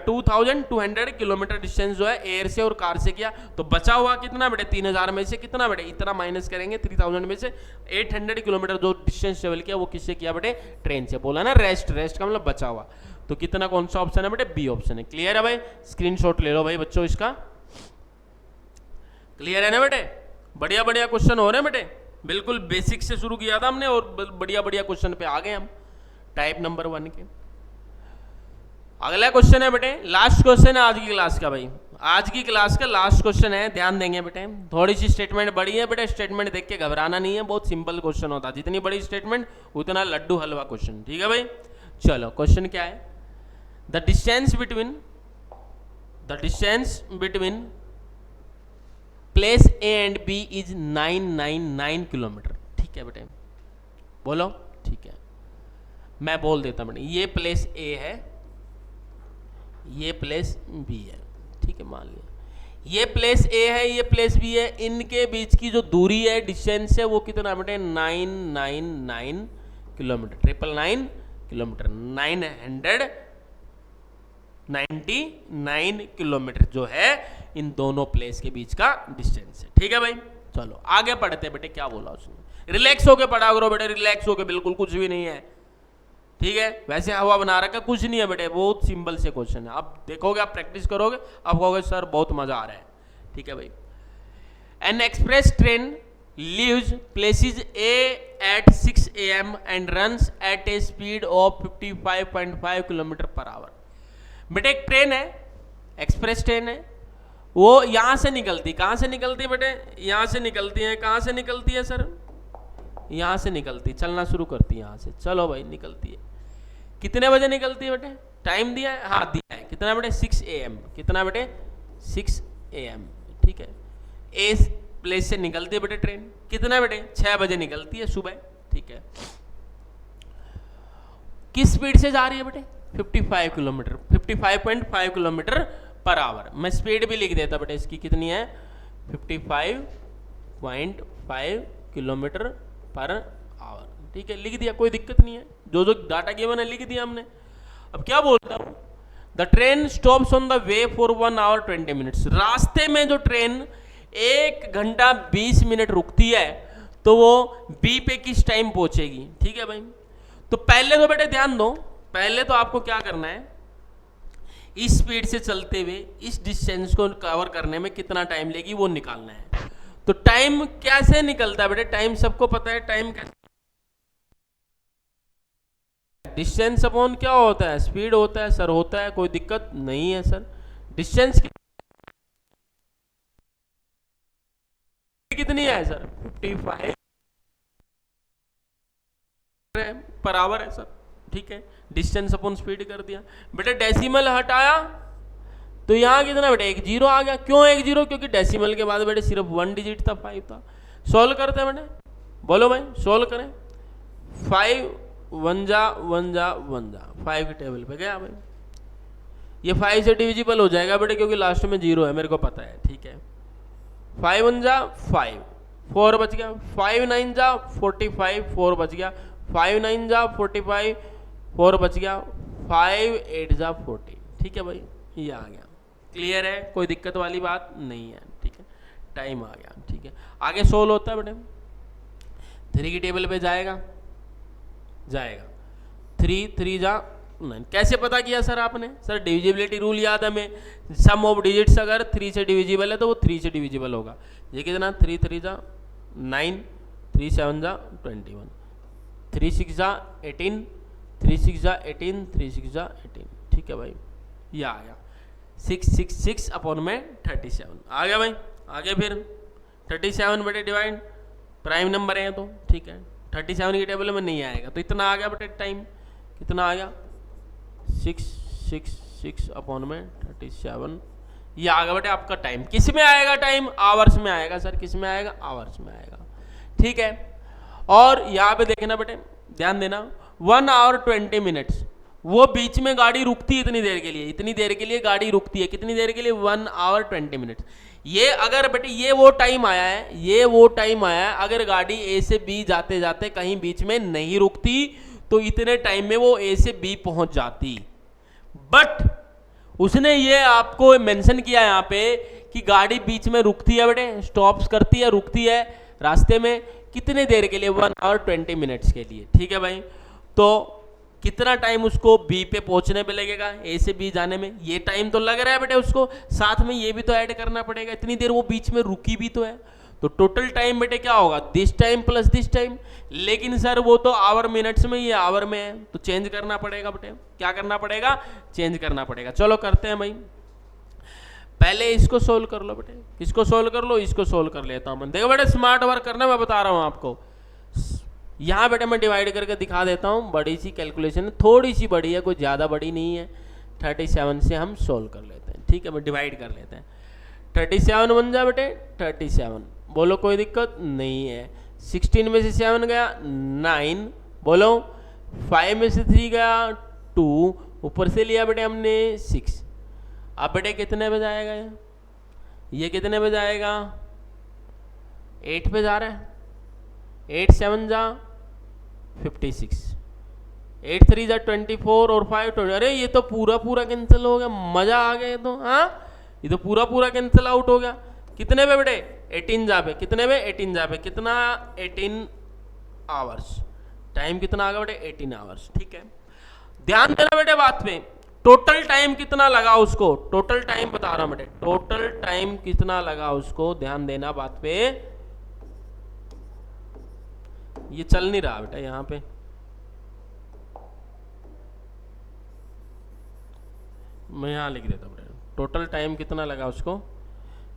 2200 किलोमीटर डिस्टेंस जो है एयर से और कार से किया। तो बचा हुआ कितना बेटे? 3000 में से कितना बेटे? इतना माइनस करेंगे 3000 में से। 800 किलोमीटर जो डिस्टेंस ट्रेवल किया वो किससे किया बेटे? ट्रेन से। बोला ना रेस्ट का मतलब बचा हुआ। तो कितना कौन सा ऑप्शन है बेटे? बी ऑप्शन है। क्लियर है भाई? स्क्रीनशॉट ले लो भाई बच्चों इसका। क्लियर है ना बेटे? बढ़िया बढ़िया क्वेश्चन हो रहे हैं बेटे, बिल्कुल बेसिक से शुरू किया था हमने और बढ़िया बढ़िया क्वेश्चन पे आ गए हम टाइप नंबर 1 के। अगला क्वेश्चन है बेटे, लास्ट क्वेश्चन है आज की क्लास का भाई। आज की क्लास का लास्ट क्वेश्चन है, ध्यान देंगे बेटे। थोड़ी सी स्टेटमेंट बड़ी है बेटे, स्टेटमेंट देख के घबराना नहीं है, बहुत सिंपल क्वेश्चन होता है। जितनी बड़ी स्टेटमेंट उतना लड्डू हलवा क्वेश्चन। ठीक है भाई? चलो क्वेश्चन क्या है? The distance between place A and B is 999 kilometre. ठीक है बेटे? बोलो। ठीक है, मैं बोल देता हूं बेटे। ये प्लेस ए है, ये प्लेस बी है। ठीक है, मान लिया ये प्लेस ए है, ये प्लेस बी है। इनके बीच की जो दूरी है, डिस्टेंस है, वो कितना बेटे? 999 किलोमीटर। 999 किलोमीटर, 999 किलोमीटर जो है इन दोनों प्लेस के बीच का डिस्टेंस है। ठीक है भाई? चलो आगे पढ़ते बेटे। क्या बोला उसने? रिलैक्स होके पढ़ा करो बेटे, रिलैक्स होके, बिल्कुल कुछ भी नहीं है। ठीक है? वैसे हवा बना रखा, कुछ नहीं है बेटे, बहुत सिंपल से क्वेश्चन है। आप देखोगे, आप प्रैक्टिस करोगे, आप कहोगे सर बहुत मजा आ रहा है। ठीक है भाई? An express train leaves places A at 6 AM and runs at a speed of 55.5 kilometre per hour. बेटे एक ट्रेन है, एक्सप्रेस ट्रेन है, वो यहां से निकलती। कहां से निकलती है बेटे? यहां से निकलती है। कहां से निकलती है सर? यहां से निकलती, चलना शुरू करती है यहां से। चलो भाई, निकलती है। कितने बजे निकलती है बेटे? टाइम दिया है? हाँ दिया है। कितना बेटे? 6 AM। कितना बेटे? 6 AM। ठीक है? ए प्लेस से निकलती है बेटे ट्रेन। कितना बेटे? 6 बजे निकलती है सुबह। ठीक है? किस स्पीड से जा रही है बेटे? 55 किलोमीटर, 55.5 किलोमीटर पर आवर। मैं स्पीड भी लिख देता बेटे इसकी, कितनी है? 55.5 किलोमीटर पर आवर। ठीक है, लिख दिया, कोई दिक्कत नहीं है। जो डाटा गिवन है लिख दिया हमने। अब क्या बोलता हूं? The train stops on the way for 1 hour 20 minutes। रास्ते में जो ट्रेन 1 घंटा 20 मिनट रुकती है तो वो बी पे किस टाइम पहुंचेगी? ठीक है भाई? तो पहले तो बेटे ध्यान दो, पहले तो आपको क्या करना है, इस स्पीड से चलते हुए इस डिस्टेंस को कवर करने में कितना टाइम लेगी वो निकालना है। तो टाइम कैसे निकलता है बेटे, टाइम सबको पता है, टाइम कैसे, डिस्टेंस अपॉन क्या होता है, स्पीड होता है सर, होता है, कोई दिक्कत नहीं है सर। डिस्टेंस कितनी है सर, 55 बराबर है सर, ठीक है, डिस्टेंस अपॉन स्पीड कर दिया बेटे। डेसिमल हटाया तो यहाँ कितना बेटे, एक जीरो आ गया। क्यों एक जीरो, क्योंकि डेसिमल के बाद बेटे सिर्फ 1 डिजिट था, 5 था। सोल्व करते हैं बेटे, बोलो भाई सोल्व करें। 5 1 जा 1 जा 1 जा 5 के टेबल पे गया भाई, ये 5 से डिविजिबल हो जाएगा बेटे, क्योंकि लास्ट में जीरो है, मेरे को पता है, ठीक है। 5 1 जा 5, 4 बच गया। 5 9 जा 45, 4 बच गया। 5 9 जा 45, 4 बच गया। 5 8 जा 40, ठीक है भाई, ये आ गया। क्लियर है, कोई दिक्कत वाली बात नहीं है, ठीक है, टाइम आ गया, ठीक है। आगे सोल्व होता है बेटे, 3 की टेबल पे जाएगा, 3 3 जा 9। कैसे पता किया सर आपने, सर डिविजिबिलिटी रूल याद है हमें, सम ऑफ डिजिट्स अगर 3 से डिविजिबल है तो वो 3 से डिविजिबल होगा। ये कितना, 3 3 जा 9, 3 7 जा 21, 3 6 जा 18, 3 6 जा 18, 3 6 जा 18, ठीक है भाई, ये आ गया। 666 अपॉन में 37 आ गया भाई। आगे फिर 37 बटे डिवाइड, प्राइम नंबर है तो ठीक है, 37 की टेबल में नहीं आएगा तो इतना आ गया बटे टाइम, कितना आ गया 666 अपॉन में 37, ये आ गया बेटे आपका टाइम। किस में आएगा टाइम, आवर्स में आएगा सर, किस में आएगा, आवर्स में आएगा, ठीक है। और यहाँ पे देखना बेटे, ध्यान देना, 1 आवर 20 मिनट्स, वो बीच में गाड़ी रुकती है इतनी देर के लिए, इतनी देर के लिए गाड़ी रुकती है, कितनी देर के लिए, 1 आवर 20 मिनट्स। ये अगर बेटे ये वो टाइम आया है, ये वो टाइम आया है, अगर गाड़ी ए से बी जाते जाते कहीं बीच में नहीं रुकती तो इतने टाइम में वो ए से बी पहुंच जाती। बट उसने ये आपको मेंशन किया यहाँ पे कि गाड़ी बीच में रुकती है बेटे, स्टॉप्स करती है, रुकती है रास्ते में, कितने देर के लिए, 1 आवर 20 मिनट्स के लिए, ठीक है भाई। तो कितना टाइम उसको बी पे पहुंचने पे लगेगा, ए से बी जाने में, ये टाइम तो लग रहा है बेटे उसको, साथ में ये भी तो ऐड करना पड़ेगा, इतनी देर वो बीच में रुकी भी तो है, तो टोटल टाइम बेटे क्या होगा, this time plus this time. लेकिन सर वो तो आवर मिनट्स में, ये आवर में है, तो चेंज करना पड़ेगा बेटे, क्या करना पड़ेगा, चेंज करना पड़ेगा। चलो करते हैं भाई, पहले इसको सोल्व कर लो बेटे, किसको सोल्व कर लो, इसको सोल्व कर लेता हूं मैं। देखो बेटे स्मार्ट वर्क करना, मैं बता रहा हूं आपको। यहाँ बेटे मैं डिवाइड करके दिखा देता हूँ, बड़ी सी कैलकुलेशन है, थोड़ी सी बड़ी है, कोई ज़्यादा बड़ी नहीं है। 37 से हम सोल्व कर लेते हैं, ठीक है, मैं डिवाइड कर लेते हैं। 37 बन जा बेटे 37, बोलो कोई दिक्कत नहीं है। 16 में से 7 गया 9, बोलो 5 में से 3 गया 2, ऊपर से लिया बेटे हमने 6। अब बेटे कितने पे जाएगा ये कितने पे जाएगा, 8 पे जा रहा है, 8 7 जा 56, 8 3 जा 24 और 5 20। अरे ये तो पूरा पूरा कैंसिल हो गया, मजा आ गया ये तो, हाँ ये तो पूरा पूरा कैंसिल आउट हो गया। कितने पे बेटे, 18 जा पे, कितने पे 18 जा पे, कितना 18 आवर्स, टाइम कितना आ गया बेटे 18 आवर्स, ठीक है। ध्यान देना बेटे बात पे, टोटल टाइम कितना लगा उसको, टोटल टाइम बता रहा हूं बेटे, टोटल टाइम कितना लगा उसको, ध्यान देना बात पे। ये चल नहीं रहा बेटा यहाँ पे, मैं यहाँ लिख देता हूँ बेटा, टोटल टाइम कितना लगा उसको।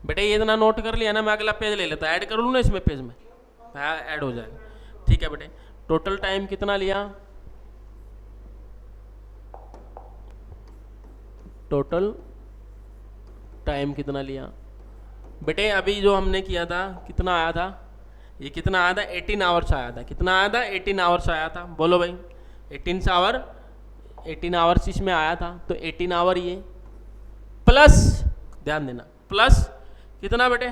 बेटे ये इतना नोट कर लिया ना, मैं अगला पेज ले लेता, ऐड कर लूँ ना इसमें, पेज में ऐड हो जाएगा, ठीक है बेटे। टोटल टाइम कितना लिया, टोटल टाइम कितना लिया बेटे, अभी जो हमने किया था कितना आया था, ये कितना आया था, 18 आवर्स आया था, कितना आया था 18 आवर्स आया था, बोलो भाई 18 आवर्स इसमें आया था, तो 18 आवर ये प्लस, ध्यान देना, प्लस कितना बेटे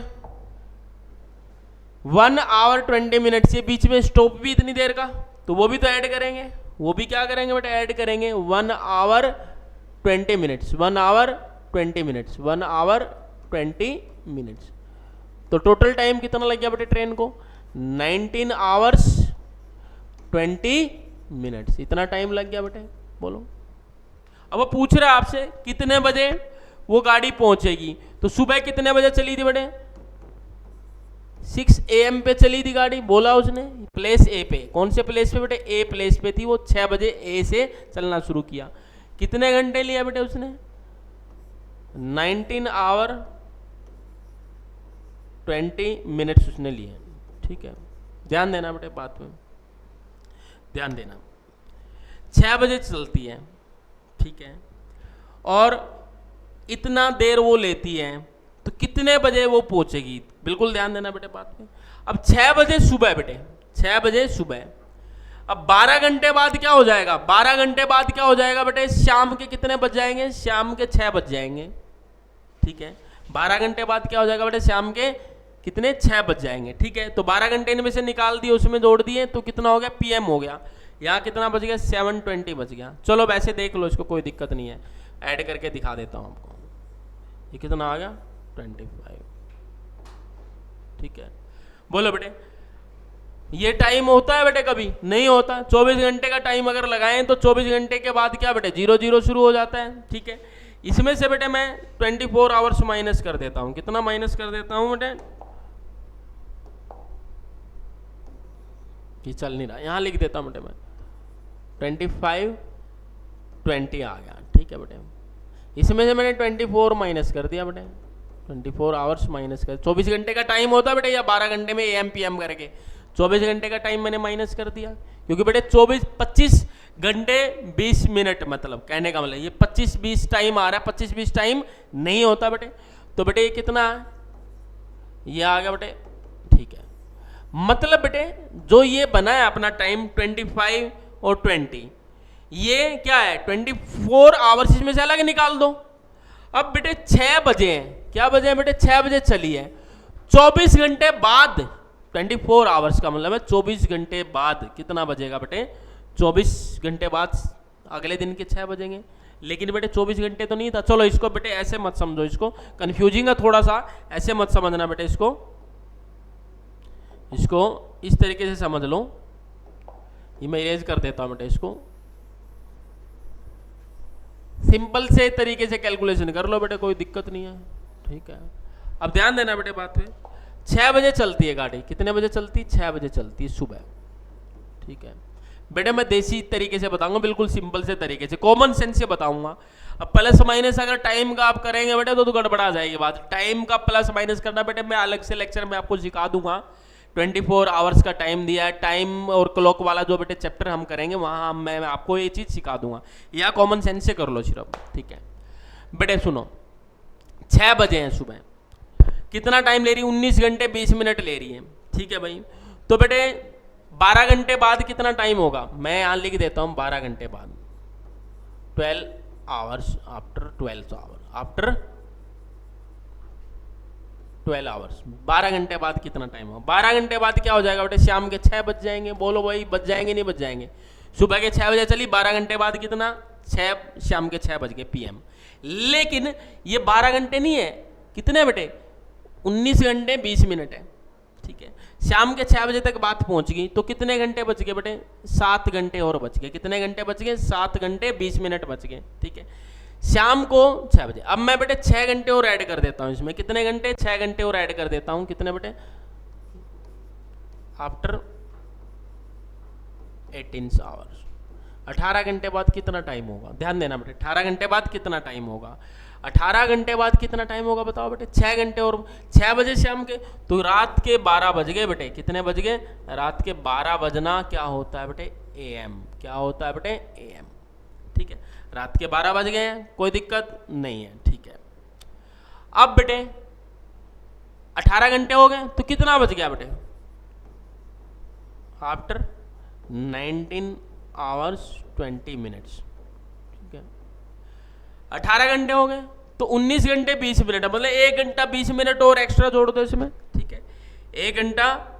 1 आवर 20 मिनट्स, ये बीच में स्टॉप भी इतनी देर का, तो वो भी तो ऐड करेंगे, वो भी क्या करेंगे बेटे, ऐड करेंगे। 1 hour 20 minutes, 1 hour 20 minutes, 1 hour 20 minutes, तो टोटल टाइम कितना लग गया बेटे ट्रेन को, 19 आवर्स 20 मिनट्स, इतना टाइम लग गया बेटे, बोलो। अब वो पूछ रहा है आपसे कितने बजे वो गाड़ी पहुंचेगी, तो सुबह कितने बजे चली थी बेटे, 6 AM पे चली थी गाड़ी, बोला उसने प्लेस ए पे। कौन से प्लेस पे बेटे? ए प्लेस पे थी। वो 6 बजे ए से चलना शुरू किया। कितने घंटे लिया बेटे उसने? 19 आवर 20 मिनट्स उसने लिए। ठीक है, ध्यान देना बेटे, बात में ध्यान देना। 6 बजे चलती है, ठीक है, और इतना देर वो लेती है, तो कितने बजे वो पहुंचेगी? बिल्कुल ध्यान देना बेटे बात में। अब 6 बजे सुबह बेटे, 6 बजे सुबह। अब 12 घंटे बाद क्या हो जाएगा? 12 घंटे बाद क्या हो जाएगा बेटे? शाम के कितने बज जाएंगे? शाम के 6 बज जाएंगे। ठीक है, 12 घंटे बाद क्या हो जाएगा बेटे? शाम के कितने? 6 बज जाएंगे। ठीक है, तो 12 घंटे इनमें से निकाल दिए, उसमें जोड़ दिए, तो कितना हो गया? PM हो गया। यहाँ कितना बज गया? 7:20 बज गया। चलो वैसे देख लो, इसको कोई दिक्कत नहीं है, ऐड करके दिखा देता हूँ आपको। ये कितना आ गया? 25। ठीक है, बोलो बेटे, ये टाइम होता है बेटे? कभी नहीं होता। 24 घंटे का टाइम अगर लगाएं तो 24 घंटे के बाद क्या बेटे? 00 शुरू हो जाता है। ठीक है, इसमें से बेटे मैं 24 आवर्स माइनस कर देता हूं। कितना माइनस कर देता हूं बेटे? ये चल नहीं रहा, यहां लिख देता हूं बेटे मैं 25 20 आ गया। ठीक है बेटे, इसमें से मैंने 24 माइनस कर दिया बेटे, 24 आवर्स माइनस कर। 24 घंटे का टाइम होता बेटे, या 12 घंटे में AM PM करके 24 घंटे का टाइम मैंने माइनस कर दिया, क्योंकि बेटे 25 घंटे 20 मिनट, मतलब कहने का मतलब ये 25-20 टाइम आ रहा है, 25-20 टाइम नहीं होता बेटे। तो बेटे ये कितना है? ये आ गया बेटे। ठीक है, मतलब बेटे जो ये बना है अपना टाइम 25 और 20, ये क्या है? 24 आवर्स इसमें से अलग निकाल दो। अब बेटे 6 बजे हैं, क्या बजे हैं बेटे? 6 बजे चली है। 24 घंटे बाद, 24 आवर्स का मतलब है 24 घंटे बाद कितना बजेगा बेटे? 24 घंटे बाद अगले दिन के 6 बजेंगे। लेकिन बेटे 24 घंटे तो नहीं था। चलो इसको बेटे ऐसे मत समझो, इसको कंफ्यूजिंग है थोड़ा सा, ऐसे मत समझना बेटे, इसको इस तरीके से समझ लो। ये मैं इरेज कर देता हूं बेटे, इसको सिंपल से तरीके से कैलकुलेशन कर लो बेटे, कोई दिक्कत नहीं है। ठीक है, अब ध्यान देना बेटे बात पे। 6 बजे चलती है गाड़ी। कितने बजे चलती? 6 बजे चलती है सुबह। ठीक है बेटे, मैं देसी तरीके से बताऊंगा, बिल्कुल सिंपल से तरीके से, कॉमन सेंस से बताऊंगा। अब प्लस माइनस अगर टाइम का आप करेंगे बेटे तो गड़बड़ा जाएगी बात। टाइम का प्लस माइनस करना बेटे मैं अलग से लेक्चर में आपको सिखा दूंगा। 24 आवर्स का टाइम दिया है, टाइम और क्लॉक वाला जो बेटे चैप्टर हम करेंगे वहां मैं आपको ये चीज सिखा दूंगा, या कॉमन सेंस से कर लो सिर्फ। ठीक है बेटे, सुनो, 6 बजे हैं सुबह, कितना टाइम ले रही है? 19 घंटे 20 मिनट ले रही है। ठीक है भाई, तो बेटे 12 घंटे बाद कितना टाइम होगा? मैं यहां लिख देता हूं 12 घंटे बाद, 12 hours after 12 hour, after 12 hours. 12 घंटे बाद कितना टाइम होगा? 12 घंटे बाद क्या हो जाएगा बेटे? शाम के 6 बज जाएंगे। बोलो भाई, बज जाएंगे नहीं बज जाएंगे? सुबह के 6 बजे चली, 12 घंटे बाद कितना? 6, शाम के 6 बज गए PM। लेकिन ये 12 घंटे नहीं है, कितने बेटे? 19 घंटे 20 मिनट है। ठीक है, शाम के 6 बजे तक बात पहुंच गई, तो कितने घंटे बच गए बेटे? 7 घंटे और बच गए। कितने घंटे बच गए? 7 घंटे 20 मिनट बच गए। ठीक है, शाम को 6 बजे। अब मैं बेटे 6 घंटे और ऐड कर देता हूं इसमें। कितने घंटे? 6 घंटे और ऐड कर देता हूं। कितने बेटे? After 18 hours. 18 घंटे बाद कितना टाइम होगा? ध्यान देना बेटे, 18 घंटे बाद कितना टाइम होगा? 18 घंटे बाद कितना टाइम होगा बताओ बेटे? 6 घंटे और 6 बजे शाम के, तो रात के 12 बज गए बेटे। कितने बज गए? रात के 12 बजना क्या होता है बेटे? AM। क्या होता है बेटे? AM। ठीक है, रात के 12 बज गए हैं, कोई दिक्कत नहीं है। ठीक है, अब बेटे 18 घंटे हो गए, तो कितना बच गया बेटे? After 19 hours 20 minutes. ठीक है, 18 घंटे हो गए, तो 19 घंटे 20 मिनट है, मतलब 1 घंटा 20 मिनट और एक्स्ट्रा जोड़ दो इसमें। ठीक है, 1 घंटा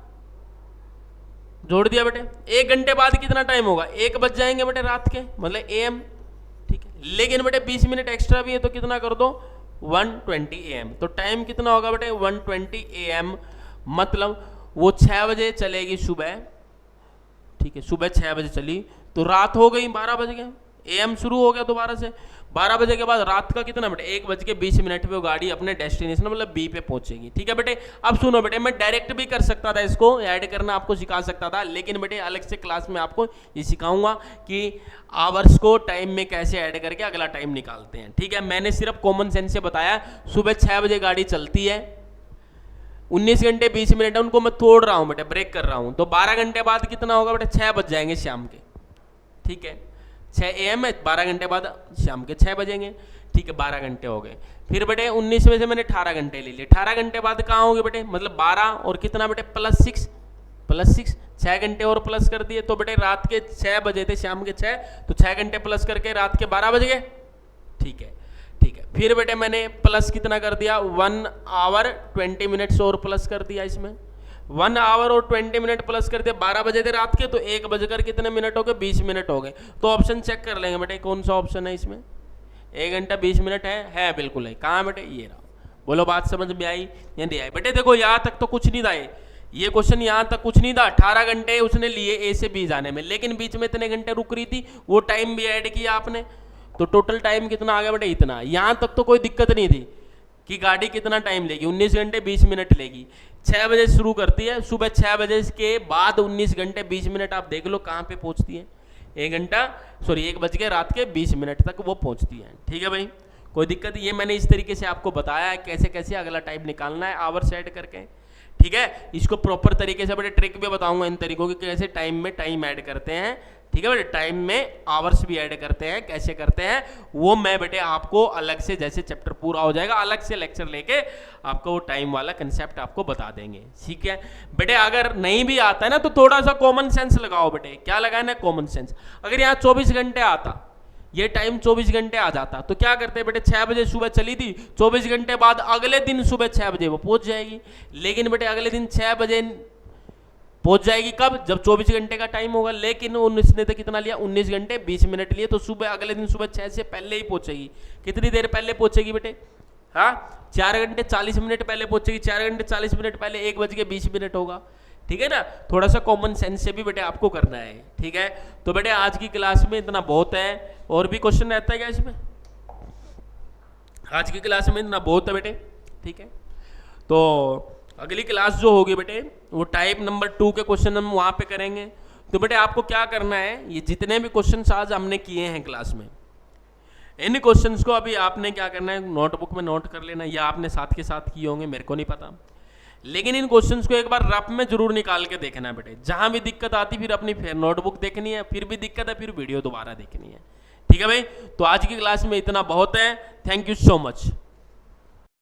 जोड़ दिया बेटे। 1 घंटे बाद कितना टाइम होगा? 1 बज जाएंगे बेटे रात के, मतलब AM। ठीक है, लेकिन बेटे 20 मिनट एक्स्ट्रा भी है, तो कितना कर दो? 1:20 AM। तो टाइम कितना होगा बेटे? 1:20 AM। मतलब वो 6 बजे चलेगी सुबह। ठीक है, सुबह 6 बजे चली, तो रात हो गई 12 बज गए। AM शुरू हो गया दोबारा से, 12 बजे के बाद रात का कितना बेटे 1:20 पे वो गाड़ी अपने डेस्टिनेशन मतलब B पे पहुंचेगी। ठीक है बेटे, अब सुनो बेटे, मैं डायरेक्ट भी कर सकता था, इसको ऐड करना आपको सिखा सकता था, लेकिन बेटे अलग से क्लास में आपको ये सिखाऊंगा कि आवर्स को टाइम में कैसे ऐड करके अगला टाइम निकालते हैं। ठीक है, मैंने सिर्फ कॉमन सेंस से बताया। सुबह 6 बजे गाड़ी चलती है, 19 घंटे 20 मिनट है, उनको मैं तोड़ रहा हूँ बेटे, ब्रेक कर रहा हूँ, तो 12 घंटे बाद कितना होगा बेटे 6 बज जाएंगे शाम के। ठीक है, 6 AM है, 12 घंटे बाद शाम के 6 बजेंगे। ठीक है, 12 घंटे हो गए। फिर बेटे 19 में से मैंने 18 घंटे ले लिए, 18 घंटे बाद कहाँ होंगे बेटे, मतलब 12 और कितना बेटे +6 6 घंटे और प्लस कर दिए, तो बेटे रात के 6 बजे थे, शाम के 6, तो 6 घंटे प्लस करके रात के 12 बज गए। ठीक है, ठीक है, फिर बेटे मैंने प्लस कितना कर दिया 1 आवर 20 मिनट्स और प्लस कर दिया, इसमें 1 आवर और 20 मिनट प्लस कर दिया, 12 बजे थे रात के, तो 1 बजकर कितने मिनट हो गए 20 मिनट हो गए। तो ऑप्शन चेक कर लेंगे बेटे कौन सा ऑप्शन है इसमें, 1 घंटा 20 मिनट है बिल्कुल है। कहाँ बेटे, ये रहा। बोलो बात समझ में आई या नहीं आई बेटे? देखो यहाँ तक तो कुछ नहीं था, ये क्वेश्चन यहाँ तक कुछ नहीं था। 18 घंटे उसने लिए A से B जाने में, लेकिन बीच में इतने घंटे रुक रही थी, वो टाइम भी ऐड किया आपने, तो टोटल टाइम कितना आ गया बेटे इतना। यहाँ तक तो कोई दिक्कत नहीं थी कि गाड़ी कितना टाइम लेगी, 19 घंटे 20 मिनट लेगी। 6 बजे शुरू करती है, सुबह 6 बजे के बाद 19 घंटे 20 मिनट आप देख लो कहाँ पे पहुँचती है, 1 बज के रात के 20 मिनट तक वो पहुँचती है। ठीक है भाई, कोई दिक्कत, ये मैंने इस तरीके से आपको बताया है कैसे कैसे अगला टाइम निकालना है आवर सेट करके। ठीक है, इसको प्रॉपर तरीके से बड़े ट्रिक भी बताऊंगा इन तरीकों की, कैसे टाइम में टाइम ऐड करते हैं। ठीक है बेटे, टाइम में आवर्स भी ऐड करते हैं, कैसे करते हैं वो मैं बेटे आपको अलग से, जैसे चैप्टर पूरा हो जाएगा अलग से लेक्चर लेके आपको वो टाइम वाला कंसेप्ट आपको बता देंगे। ठीक है बेटे, अगर नहीं भी आता है ना तो थोड़ा सा कॉमन सेंस लगाओ बेटे। क्या लगाना है, कॉमन सेंस। अगर यहाँ 24 घंटे आता, ये टाइम 24 घंटे आ जाता, तो क्या करते बेटे 6 बजे सुबह चली थी, 24 घंटे बाद अगले दिन सुबह 6 बजे वो पहुंच जाएगी। लेकिन बेटे अगले दिन 6 बजे पहुंच जाएगी कब, जब 24 घंटे का टाइम होगा, लेकिन उसने तो कितना लिया 19 घंटे 20 मिनट लिए, तो सुबह अगले दिन सुबह 6 से पहले ही पहुंचेगी। कितनी देर पहले पहुंचेगी बेटे, हाँ 4 घंटे 40 मिनट पहले पहुंचेगी। 4 घंटे 40 मिनट पहले 1:20 होगा। ठीक है ना, थोड़ा सा कॉमन सेंस से भी बेटे आपको करना है। ठीक है, तो बेटे आज की क्लास में इतना बहुत है। और भी क्वेश्चन रहता है क्या इसमें? आज की क्लास में इतना बहुत है बेटे। ठीक है, तो अगली क्लास जो होगी बेटे वो टाइप नंबर 2 के क्वेश्चन हम वहां पे करेंगे। तो बेटे आपको क्या करना है, ये जितने भी क्वेश्चन आज हमने किए हैं क्लास में, इन क्वेश्चंस को अभी आपने क्या करना है, नोटबुक में नोट कर लेना, या आपने साथ के साथ किए होंगे मेरे को नहीं पता, लेकिन इन क्वेश्चंस को एक बार रफ में जरूर निकाल के देखना है बेटे। जहां भी दिक्कत आती फिर अपनी फिर नोटबुक देखनी है, फिर भी दिक्कत है फिर वीडियो दोबारा देखनी है। ठीक है भाई, तो आज की क्लास में इतना बहुत है। Thank you so much.